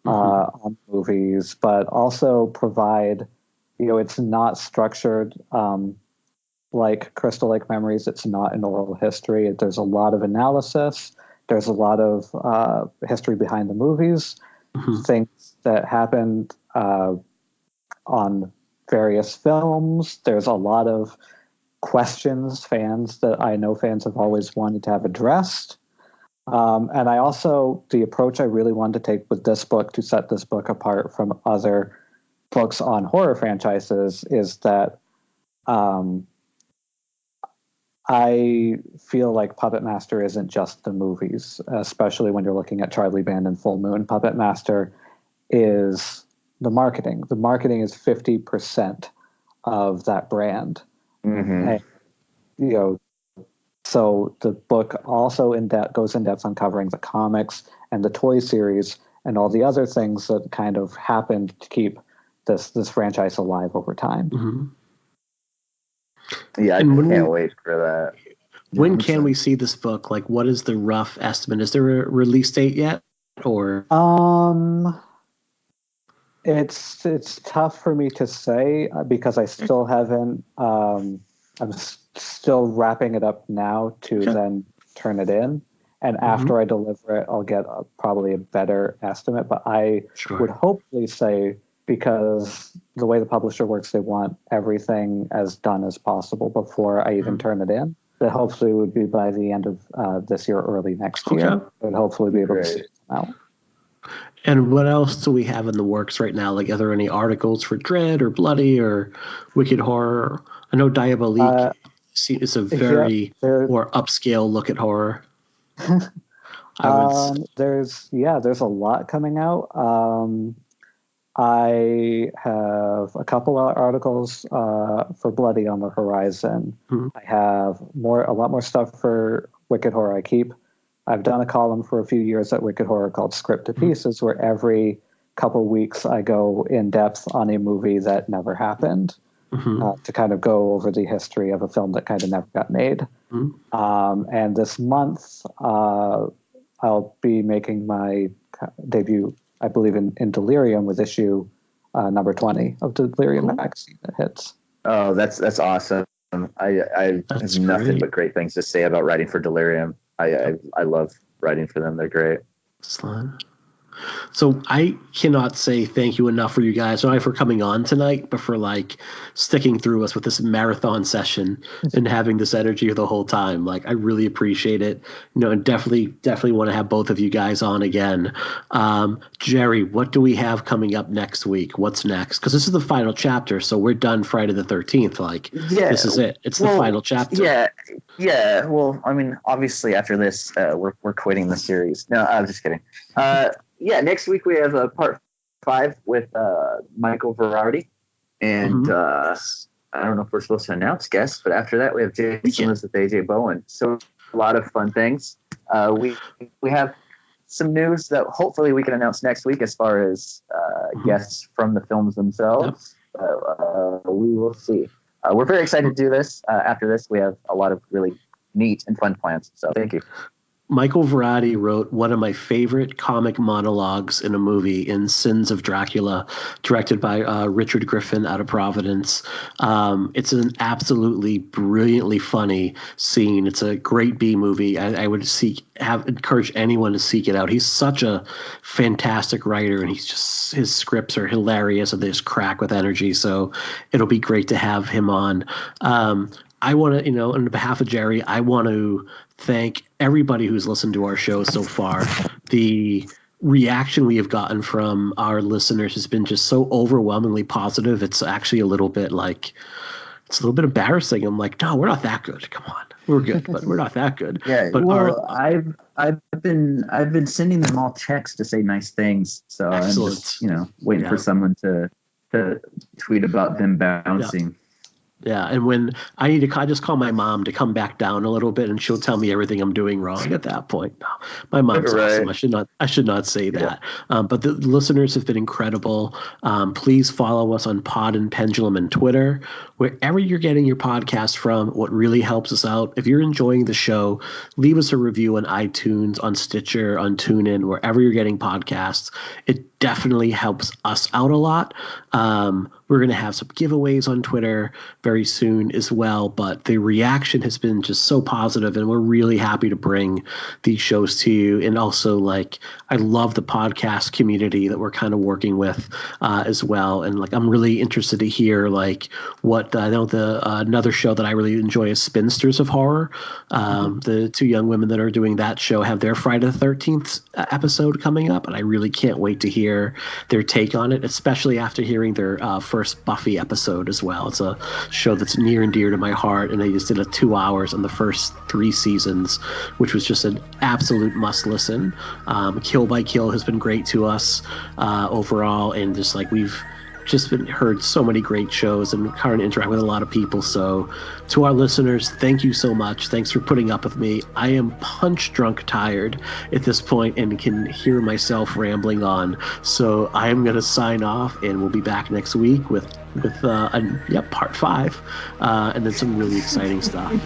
on movies, but also provide, it's not structured like Crystal Lake Memories. It's not an oral history. There's a lot of analysis. There's a lot of history behind the movies, things that happened on various films. There's a lot of questions that I know fans have always wanted to have addressed. And I also, the approach I really wanted to take with this book, to set this book apart from other books on horror franchises, is that I feel like Puppet Master isn't just the movies, especially when you're looking at Charlie Band and Full Moon. Puppet Master is the marketing. The marketing is 50% of that brand. Mm-hmm. And, so the book also goes in depth on covering the comics and the toy series and all the other things that kind of happened to keep this franchise alive over time. Mm-hmm. Yeah, I can't wait for that. When can we see this book? Like, what is the rough estimate? Is there a release date yet? Or it's tough for me to say, because I still haven't. I'm still wrapping it up now to then turn it in, and after I deliver it, I'll get probably a better estimate. But I would hopefully say, because the way the publisher works, they want everything as done as possible before I even turn it in. That hopefully would be by the end of this year, early next year. I'd hopefully be able to see it out. And what else do we have in the works right now? Like, are there any articles for Dread or Bloody or Wicked Horror? I know Diabolique is a very more upscale look at horror. There's a lot coming out. I have a couple of articles for Bloody on the horizon. I have a lot more stuff for Wicked Horror. I've done a column for a few years at Wicked Horror called Script to Pieces, where every couple weeks I go in depth on a movie that never happened, to kind of go over the history of a film that kind of never got made. And this month, I'll be making my debut, I believe, in Delirium, with issue number 20 of Delirium magazine that hits. Oh, that's awesome. I have nothing but great things to say about writing for Delirium. I love writing for them. They're great. Excellent. So I cannot say thank you enough for you guys, not only for coming on tonight, but for sticking through us with this marathon session and having this energy the whole time. Like, I really appreciate it. And definitely want to have both of you guys on again. Jerry, what do we have coming up next week? What's next? Because this is the final chapter, so we're done Friday the 13th. This is it. It's the final chapter. Yeah. Well, I mean, obviously after this, we're quitting the series. No, I'm just kidding. Next week we have part 5 with Michael Verardi, and I don't know if we're supposed to announce guests, but after that we have Jason Elizabeth, AJ Bowen. So a lot of fun things. We have some news that hopefully we can announce next week as far as guests from the films themselves. We will see. We're very excited to do this. After this, we have a lot of really neat and fun plans. So thank you. Michael Varrati wrote one of my favorite comic monologues in a movie in Sins of Dracula, directed by Richard Griffin out of Providence. It's an absolutely brilliantly funny scene. It's a great B movie. I would encourage anyone to seek it out. He's such a fantastic writer, and his scripts are hilarious and they just crack with energy. So it'll be great to have him on. I want to, on behalf of Jerry, I want to thank everybody who's listened to our show so far. The reaction we have gotten from our listeners has been just so overwhelmingly positive. It's actually a little bit embarrassing. I'm like, no, we're not that good. Come on, we're good, but we're not that good. Yeah, but I've been sending them all texts to say nice things. So excellent. I'm just waiting for someone to tweet about them bouncing. Yeah. Yeah, and when I need to, I just call my mom to come back down a little bit, and she'll tell me everything I'm doing wrong at that point. No, my mom's awesome. I should not say that. Yeah. But the listeners have been incredible. Please follow us on Pod and Pendulum and Twitter. Wherever you're getting your podcast from, what really helps us out, if you're enjoying the show, leave us a review on iTunes, on Stitcher, on TuneIn, wherever you're getting podcasts. It definitely helps us out a lot. We're going to have some giveaways on Twitter very soon as well, but the reaction has been just so positive, and we're really happy to bring these shows to you. And also, I love the podcast community that we're kind of working with as well. And I'm really interested to hear what I know another show that I really enjoy is Spinsters of Horror. The two young women that are doing that show have their Friday the 13th episode coming up, and I really can't wait to hear their take on it, especially after hearing their first Buffy episode as well. It's a show that's near and dear to my heart, and they just did 2 hours on the first 3 seasons, which was just an absolute must listen. Kill by Kill has been great to us overall, and just we've just heard so many great shows and kind of interact with a lot of people. So to our listeners, thank you so much. Thanks for putting up with me. I am punch drunk tired at this point and can hear myself rambling on. So I am going to sign off, and we'll be back next week with part 5 and then some really exciting stuff.